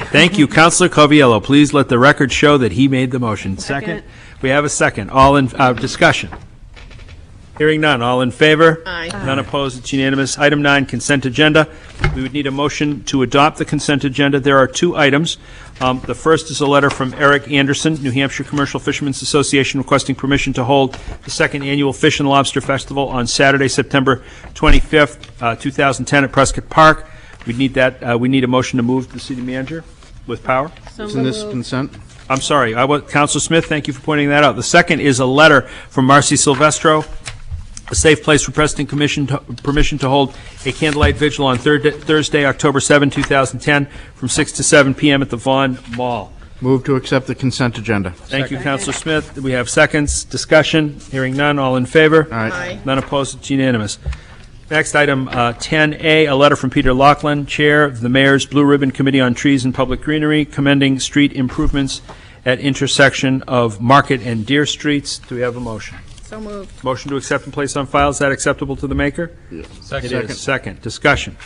Thank you, Councilor Coviello. Please let the record show that he made the motion. Second. We have a second. All in discussion. Hearing none. All in favor? Aye. None opposed. It's unanimous. Item 9, consent agenda. We would need a motion to adopt the consent agenda. There are two items. The first is a letter from Eric Anderson, New Hampshire Commercial Fishermen's Association, requesting permission to hold the second annual Fish and Lobster Festival on Saturday, September 25th, 2010 at Prescott Park. We need a motion to move to the city manager with power. Isn't this consent? I'm sorry. Councilor Smith, thank you for pointing that out. The second is a letter from Marcy Silvestro, a safe place requesting permission to hold a candlelight vigil on Thursday, October 7, 2010, from 6 to 7 p.m. at the Vaughan Mall. Move to accept the consent agenda. Thank you, Councilor Smith. We have seconds. Discussion. Hearing none. All in favor? Aye. None opposed. It's unanimous. Next, item 10A, a letter from Peter Laughlin, Chair of the Mayor's Blue Ribbon Committee on Trees and Public Greenery, commending street improvements at intersection of Market and Deer Streets. Do we have a motion? So moved. Motion to accept and place on file. Is that acceptable to the maker? Second. It is. Second. Discussion.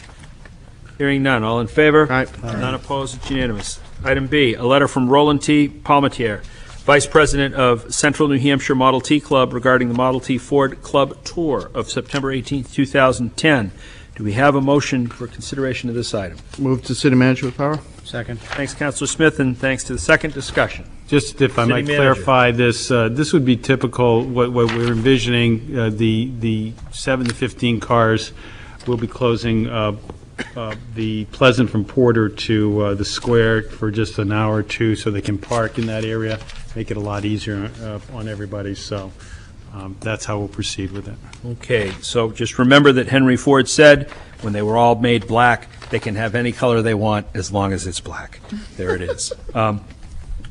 Hearing none. All in favor? Aye. None opposed. It's unanimous. Item B, a letter from Roland T. Palmetier, Vice President of Central New Hampshire Model T Club, regarding the Model T Ford Club Tour of September 18, 2010. Do we have a motion for consideration of this item? Move to city manager with power. Second. Thanks, Councilor Smith, and thanks to the second discussion. Just if I City might manager. clarify this, this would be typical, what we're envisioning, the 7 to 15 cars will be closing the Pleasant from Porter to the square for just an hour or two so they can park in that area, make it a lot easier on everybody. So that's how we'll proceed with it. Okay, so just remember that Henry Ford said when they were all made black, they can have any color they want as long as it's black. There it is.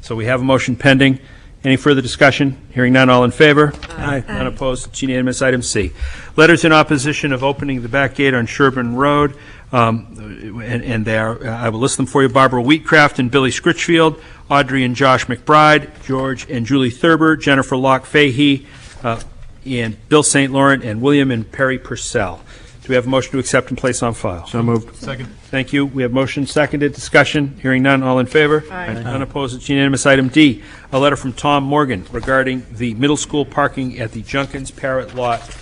So we have a motion pending. Any further discussion? Hearing none, all in favor? Aye. None opposed. It's unanimous. Item C. Letters in opposition of opening the back gate on Sherburne Road. And they are, I will list them for you: Barbara Wheatcraft and Billy Scritchfield, Audrey and Josh McBride, George and Julie Thurber, Jennifer Locke Fahey, and Bill St. Laurent, and William and Perry Purcell. Do we have a motion to accept and place on file? So moved. Second. Thank you. We have motion seconded. Discussion. Hearing none. All in favor? Aye. None opposed. It's unanimous. Item D, a letter from Tom Morgan regarding the middle school parking at the Junkins Parrot lot.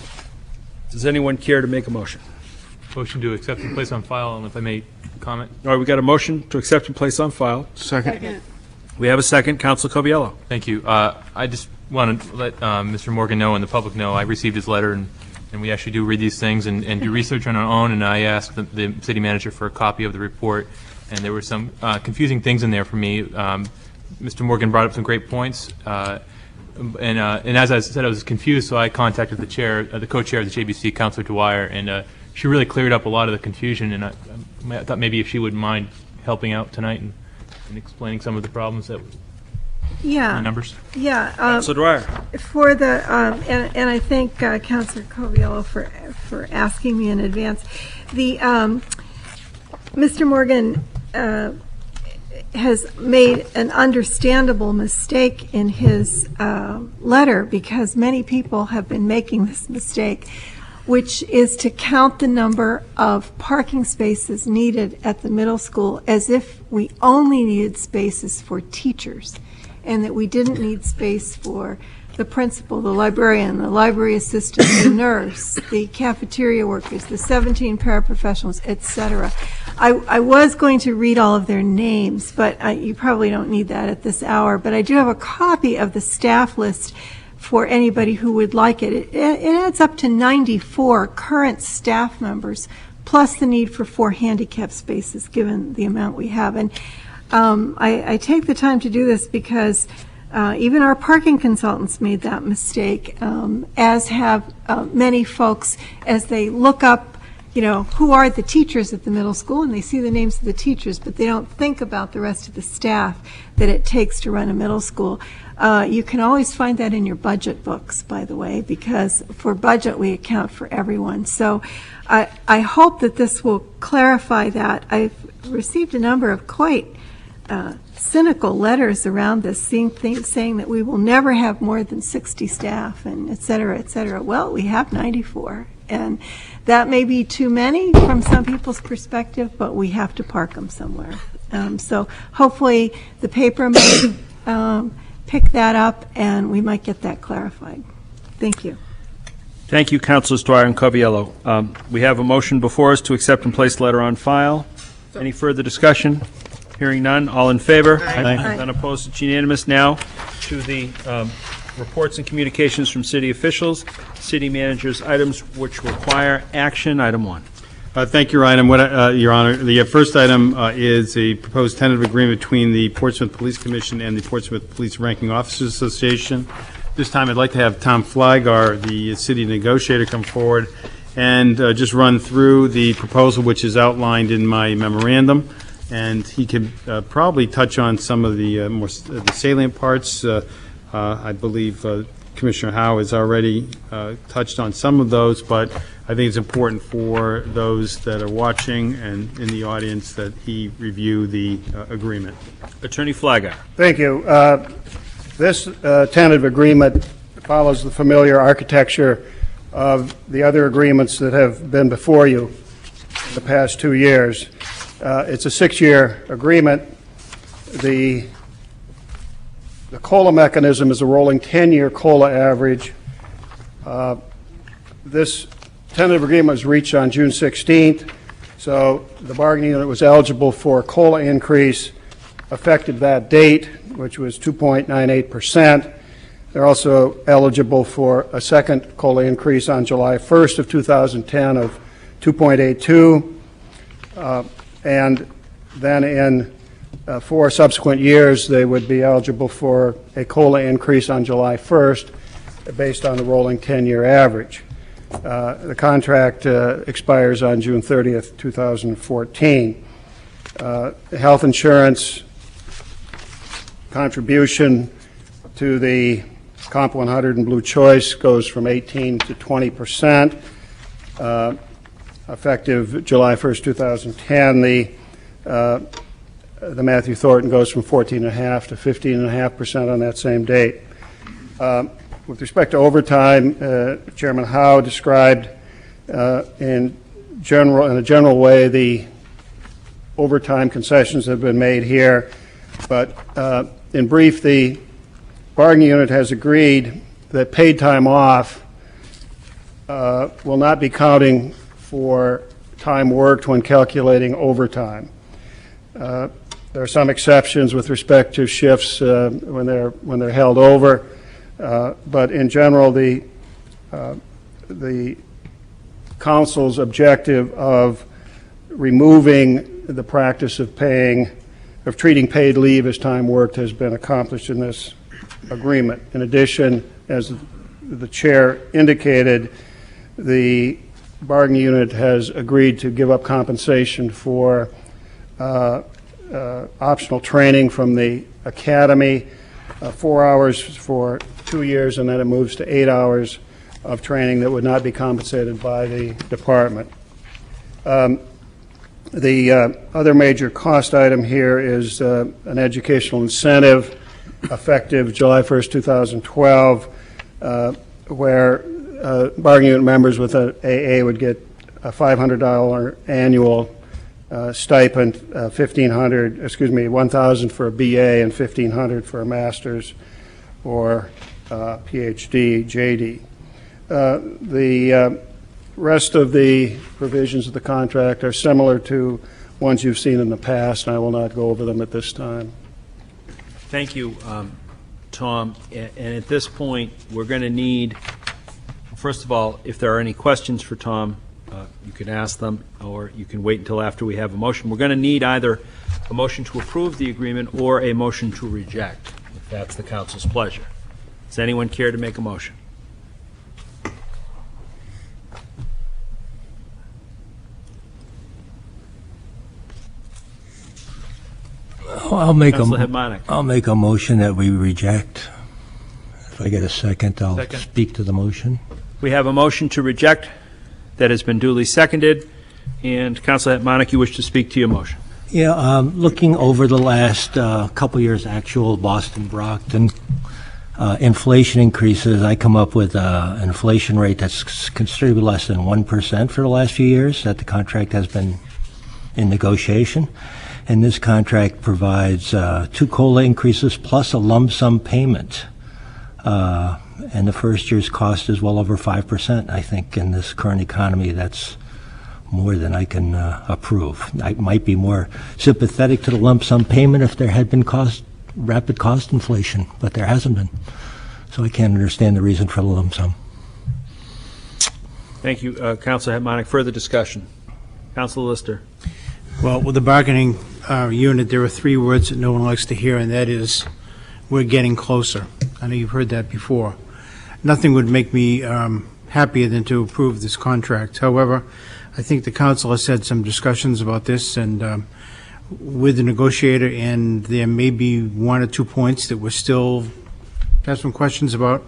Does anyone care to make a motion? Motion to accept and place on file, and if I may comment. All right, we got a motion to accept and place on file. Second. We have a second. Council Coviello. Thank you. I just want to let Mr. Morgan know and the public know I received his letter, and we actually do read these things and do research on our own, and I asked the city manager for a copy of the report, and there were some confusing things in there for me. Mr. Morgan brought up some great points, and as I said, I was confused, so I contacted the chair, the co-chair of the JBC, Councilor Dwyer, and she really cleared up a lot of the confusion, and I thought maybe if she wouldn't mind helping out tonight and explaining some of the problems that Yeah. numbers. Yeah. Councilor Dwyer. For the and I thank Councilor Coviello for asking me in advance. The Mr. Morgan has made an understandable mistake in his letter, because many people have been making this mistake, which is to count the number of parking spaces needed at the middle school as if we only needed spaces for teachers, and that we didn't need space for the principal, the librarian, the library assistant, the nurse, the cafeteria workers, the 17 paraprofessionals, etc. I was going to read all of their names, but you probably don't need that at this hour. But I do have a copy of the staff list for anybody who would like it. It adds up to 94 current staff members, plus the need for 4 handicap spaces, given the amount we have. And I take the time to do this because even our parking consultants made that mistake, as have many folks, as they look up, who are the teachers at the middle school, and they see the names of the teachers, but they don't think about the rest of the staff that it takes to run a middle school. You can always find that in your budget books, by the way, because for budget we account for everyone. So I hope that this will clarify that. I've received a number of quite cynical letters around this, saying that we will never have more than 60 staff, and et cetera, et cetera. Well, we have 94, and that may be too many from some people's perspective, but we have to park them somewhere. So hopefully the paper might pick that up, and we might get that clarified. Thank you. Thank you, Councilors Dwyer and Coviello. We have a motion before us to accept and place letter on file. Any further discussion? Hearing none. All in favor? Aye. None opposed. It's unanimous. Now to the reports and communications from city officials, city managers, items which require action. Item 1. Thank you, Ryan. Your Honor, the first item is a proposed tentative agreement between the Portsmouth Police Commission and the Portsmouth Police Ranking Officers Association. This time I'd like to have Tom Flygar, the city negotiator, come forward and just run through the proposal which is outlined in my memorandum. And he can probably touch on some of the more the salient parts. I believe Commissioner Howe has already touched on some of those, but I think it's important for those that are watching and in the audience that he review the agreement. Attorney Flygar. Thank you. This tentative agreement follows the familiar architecture of the other agreements that have been before you in the past 2 years. It's a 6-year agreement. The COLA mechanism is a rolling 10-year COLA average. This tentative agreement was reached on June 16th, so the bargaining unit was eligible for a COLA increase effective that date, which was 2.98%. They're also eligible for a second COLA increase on July 1st of 2010 of 2.82%. And then in 4 subsequent years, they would be eligible for a COLA increase on July 1st based on the rolling 10-year average. The contract expires on June 30th, 2014. Health insurance contribution to the Comp 100 and Blue Choice goes from 18 to 20%. Effective July 1st, 2010, the Matthew Thornton goes from 14.5% to 15.5% on that same date. With respect to overtime, Chairman Howe described in a general way the overtime concessions that have been made here, but in brief, the bargaining unit has agreed that paid time off will not be counting for time worked when calculating overtime. The There are some exceptions with respect to shifts when they're held over, but in general, the council's objective of removing the practice of treating paid leave as time worked has been accomplished in this agreement. In addition, as the chair indicated, the bargaining unit has agreed to give up compensation for optional training from the academy, 4 hours for 2 years, and then it moves to 8 hours of training that would not be compensated by the department. The other major cost item here is an educational incentive effective July 1st, 2012, where bargaining unit members with an AA would get a $500 annual stipend, $1,000 for a BA and $1,500 for a master's or PhD, JD. The rest of the provisions of the contract are similar to ones you've seen in the past, and I will not go over them at this time. Thank you, Tom. And at this point, we're going to need, first of all, if there are any questions for Tom, you can ask them, or you can wait until after we have a motion. We're going to need either a motion to approve the agreement or a motion to reject, if that's the council's pleasure. Does anyone care to make a motion? I'll make a motion that we reject. If I get a second, I'll speak to the motion. We have a motion to reject that has been duly seconded. And Councilor Hetmanik, you wish to speak to your motion? Yeah, looking over the last couple years' actual Boston-Brockton inflation increases, I come up with an inflation rate that's considerably less than 1% for the last few years that the contract has been in negotiation. And this contract provides 2 COLA increases plus a lump sum payment. And the first year's cost is well over 5%. I think in this current economy, that's more than I can approve. I might be more sympathetic to the lump sum payment if there had been rapid cost inflation, but there hasn't been. So I can't understand the reason for the lump sum. Thank you, Councilor Hetmanik. Further discussion? Councilor Lister. Well, with the bargaining unit, there are 3 words that no one likes to hear, and that is, we're getting closer. I know you've heard that before. Nothing would make me happier than to approve this contract. However, I think the council has had some discussions about this, and with the negotiator, and there may be 1 or 2 points that we're still have some questions about.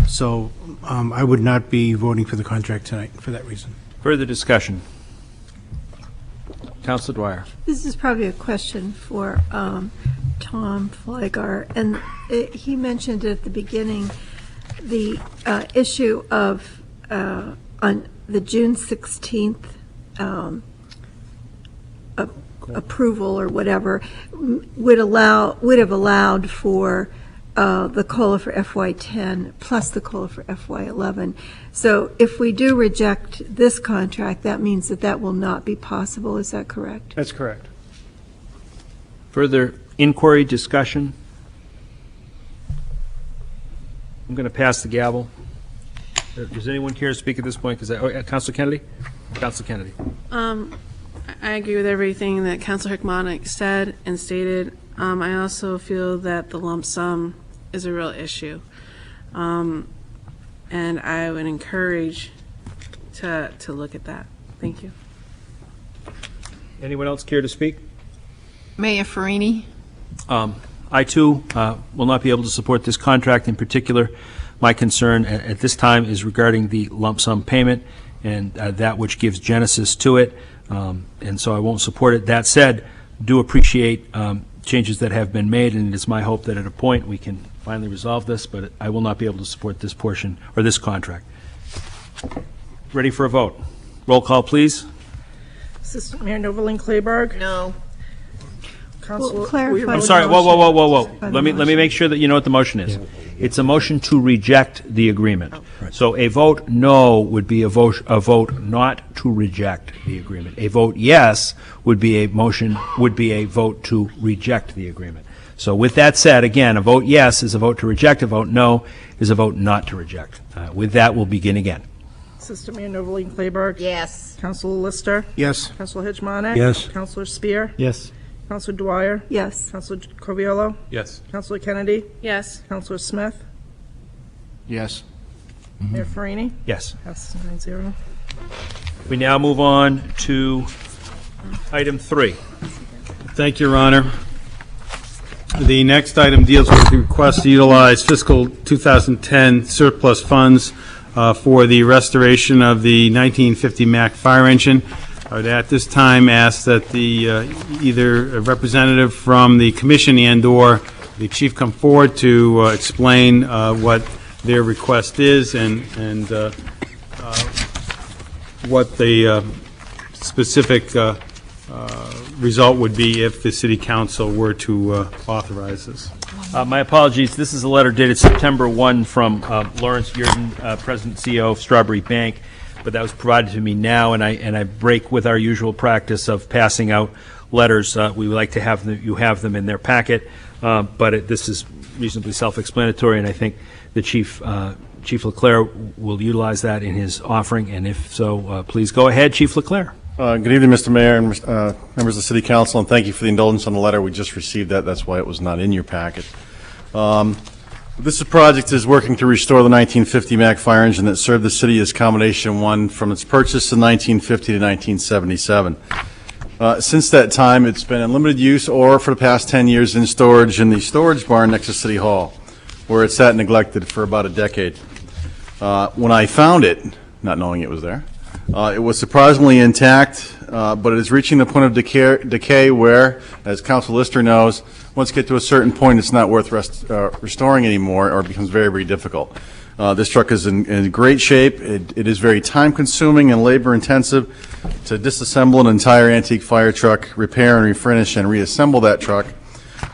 So I would not be voting for the contract tonight for that reason. Further discussion? Councilor Dwyer. This is probably a question for Tom Flygar, and he mentioned at the beginning the issue of on the June 16th approval or whatever would have allowed for the COLA for FY10 plus the COLA for FY11. So if we do reject this contract, that means that will not be possible. Is that correct? That's correct. Further inquiry, discussion? I'm going to pass the gavel. Does anyone care to speak at this point? Councilor Kennedy? Councilor Kennedy. I agree with everything that Councilor Hetmanik said and stated. I also feel that the lump sum is a real issue. And I would encourage to look at that. Thank you. Anyone else care to speak? Mayor Farini. I, too, will not be able to support this contract. In particular, my concern at this time is regarding the lump sum payment and that which gives genesis to it, and so I won't support it. That said, do appreciate changes that have been made, and it's my hope that at a point we can finally resolve this, but I will not be able to support this portion or this contract. Ready for a vote? Roll call, please. Assistant Mayor Noveline Clayburgh. No. Council, clarify. I'm sorry, whoa. Let me make sure that you know what the motion is. It's a motion to reject the agreement. So a vote no would be a vote not to reject the agreement. A vote yes would be a vote to reject the agreement. So with that said, again, a vote yes is a vote to reject, a vote no is a vote not to reject. With that, we'll begin again. Assistant Mayor Noveline Clayburgh. Yes. Councilor Lister. Yes. Councilor Hitchmark. Yes. Councilor Spear. Yes. Councilor Dwyer. Yes. Councilor Coviello. Yes. Councilor Kennedy. Yes. Councilor Smith. Yes. Mayor Farini. Yes. Passes 9-0. We now move on to item 3. Thank you, Your Honor. The next item deals with the request to utilize fiscal 2010 surplus funds for the restoration of the 1950 Mack fire engine. I would at this time ask that the either a representative from the commission and/or the chief come forward to explain what their request is and what the specific result would be if the city council were to authorize this. My apologies. This is a letter dated September 1 from Lawrence Yurden, President and CEO of Strawberry Bank, but that was provided to me now, and I break with our usual practice of passing out letters. We would like to have you have them in their packet, but this is reasonably self-explanatory, and I think the Chief Leclerc will utilize that in his offering, and if so, please go ahead, Chief Leclerc. Good evening, Mr. Mayor and members of the City Council, and thank you for the indulgence on the letter. We just received that. That's why it was not in your packet. This project is working to restore the 1950 Mack fire engine that served the city as Combination 1 from its purchase in 1950 to 1977. Since that time, it's been in limited use or for the past 10 years in storage in the storage barn next to City Hall, where it sat neglected for about a decade. When I found it, not knowing it was there, it was surprisingly intact, but it is reaching the point of decay where, as Council Lister knows, once you get to a certain point, it's not worth restoring anymore, or it becomes very, very difficult. This truck is in great shape. It is very time-consuming and labor-intensive to disassemble an entire antique fire truck, repair and refinish and reassemble that truck.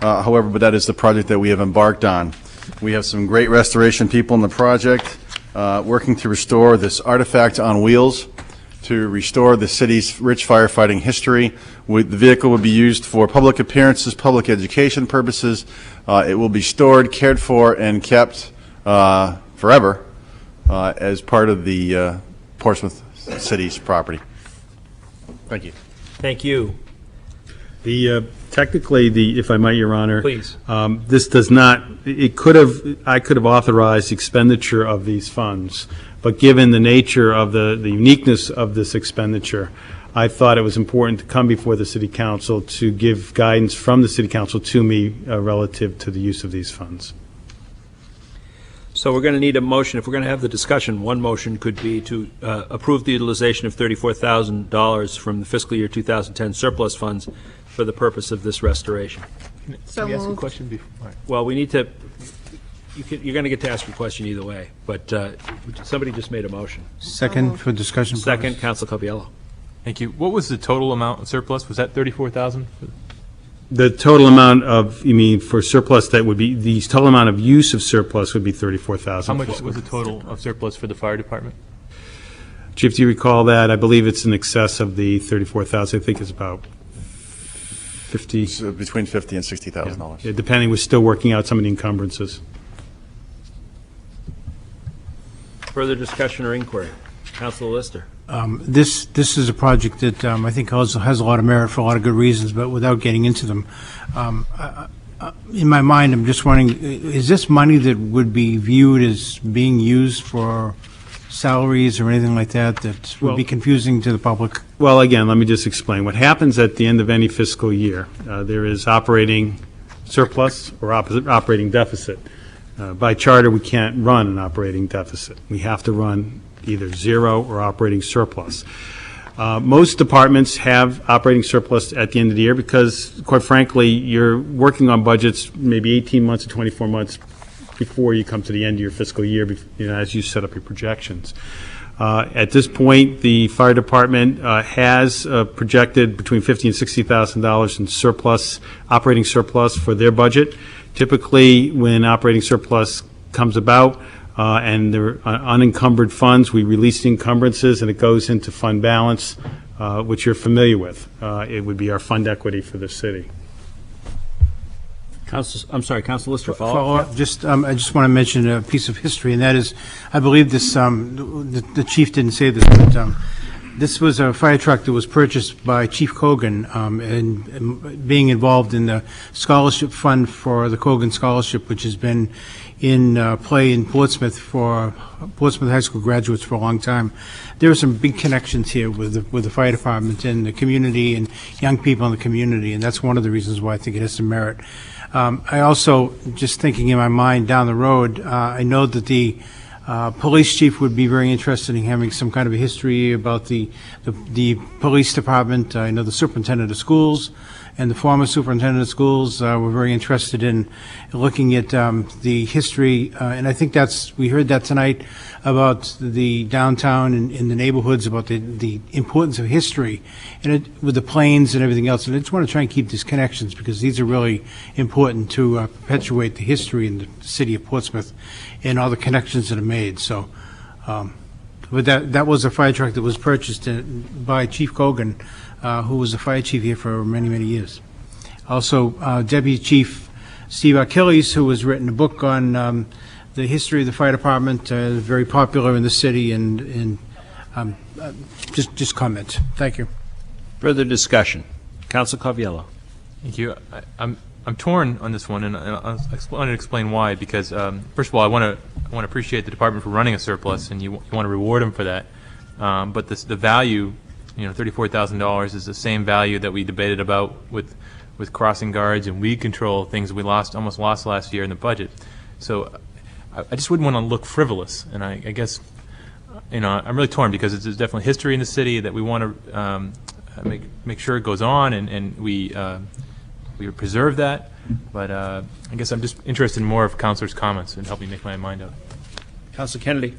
However, but that is the project that we have embarked on. We have some great restoration people in the project working to restore this artifact on wheels, to restore the city's rich firefighting history. The vehicle will be used for public appearances, public education purposes. It will be stored, cared for, and kept forever as part of the Portsmouth City's property. Thank you. Thank you. Technically, if I might, Your Honor, please. This does not. I could have authorized expenditure of these funds, but given the nature of the uniqueness of this expenditure, I thought it was important to come before the City Council to give guidance from the City Council to me relative to the use of these funds. So we're going to need a motion. If we're going to have the discussion, one motion could be to approve the utilization of $34,000 from the fiscal year 2010 surplus funds for the purpose of this restoration. So Can we ask a moved. question before? All right. Well, we need to, you're going to get to ask a question either way, but somebody just made a motion. Second for discussion. Second, Council Coviello. Thank you. What was the total amount of surplus? Was that 34,000? The total amount of, you mean for surplus, that would be, the total amount of use of surplus would be $34,000. How much was the total of surplus for the fire department? Chief, do you recall that? I believe it's in excess of the $34,000. I think it's about 50. So between $50,000 and $60,000. Yeah, depending, we're still working out some of the encumbrances. Further discussion or inquiry? Councilor Lister. This is a project that I think also has a lot of merit for a lot of good reasons, but without getting into them, in my mind, I'm just wondering, is this money that would be viewed as being used for salaries or anything like that would be confusing to the public? Well, again, let me just explain. What happens at the end of any fiscal year, there is operating surplus or operating deficit. By charter, we can't run an operating deficit. We have to run either zero or operating surplus. Most departments have operating surplus at the end of the year because, quite frankly, you're working on budgets maybe 18 months to 24 months before you come to the end of your fiscal year, as you set up your projections. At this point, the fire department has projected between $50,000 and $60,000 in surplus, operating surplus for their budget. Typically, when operating surplus comes about and there are unencumbered funds, we release the encumbrances and it goes into fund balance, which you're familiar with. It would be our fund equity for the city. Council Lister, follow-up. Just, I just want to mention a piece of history, and that is, I believe this, the chief didn't say this, but this was a fire truck that was purchased by Chief Cogan, and being involved in the scholarship fund for the Cogan Scholarship, which has been in play in Portsmouth for Portsmouth High School graduates for a long time. There are some big connections here with the fire department and the community and young people in the community, and that's one of the reasons why I think it has some merit. I also, just thinking in my mind down the road, I know that the police chief would be very interested in having some kind of a history about the police department. I know the superintendent of schools and the former superintendent of schools were very interested in looking at the history, and I think we heard that tonight about the downtown and in the neighborhoods, about the importance of history, and with the planes and everything else. And I just want to try and keep these connections because these are really important to perpetuate the history in the city of Portsmouth and all the connections that are made. So, but that was a fire truck that was purchased by Chief Cogan, who was the fire chief here for many, many years. Also, Deputy Chief Steve Achilles, who has written a book on the history of the fire department, very popular in the city, and just comment. Thank you. Further discussion. Council Coviello. Thank you. I'm torn on this one, and I want to explain why. Because first of all, I want to appreciate the department for running a surplus, and you want to reward them for that. But the value, $34,000 is the same value that we debated about with crossing guards and weed control, things we almost lost last year in the budget. So I just wouldn't want to look frivolous, and I guess I'm really torn because there's definitely history in the city that we want to make sure it goes on, and we preserve that. But I guess I'm just interested in more of Councilor's comments and help me make my mind up. Councilor Kennedy.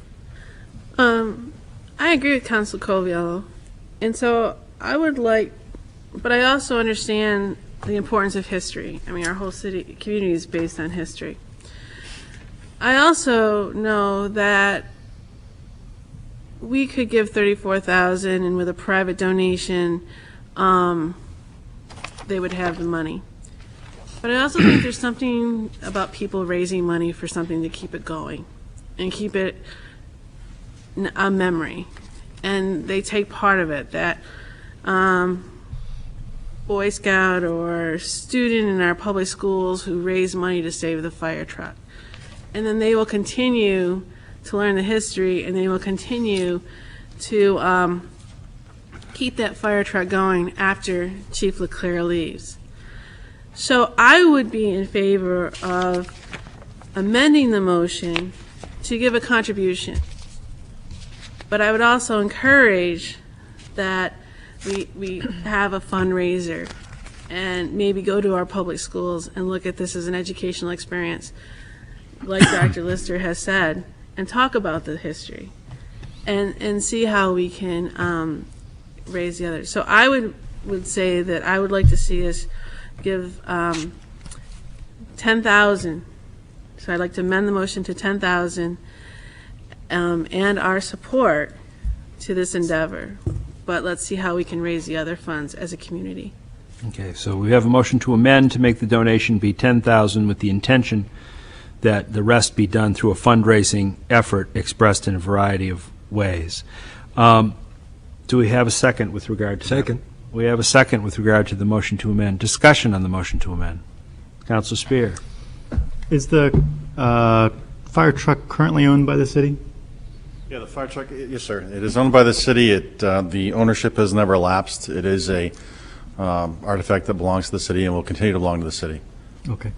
I agree with Council Coviello, and so I would like, but I also understand the importance of history. I mean, our whole community is based on history. I also know that we could give $34,000, and with a private donation, they would have the money. But I also think there's something about people raising money for something to keep it going and keep it a memory. And they take part of it, that Boy Scout or student in our public schools who raise money to save the fire truck. And then they will continue to learn the history, and they will continue to keep that fire truck going after Chief LeClaire leaves. So I would be in favor of amending the motion to give a contribution. But I would also encourage that we have a fundraiser and maybe go to our public schools and look at this as an educational experience, like Dr. Lister has said, and talk about the history and see how we can raise the others. So I would say that I would like to see us give $10,000. So I'd like to amend the motion to $10,000 and our support to this endeavor. But let's see how we can raise the other funds as a community. Okay, so we have a motion to amend to make the donation be $10,000 with the intention that the rest be done through a fundraising effort expressed in a variety of ways. Do we have a second with regard to Second. That? We have a second with regard to the motion to amend. Discussion on the motion to amend. Councilor Spear. Is the fire truck currently owned by the city? Yeah, the fire truck, yes, sir. It is owned by the city. The ownership has never lapsed. It is a artifact that belongs to the city and will continue to belong to the city. Okay.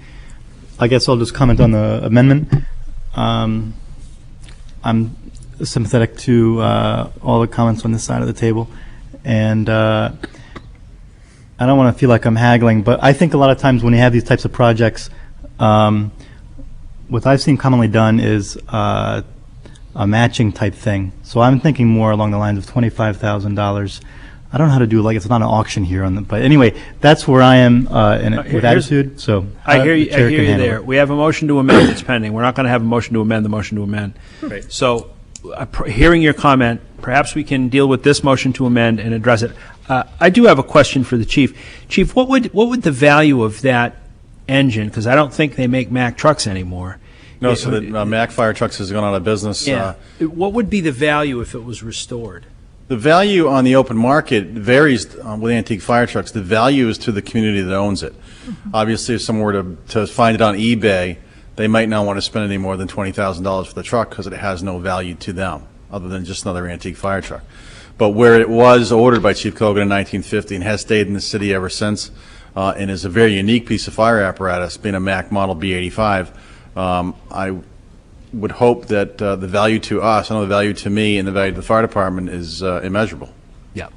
I guess I'll just comment on the amendment. I'm sympathetic to all the comments on this side of the table, and I don't want to feel like I'm haggling, but I think a lot of times when you have these types of projects, what I've seen commonly done is a matching type thing. So I'm thinking more along the lines of $25,000. I don't know how to do it, like it's not an auction here but anyway, that's where I am with attitude, so. I hear the you, chair can handle there. it. We have a motion to amend that's pending. We're not going to have a motion to amend the motion to amend. Right. So, hearing your comment, perhaps we can deal with this motion to amend and address it. I do have a question for the chief. Chief, what would the value of that engine, because I don't think they make Mack trucks anymore. No, so the Mack fire trucks has gone out of business. Yeah. What would be the value if it was restored? The value on the open market varies with antique fire trucks. The value is to the community that owns it. Obviously, if someone were to find it on eBay, they might not want to spend any more than $20,000 for the truck because it has no value to them other than just another antique fire truck. But where it was ordered by Chief Cogan in 1950 and has stayed in the city ever since, and is a very unique piece of fire apparatus, being a Mack Model B85, I would hope that the value to us, I know the value to me and the value to the fire department is immeasurable. Yeah.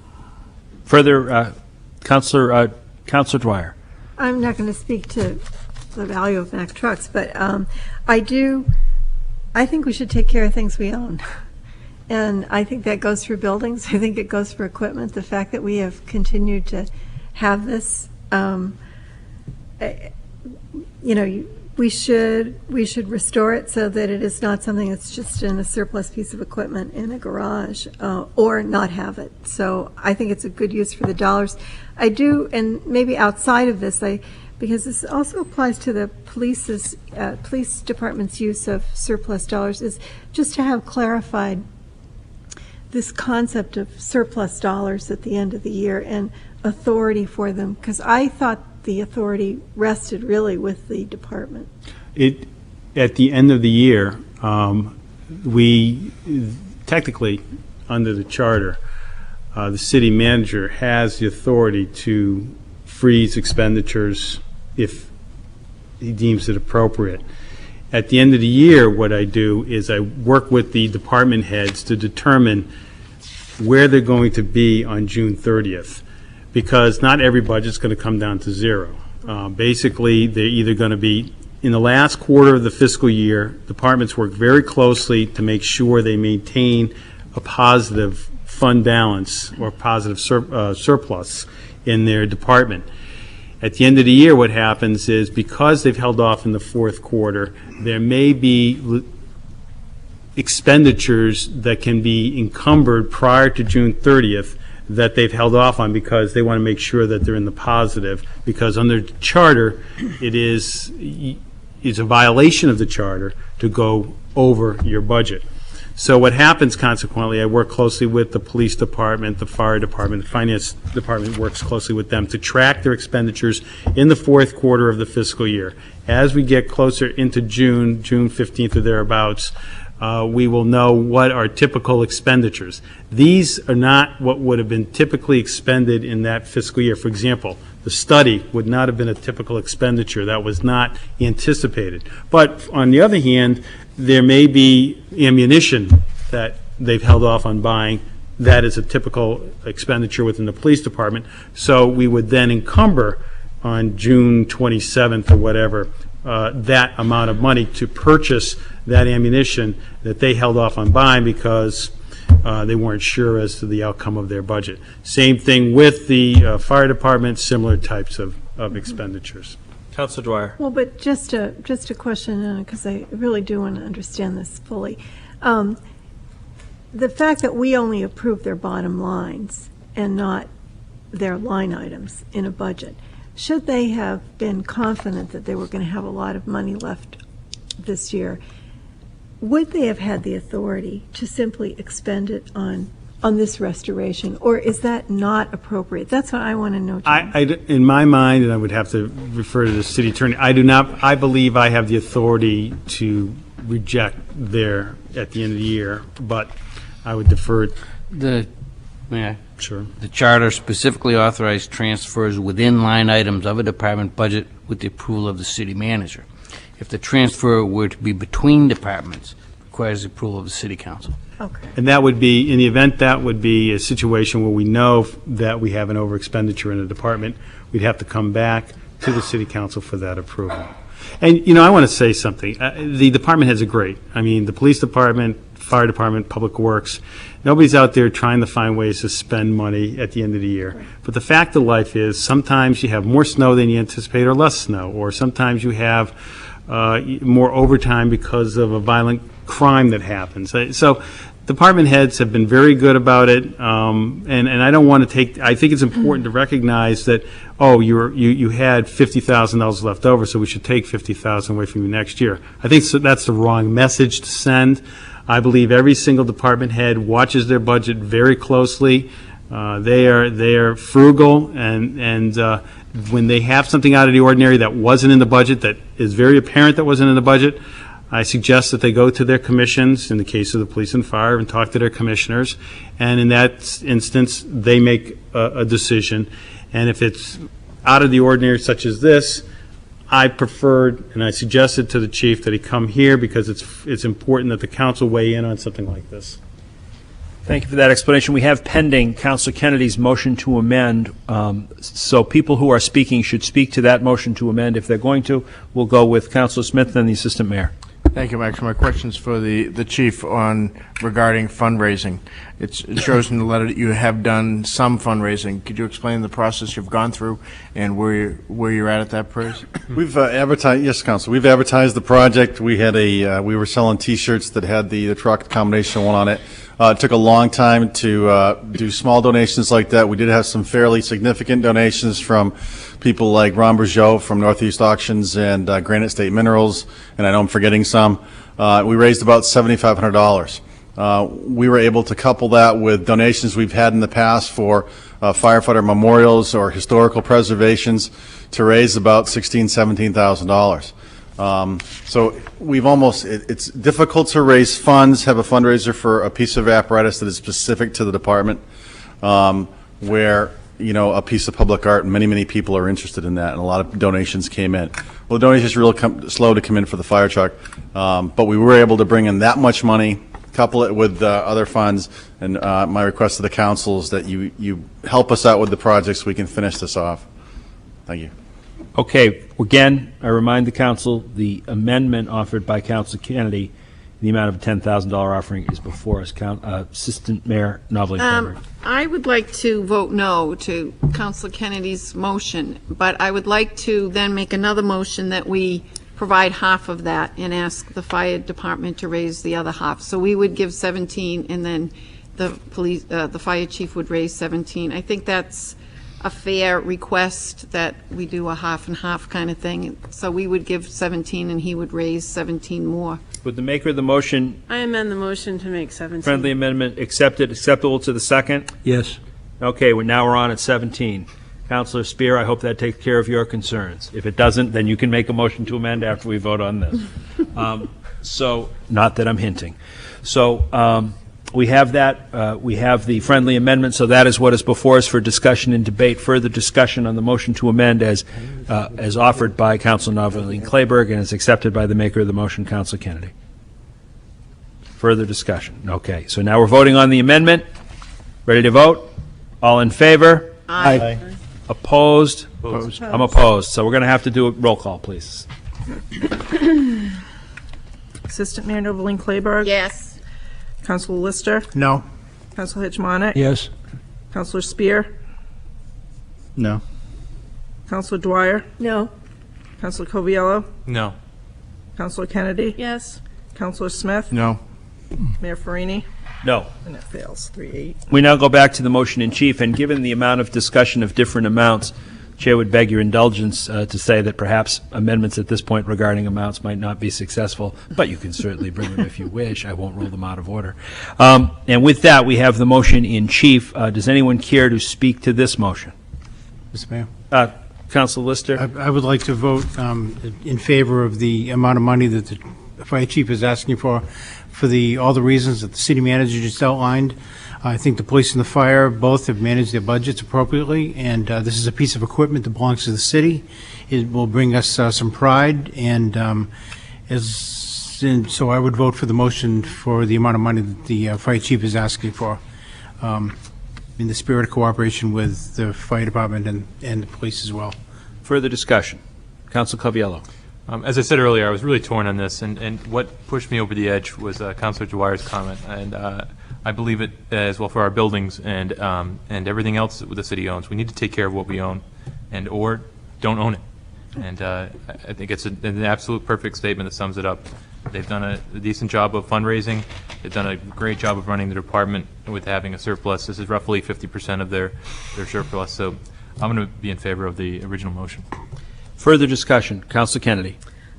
Further, Councilor Dwyer. I'm not going to speak to the value of Mack trucks, but I think we should take care of things we own. And I think that goes for buildings. I think it goes for equipment. The fact that we have continued to have this, we should restore it so that it is not something that's just in a surplus piece of equipment in a garage, or not have it. So I think it's a good use for the dollars. I do, and maybe outside of this, because this also applies to the police department's use of surplus dollars, is just to have clarified this concept of surplus dollars at the end of the year and authority for them, because I thought the authority rested really with the department. At the end of the year, we technically, under the charter, the city manager has the authority to freeze expenditures if he deems it appropriate. At the end of the year, what I do is I work with the department heads to determine where they're going to be on June 30th, because not every budget's going to come down to zero. Basically, they're either going to be, in the last quarter of the fiscal year, departments work very closely to make sure they maintain a positive fund balance or positive surplus in their department. At the end of the year, what happens is, because they've held off in the fourth quarter, there may be expenditures that can be encumbered prior to June 30th that they've held off on because they want to make sure that they're in the positive, because under the charter, it's a violation of the charter to go over your budget. So what happens consequently, I work closely with the police department, the fire department, the finance department works closely with them to track their expenditures in the fourth quarter of the fiscal year. As we get closer into June 15th or thereabouts, we will know what are typical expenditures. These are not what would have been typically expended in that fiscal year. For example, the study would not have been a typical expenditure. That was not anticipated. But on the other hand, there may be ammunition that they've held off on buying. That is a typical expenditure within the police department. So we would then encumber on June 27th or whatever that amount of money to purchase that ammunition that they held off on buying because they weren't sure as to the outcome of their budget. Same thing with the fire department, similar types of expenditures. Councilor Dwyer. Well, but just a question, because I really do want to understand this fully. The fact that we only approve their bottom lines and not their line items in a budget, should they have been confident that they were going to have a lot of money left this year, would they have had the authority to simply expend it on this restoration, or is that not appropriate? That's what I want to know, John. In my mind, and I would have to refer to the city attorney, I believe I have the authority to reject there at the end of the year, but I would defer. Sure. The charter specifically authorized transfers within line items of a department budget with the approval of the city manager. If the transfer were to be between departments, it requires the approval of the city council. Okay. And that would be, in the event that would be a situation where we know that we have an over expenditure in a department, we'd have to come back to the city council for that approval. And, I want to say something. The department heads are great. I mean, the police department, fire department, public works, nobody's out there trying to find ways to spend money at the end of the year. Right. But the fact of life is sometimes you have more snow than you anticipate or less snow, or sometimes you have more overtime because of a violent crime that happens. So department heads have been very good about it, and I don't want to I think it's important to recognize that, you had $50,000 left over, so we should take $50,000 away from you next year. I think that's the wrong message to send. I believe every single department head watches their budget very closely. They are frugal, and when they have something out of the ordinary that wasn't in the budget, that is very apparent that wasn't in the budget, I suggest that they go to their commissions, in the case of the police and fire, and talk to their commissioners. And in that instance, they make a decision. And if it's out of the ordinary, such as this, I preferred, and I suggested to the chief that he come here because it's important that the council weigh in on something like this. Thank you for that explanation. We have pending Councilor Kennedy's motion to amend. So people who are speaking should speak to that motion to amend. If they're going to, we'll go with Councilor Smith and the Assistant Mayor. Thank you, Max. My question's for the chief regarding fundraising. It shows in the letter that you have done some fundraising. Could you explain the process you've gone through and where you're at that price? We've advertised, yes, Council. We've advertised the project. We had we were selling T-shirts that had the truck combination one on it. It took a long time to do small donations like that. We did have some fairly significant donations from people like Ron Bourgeot from Northeast Auctions and Granite State Minerals, and I know I'm forgetting some. We raised about $7,500. We were able to couple that with donations we've had in the past for firefighter memorials or historical preservations to raise about $16,000, $17,000. So we've it's difficult to raise funds, have a fundraiser for a piece of apparatus that is specific to the department, where, a piece of public art, many, many people are interested in that, and a lot of donations came in. Well, the donations were really slow to come in for the fire truck, but we were able to bring in that much money, couple it with other funds, and my request to the council is that you help us out with the project so we can finish this off. Thank you. Okay, again, I remind the council, the amendment offered by Councilor Kennedy, the amount of a $10,000 offering is before us. Assistant Mayor Novelly. I would like to vote no to Councilor Kennedy's motion, but I would like to then make another motion that we provide half of that and ask the fire department to raise the other half. So we would give 17, and then the fire chief would raise 17. I think that's a fair request, that we do a half and half kind of thing. So we would give 17 and he would raise 17 more. Would the maker of the motion, I amend the motion to make 17. friendly amendment, acceptable to the second? Yes. Okay, now we're on at 17. Councilor Spear, I hope that takes care of your concerns. If it doesn't, then you can make a motion to amend after we vote on this. So, not that I'm hinting. So, we have that. We have the friendly amendment, so that is what is before us for discussion and debate. Further discussion on the motion to amend as offered by Councilor Novelly Clayburgh and as accepted by the maker of the motion, Councilor Kennedy. Further discussion. Okay, so now we're voting on the amendment. Ready to vote? All in favor? Aye. Opposed? Opposed. I'm opposed. So we're going to have to do a roll call, please. Assistant Mayor Novelly Clayburgh. Yes. Councilor Lister. No. Councilor Hitchmonick. Yes. Councilor Spear. No. Councilor Dwyer. No. Councilor Coviello. No. Councilor Kennedy. Yes. Councilor Smith. No. Mayor Farini. No. And that fails, 3-8. We now go back to the motion in chief, and given the amount of discussion of different amounts, Chair would beg your indulgence to say that perhaps amendments at this point regarding amounts might not be successful, but you can certainly bring them if you wish. I won't rule them out of order. And with that, we have the motion in chief. Does anyone care to speak to this motion? Mr. Mayor? Councilor Lister? I would like to vote in favor of the amount of money that the fire chief is asking for all the reasons that the city manager just outlined. I think the police and the fire both have managed their budgets appropriately, and this is a piece of equipment that belongs to the city. It will bring us some pride, and so I would vote for the motion for the amount of money that the fire chief is asking for, in the spirit of cooperation with the fire department and the police as well. Further discussion. Councilor Coviello. As I said earlier, I was really torn on this, and what pushed me over the edge was Councilor Dwyer's comment, and I believe it as well for our buildings and everything else that the city owns. We need to take care of what we own, or don't own it. And I think it's an absolute perfect statement that sums it up. They've done a decent job of fundraising. They've done a great job of running the department with having a surplus. This is roughly 50% of their surplus. So I'm going to be in favor of the original motion. Further discussion. Councilor Kennedy.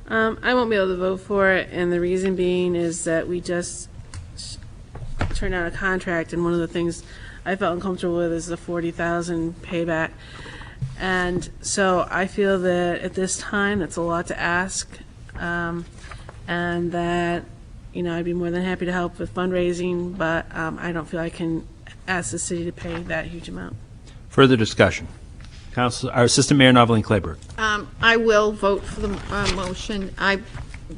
I won't be able to vote for it, and the reason being is that we just turned out a contract, and one of the things I felt uncomfortable with is the $40,000 payback. And so I feel that at this time, that's a lot to ask, and that, I'd be more than happy to help with fundraising, but I don't feel I can ask the city to pay that huge amount. Further discussion. Our Assistant Mayor Noveline Clayburgh. I will vote for the motion. I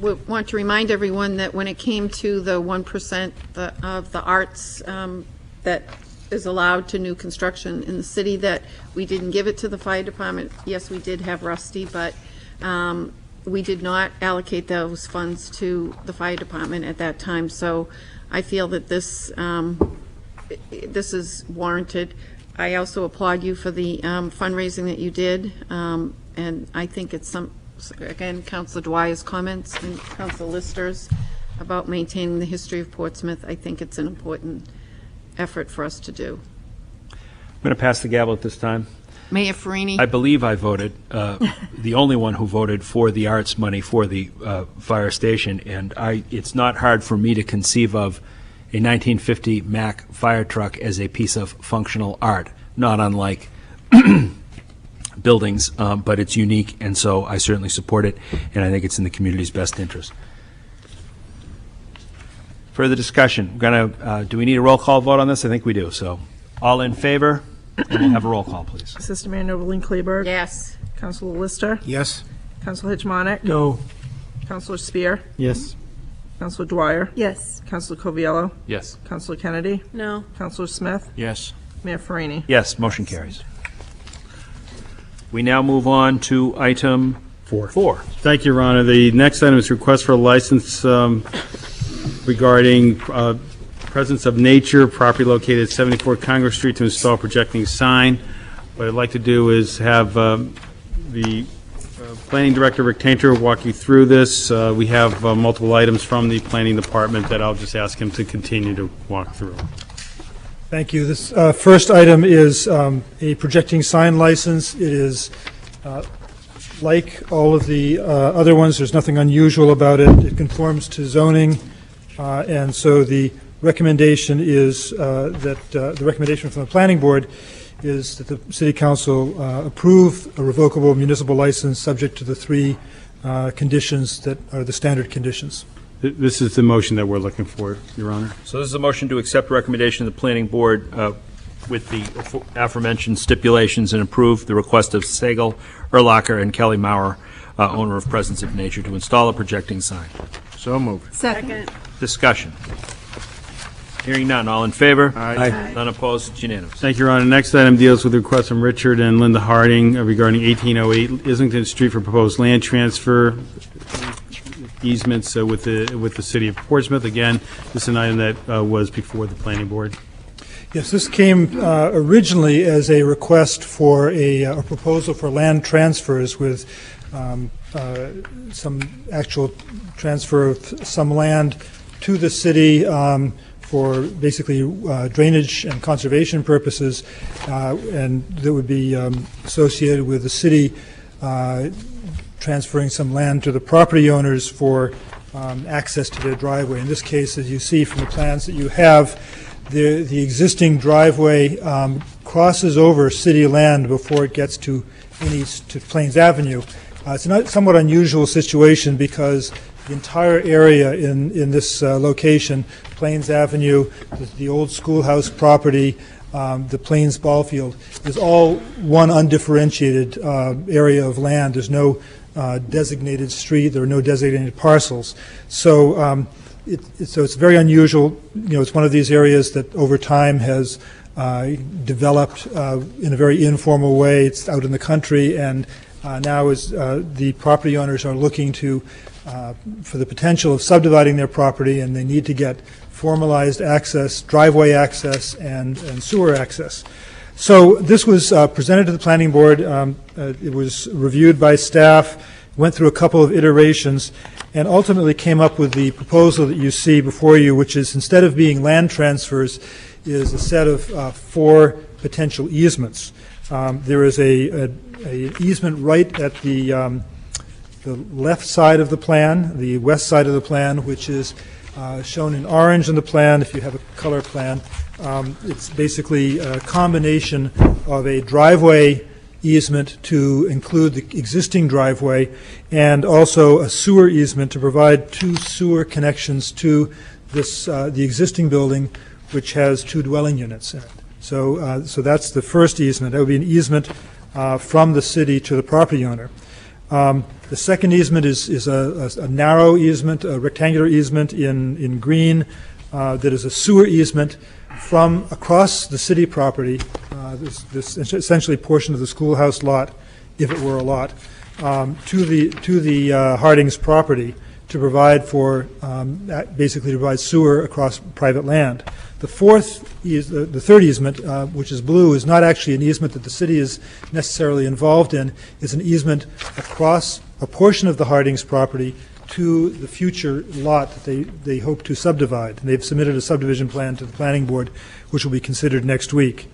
want to remind everyone that when it came to the 1% of the arts that is allowed to new construction in the city, that we didn't give it to the fire department. Yes, we did have Rusty, but we did not allocate those funds to the fire department at that time. So I feel that this is warranted. I also applaud you for the fundraising that you did, and I think it's again, Councilor Dwyer's comments and Councilor Lister's about maintaining the history of Portsmouth. I think it's an important effort for us to do. I'm going to pass the gavel at this time. Mayor Farini. I believe I voted, the only one who voted for the arts money for the fire station, and it's not hard for me to conceive of a 1950 Mack fire truck as a piece of functional art, not unlike buildings, but it's unique, and so I certainly support it, and I think it's in the community's best interest. Further discussion. Do we need a roll call vote on this? I think we do. So, all in favor? And we'll have a roll call, please. Assistant Mayor Noveline Clayburgh. Yes. Councilor Lister. Yes. Councilor Hitchmonick. No. Councilor Spear. Yes. Councilor Dwyer. Yes. Councilor Coviello. Yes. Councilor Kennedy. No. Councilor Smith. Yes. Mayor Farini. Yes, motion carries. We now move on to item 4. Thank you, Your Honor. The next item is request for a license regarding presence of nature, property located at 74 Congress Street, to install a projecting sign. What I'd like to do is have the Planning Director, Rick Tainter, walk you through this. We have multiple items from the Planning Department that I'll just ask him to continue to walk through. Thank you. This first item is a projecting sign license. It is like all of the other ones. There's nothing unusual about it. It conforms to zoning, and so the recommendation is that the recommendation from the Planning Board is that the City Council approve a revocable municipal license subject to the 3 conditions that are the standard conditions. This is the motion that we're looking for, Your Honor. So this is a motion to accept recommendation of the Planning Board with the aforementioned stipulations and approve the request of Sagel, Erlacher, and Kelly Maurer, owner of Presence of Nature, to install a projecting sign. So moved. Second. Discussion. Hearing none. All in favor? Aye. None opposed? It's unanimous. Thank you, Your Honor. Next item deals with the request from Richard and Linda Harding regarding 1808 Islington Street for proposed land transfer easements with the City of Portsmouth. Again, this is an item that was before the Planning Board. Yes, this came originally as a request for a proposal for land transfers with some actual transfer of some land to the city for basically drainage and conservation purposes, and that would be associated with the city transferring some land to the property owners for access to their driveway. In this case, as you see from the plans that you have, the existing driveway crosses over city land before it gets to Plains Avenue. It's a somewhat unusual situation because the entire area in this location, Plains Avenue, the old schoolhouse property, the Plains ball field, is all one undifferentiated area of land. There's no designated street. There are no designated parcels. So it's very unusual. It's one of these areas that over time has developed in a very informal way. It's out in the country, and now is the property owners are looking to for the potential of subdividing their property, and they need to get formalized access, driveway access, and sewer access. So this was presented to the planning board. It was reviewed by staff, went through a couple of iterations, and ultimately came up with the proposal that you see before you, which is, instead of being land transfers, is a set of 4 potential easements. There is a easement right at the left side of the plan, the west side of the plan, which is shown in orange in the plan. If you have a color plan, it's basically a combination of a driveway easement to include the existing driveway and also a sewer easement to provide 2 sewer connections to this the existing building, which has 2 dwelling units in it. So that's the first easement. That would be an easement from the city to the property owner. The second easement is a narrow easement, a rectangular easement in green that is a sewer easement from across the city property, this essentially portion of the schoolhouse lot, if it were a lot, to the Harding's property to provide for, basically to provide sewer across private land. The third easement, which is blue, is not actually an easement that the city is necessarily involved in. It's an easement across a portion of the Harding's property to the future lot that they hope to subdivide. And they've submitted a subdivision plan to the planning board, which will be considered next week.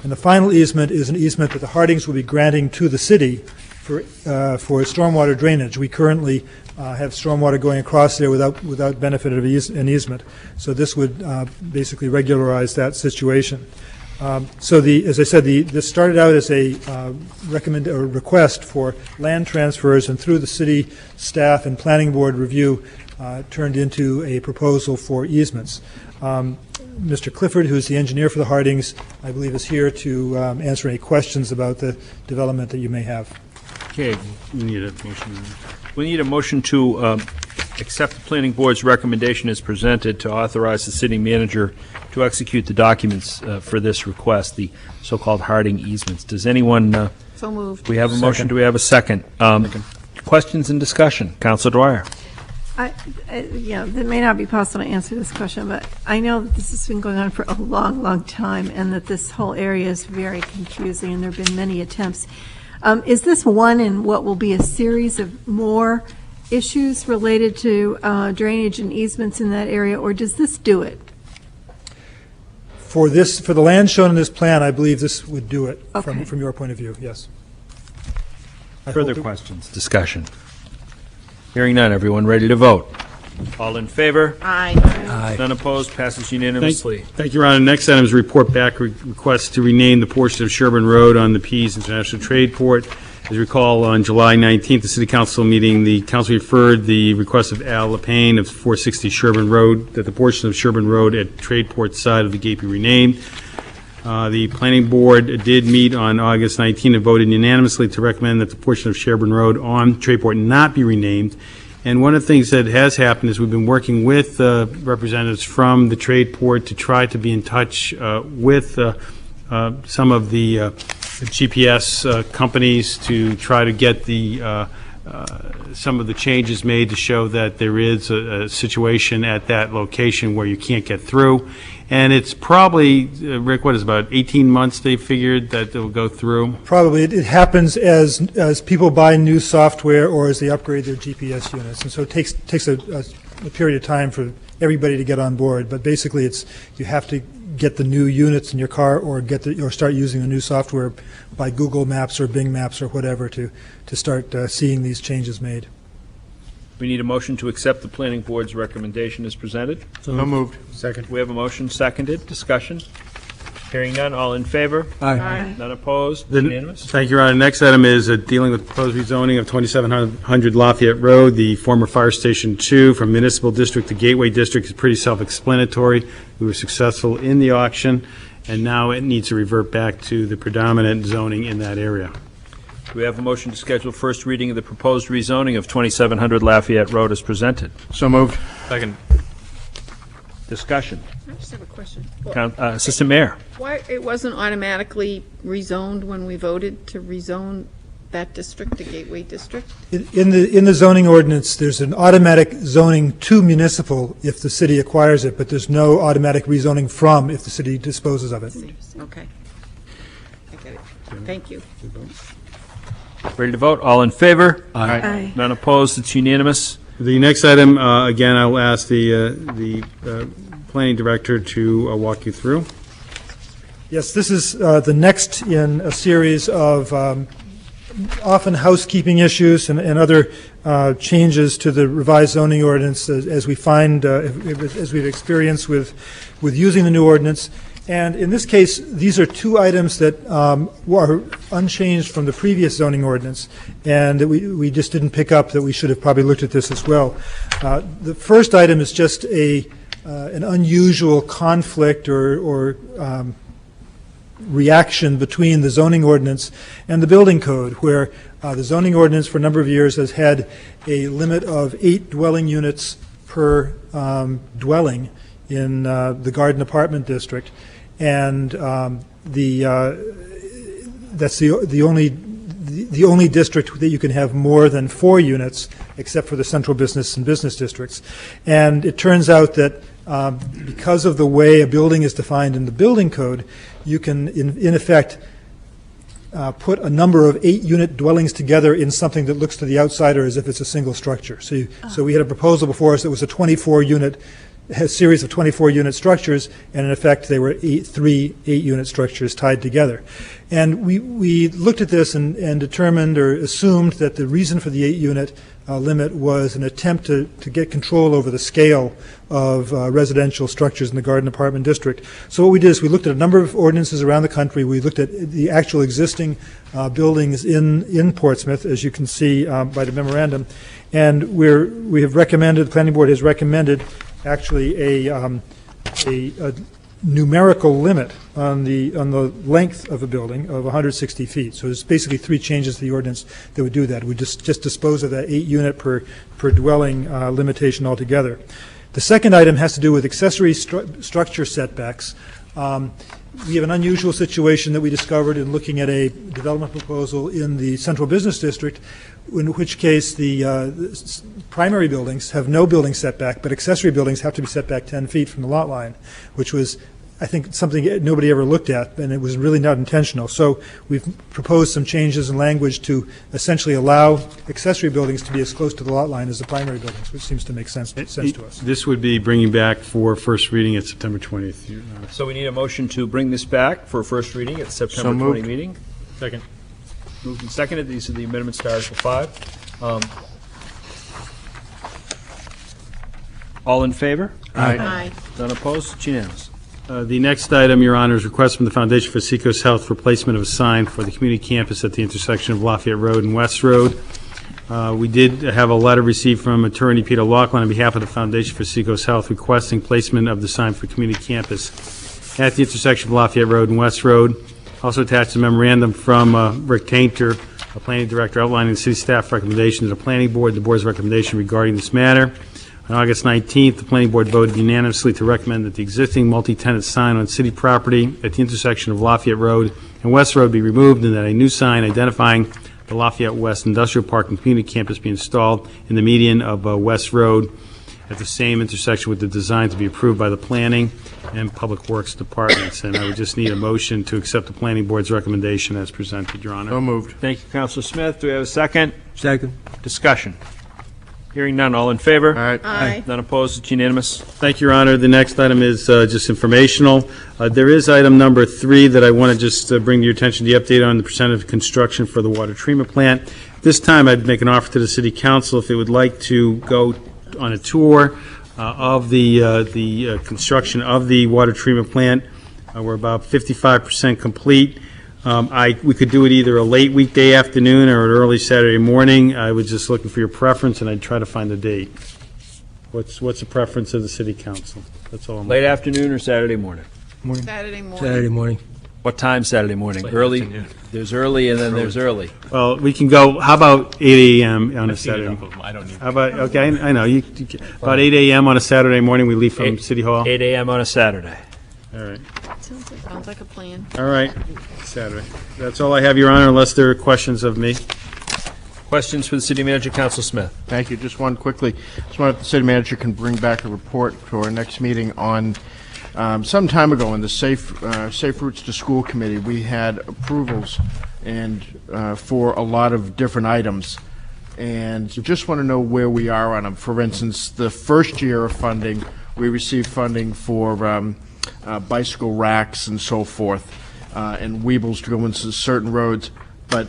And the final easement is an easement that the Hardings will be granting to the city for stormwater drainage. We currently have stormwater going across there without benefit of an easement. So this would basically regularize that situation. So as I said, this started out as a request for land transfers, and through the city staff and planning board review, turned into a proposal for easements. Mr. Clifford, who's the engineer for the Hardings, I believe is here to answer any questions about the development that you may have. Okay, we need a motion. We need a motion to accept the planning board's recommendation as presented to authorize the city manager to execute the documents for this request, the so-called Harding easements. Does anyone? So moved. We have a motion. Do we have a second? Questions and discussion. Councilor Dwyer. It may not be possible to answer this question, but I know that this has been going on for a long, long time, and that this whole area is very confusing, and there have been many attempts. Is this one in what will be a series of more issues related to drainage and easements in that area, or does this do it? For the land shown in this plan, I believe this would do it. Okay. From your point of view, yes. Further questions, discussion? Hearing none, everyone ready to vote? All in favor? Aye. None opposed, passes unanimously. Thank you, Your Honor. Next item is report back request to rename the portion of Sherburne Road on the Pease International Trade Port. As you recall, on July 19th, the City Council meeting, the Council referred the request of Al Lepane of 460 Sherburne Road that the portion of Sherburne Road at Tradeport side of the gate be renamed. The Planning Board did meet on August 19 and voted unanimously to recommend that the portion of Sherburne Road on Tradeport not be renamed. And one of the things that has happened is we've been working with representatives from the Tradeport to try to be in touch with some of the GPS companies to try to get some of the changes made to show that there is a situation at that location where you can't get through. And it's probably, Rick, what is about 18 months they figured that they'll go through? Probably. It happens as people buy new software or as they upgrade their GPS units. And so it takes a period of time for everybody to get on board. But basically, you have to get the new units in your car or start using the new software by Google Maps or Bing Maps or whatever to start seeing these changes made. We need a motion to accept the planning board's recommendation as presented. So moved. Second. We have a motion seconded. Discussion. Hearing none. All in favor? Aye. None opposed? Unanimous? Thank you, Your Honor. Next item is dealing with proposed rezoning of 2700 Lafayette Road, the former Fire Station 2, from Municipal District to Gateway District. Is pretty self-explanatory. We were successful in the auction, and now it needs to revert back to the predominant zoning in that area. Do we have a motion to schedule first reading of the proposed rezoning of 2700 Lafayette Road as presented? So moved. Second. Discussion. I just have a question. Assistant Mayor. Why it wasn't automatically rezoned when we voted to rezone that district, the Gateway District? In the zoning ordinance, there's an automatic zoning to municipal if the city acquires it, but there's no automatic rezoning from if the city disposes of it. Okay. I get it. Thank you. Ready to vote? All in favor? Aye. Aye. None opposed? It's unanimous. The next item, again, I will ask the planning director to walk you through. Yes, this is the next in a series of often housekeeping issues and other changes to the revised zoning ordinance as we find, as we've experienced with using the new ordinance. And in this case, these are two items that were unchanged from the previous zoning ordinance, and that we just didn't pick up, that we should have probably looked at this as well. The first item is just an unusual conflict or reaction between the zoning ordinance and the building code, where the zoning ordinance for a number of years has had a limit of 8 dwelling units per dwelling in the garden apartment district, and that's the only district that you can have more than 4 units, except for the central business and business districts. And it turns out that because of the way a building is defined in the building code, you can, in effect, put a number of 8-unit dwellings together in something that looks to the outsider as if it's a single structure. So we had a proposal before us that was a series of 24-unit structures, and in effect they were 3 8-unit structures tied together. And we looked at this and determined or assumed that the reason for the 8-unit limit was an attempt to get control over the scale of residential structures in the garden apartment district. So what we did is we looked at a number of ordinances around the country. We looked at the actual existing buildings in Portsmouth, as you can see by the memorandum, and we have recommended, the planning board has recommended actually a numerical limit on the length of a building of 160 feet. So there's basically 3 changes to the ordinance that would do that. We just dispose of that 8-unit per dwelling limitation altogether. The second item has to do with accessory structure setbacks. We have an unusual situation that we discovered in looking at a development proposal in the central business district, in which case the primary buildings have no building setback, but accessory buildings have to be set back 10 feet from the lot line, which was, I think, something nobody ever looked at, and it was really not intentional. So we've proposed some changes in language to essentially allow accessory buildings to be as close to the lot line as the primary buildings, which seems to make sense to us. This would be bringing back for first reading at September 20th. So we need a motion to bring this back for first reading at the September 20 meeting. Second. Moved and seconded. These are the amendments to Article 5. All in favor? Aye. Aye. None opposed? It's unanimous. The next item, Your Honor, is request from the Foundation for Seacoast Health for placement of a sign for the community campus at the intersection of Lafayette Road and West Road. We did have a letter received from Attorney Peter Laughlin on behalf of the Foundation for Seacoast Health requesting placement of the sign for community campus at the intersection of Lafayette Road and West Road. Also attached a memorandum from Rick Tainter, a planning director, outlining the city staff recommendation to the planning board, the board's recommendation regarding this matter. On August 19th, the planning board voted unanimously to recommend that the existing multi-tenant sign on city property at the intersection of Lafayette Road and West Road be removed, and that a new sign identifying the Lafayette West Industrial Park and Community Campus be installed in the median of West Road at the same intersection with the design to be approved by the Planning and Public Works Departments. And I would just need a motion to accept the Planning Board's recommendation as presented, Your Honor. So moved. Thank you, Councilor Smith. Do we have a second? Second. Discussion. Hearing none. All in favor? Aye. None opposed? It's unanimous. Thank you, Your Honor. The next item is just informational. There is item number 3 that I want to just bring to your attention, the update on the percent of construction for the water treatment plant. This time, I'd make an offer to the City Council if they would like to go on a tour of the construction of the water treatment plant. We're about 55% complete. We could do it either a late weekday afternoon or an early Saturday morning. I was just looking for your preference, and I'd try to find a date. What's the preference of the City Council? That's all. Late afternoon or Saturday morning? Saturday morning. Saturday morning. What time Saturday morning? Late Early? afternoon. There's early and then there's early. Well, we can go, how about 8 a.m. on a I've seen Saturday? enough of them. I don't need. How about, okay, I know, about 8 a.m. on a Saturday morning, we leave from City Hall. 8 a.m. on a Saturday. All right. Sounds like a plan. All right, Saturday. That's all I have, Your Honor, unless there are questions of me. Questions for the city manager, Council Smith? Thank you. Just one quickly. Just wonder if the city manager can bring back a report for our next meeting on, some time ago in the Safe Routes to School Committee, we had approvals and for a lot of different items. And just want to know where we are on them. For instance, the first year of funding, we received funding for bicycle racks and so forth, and weebles to go into certain roads. But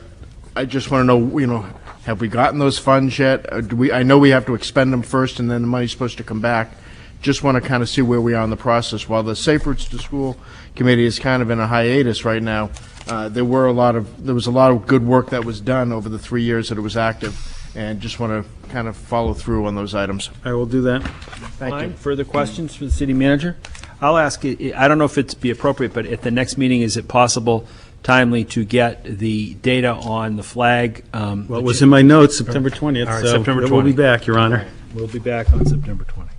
I just want to know, have we gotten those funds yet? I know we have to expend them first, and then the money's supposed to come back. Just want to kind of see where we are in the process. While the Safe Routes to School Committee is kind of in a hiatus right now, there was a lot of good work that was done over the 3 years that it was active, and just want to kind of follow through on those items. I will do that. Thank you. Further questions for the city manager? I'll ask, I don't know if it'd be appropriate, but at the next meeting, is it possible timely to get the data on the flag? Well, it was in my notes, September 20th. All right, so September 20th. We'll be back, Your Honor. We'll be back on September 20th.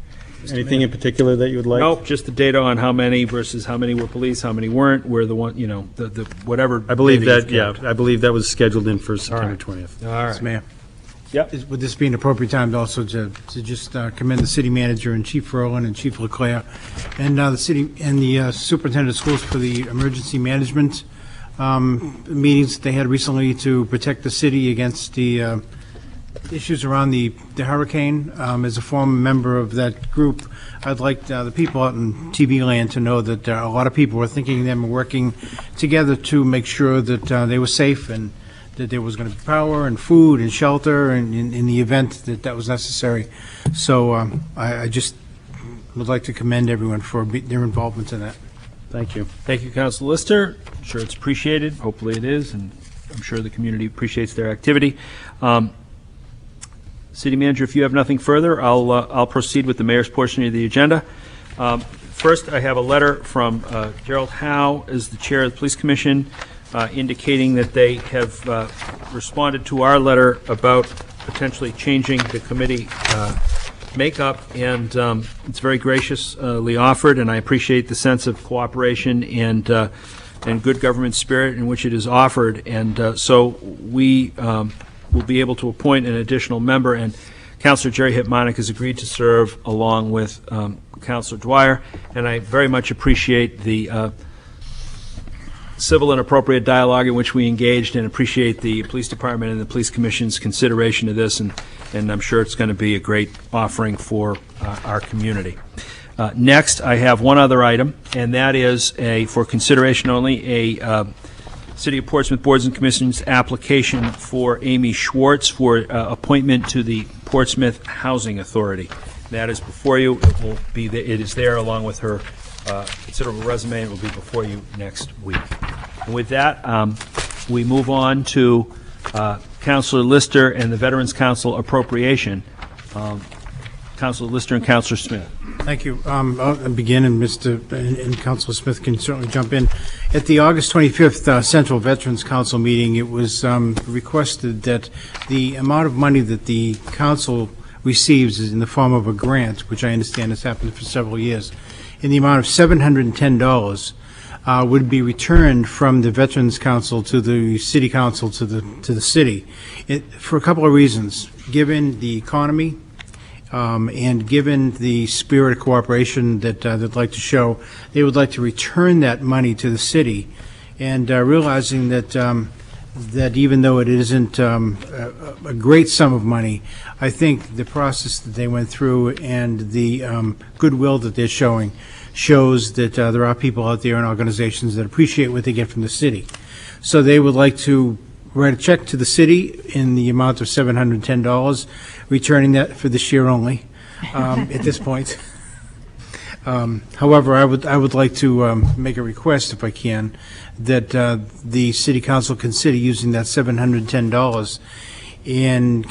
Anything in particular that you would like? Nope, just the data on how many versus how many were police, how many weren't, where the one, the whatever. I believe data that, you've kept. yeah, I believe that was scheduled in for September right. 20th. All right. Mr. Mayor. Yep. Would this be an appropriate time also to just commend the city manager and Chief Ferlin and Chief Leclerc and the city and the superintendent of schools for the emergency management meetings that they had recently to protect the city against the issues around the hurricane. As a former member of that group, I'd like the people out in TV land to know that a lot of people were thinking of them and working together to make sure that they were safe and that there was going to be power and food and shelter and in the event that was necessary. So I just would like to commend everyone for their involvement in that. Thank you. Thank you, Council Lister. I'm sure it's appreciated. Hopefully it is, and I'm sure the community appreciates their activity. City Manager, if you have nothing further, I'll proceed with the mayor's portion of the agenda. First, I have a letter from Gerald Howe, as the chair of the Police Commission, indicating that they have responded to our letter about potentially changing the committee makeup, and it's very graciously offered, and I appreciate the sense of cooperation and good government spirit in which it is offered. And so we will be able to appoint an additional member, and Councilor Jerry Hitmonic has agreed to serve along with Councilor Dwyer, and I very much appreciate the civil and appropriate dialogue in which we engaged, and appreciate the Police Department and the Police Commission's consideration of this, and I'm sure it's going to be a great offering for our community. Next, I have one other item, and that is for consideration only, a City of Portsmouth Boards and Commissions application for Amy Schwartz for appointment to the Portsmouth Housing Authority. That is before you. It is there along with her considerable resume, and it will be before you next week. And with that, we move on to Councilor Lister and the Veterans Council appropriation. Councilor Lister and Councilor Smith. Thank you. I'll begin, and and Councilor Smith can certainly jump in. At the August 25th Central Veterans Council meeting, it was requested that the amount of money that the council receives is in the form of a grant, which I understand has happened for several years, in the amount of $710 would be returned from the Veterans Council to the City Council to the city, for a couple of reasons. Given the economy, and given the spirit of cooperation that they'd like to show, they would like to return that money to the city, and realizing that even though it isn't a great sum of money, I think the process that they went through and the goodwill that they're showing shows that there are people out there and organizations that appreciate what they get from the city. So they would like to write a check to the city in the amount of $710, returning that for this year only at this point. However, I would like to make a request, if I can, that the City Council consider using that $710 and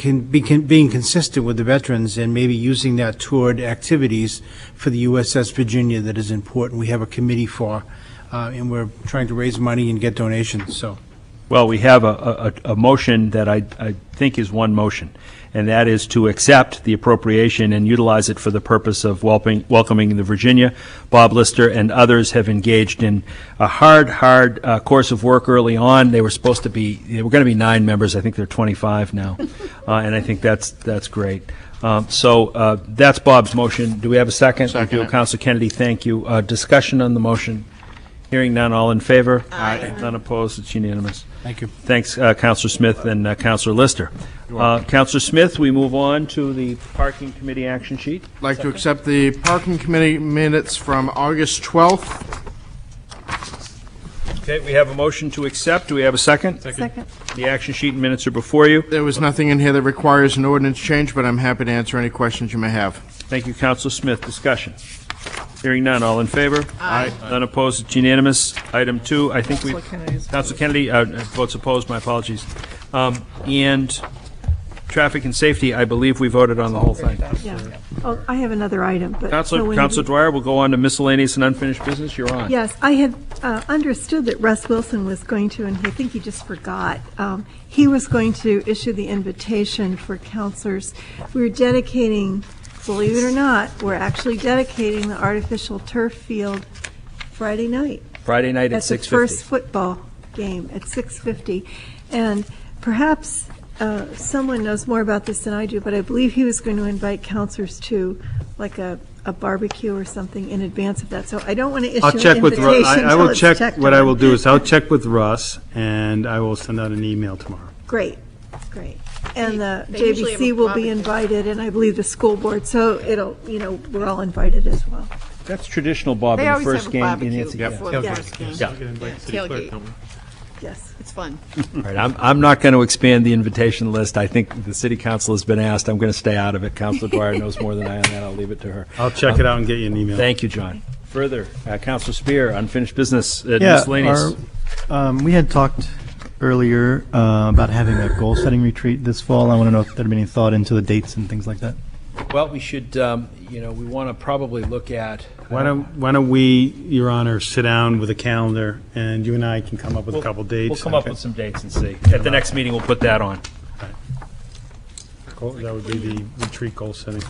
being consistent with the veterans, and maybe using that toward activities for the USS Virginia that is important. We have a committee for, and we're trying to raise money and get donations. So Well, we have a motion that I think is one motion, and that is to accept the appropriation and utilize it for the purpose of welcoming the Virginia. Bob Lister and others have engaged in a hard course of work early on. They were going to be 9 members. I think they're 25 now, and I think that's great. So that's Bob's motion. Do we have a second? Second. Councilor Kennedy, thank you. Discussion on the motion. Hearing none, all in favor? Aye. None opposed, it's unanimous. Thank you. Thanks, Councilor Smith and Councilor Lister. Councilor Smith, we move on to the Parking Committee action sheet. I'd like to accept the Parking Committee minutes from August 12th. Okay, we have a motion to accept. Do we have a second? Second. The action sheet and minutes are before you. There was nothing in here that requires an ordinance change, but I'm happy to answer any questions you may have. Thank you, Councilor Smith. Discussion. Hearing none, all in favor? Aye. None opposed, it's unanimous. Item 2, I think Councilor Kennedy's- Councilor Kennedy, votes opposed, my apologies. And traffic and safety, I believe we voted on the whole thing. Yeah. Oh, I have another item, but. Councilor Dwyer, we'll go on to miscellaneous and unfinished business. You're on. Yes, I had understood that Russ Wilson was going to, and I think he just forgot, he was going to issue the invitation for counselors. We were dedicating, believe it or not, we're actually dedicating the artificial turf field Friday night. Friday night at 6:50. That's the first football game at 6:50. And perhaps someone knows more about this than I do, but I believe he was going to invite counselors to like a barbecue or something in advance of that. So I don't want to issue I'll check an with invitation Russ. I until will it's check. checked What I on. will do is I'll check with Russ, and I will send out an email tomorrow. Great. And the They usually have a JVC will be barbecue. invited, and I believe the school board, so it'll, we're all invited as well. That's traditional, Bob, They in the always first have a game. barbecue Yeah. before the first game. Yeah. Tailgate. Yes. It's fun. All right, I'm not going to expand the invitation list. I think the city council has been asked. I'm going to stay out of it. Councilor Dwyer knows more than I on that. I'll leave it to her. I'll check it out and get you an email. Thank you, John. Further, Councilor Spear, unfinished business, Yeah, miscellaneous. we had talked earlier about having a goal-setting retreat this fall. I want to know if there'd been any thought into the dates and things like that. Well, we should, we want to probably look at. Why don't we, Your Honor, sit down with a calendar, and you and I can come up with a couple dates. We'll come up with some dates and see. At the next meeting, we'll put that on. Cool. That would be the retreat goal setting.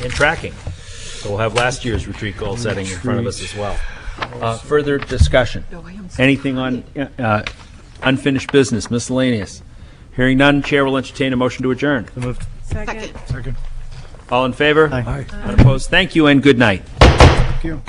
And tracking. So we'll have last year's retreat goal setting in front of us as well. Further discussion? Anything on unfinished business, miscellaneous? Hearing none, Chair will entertain a motion to adjourn. Second. All in favor? Aye. None opposed? Thank you and good night. Thank you.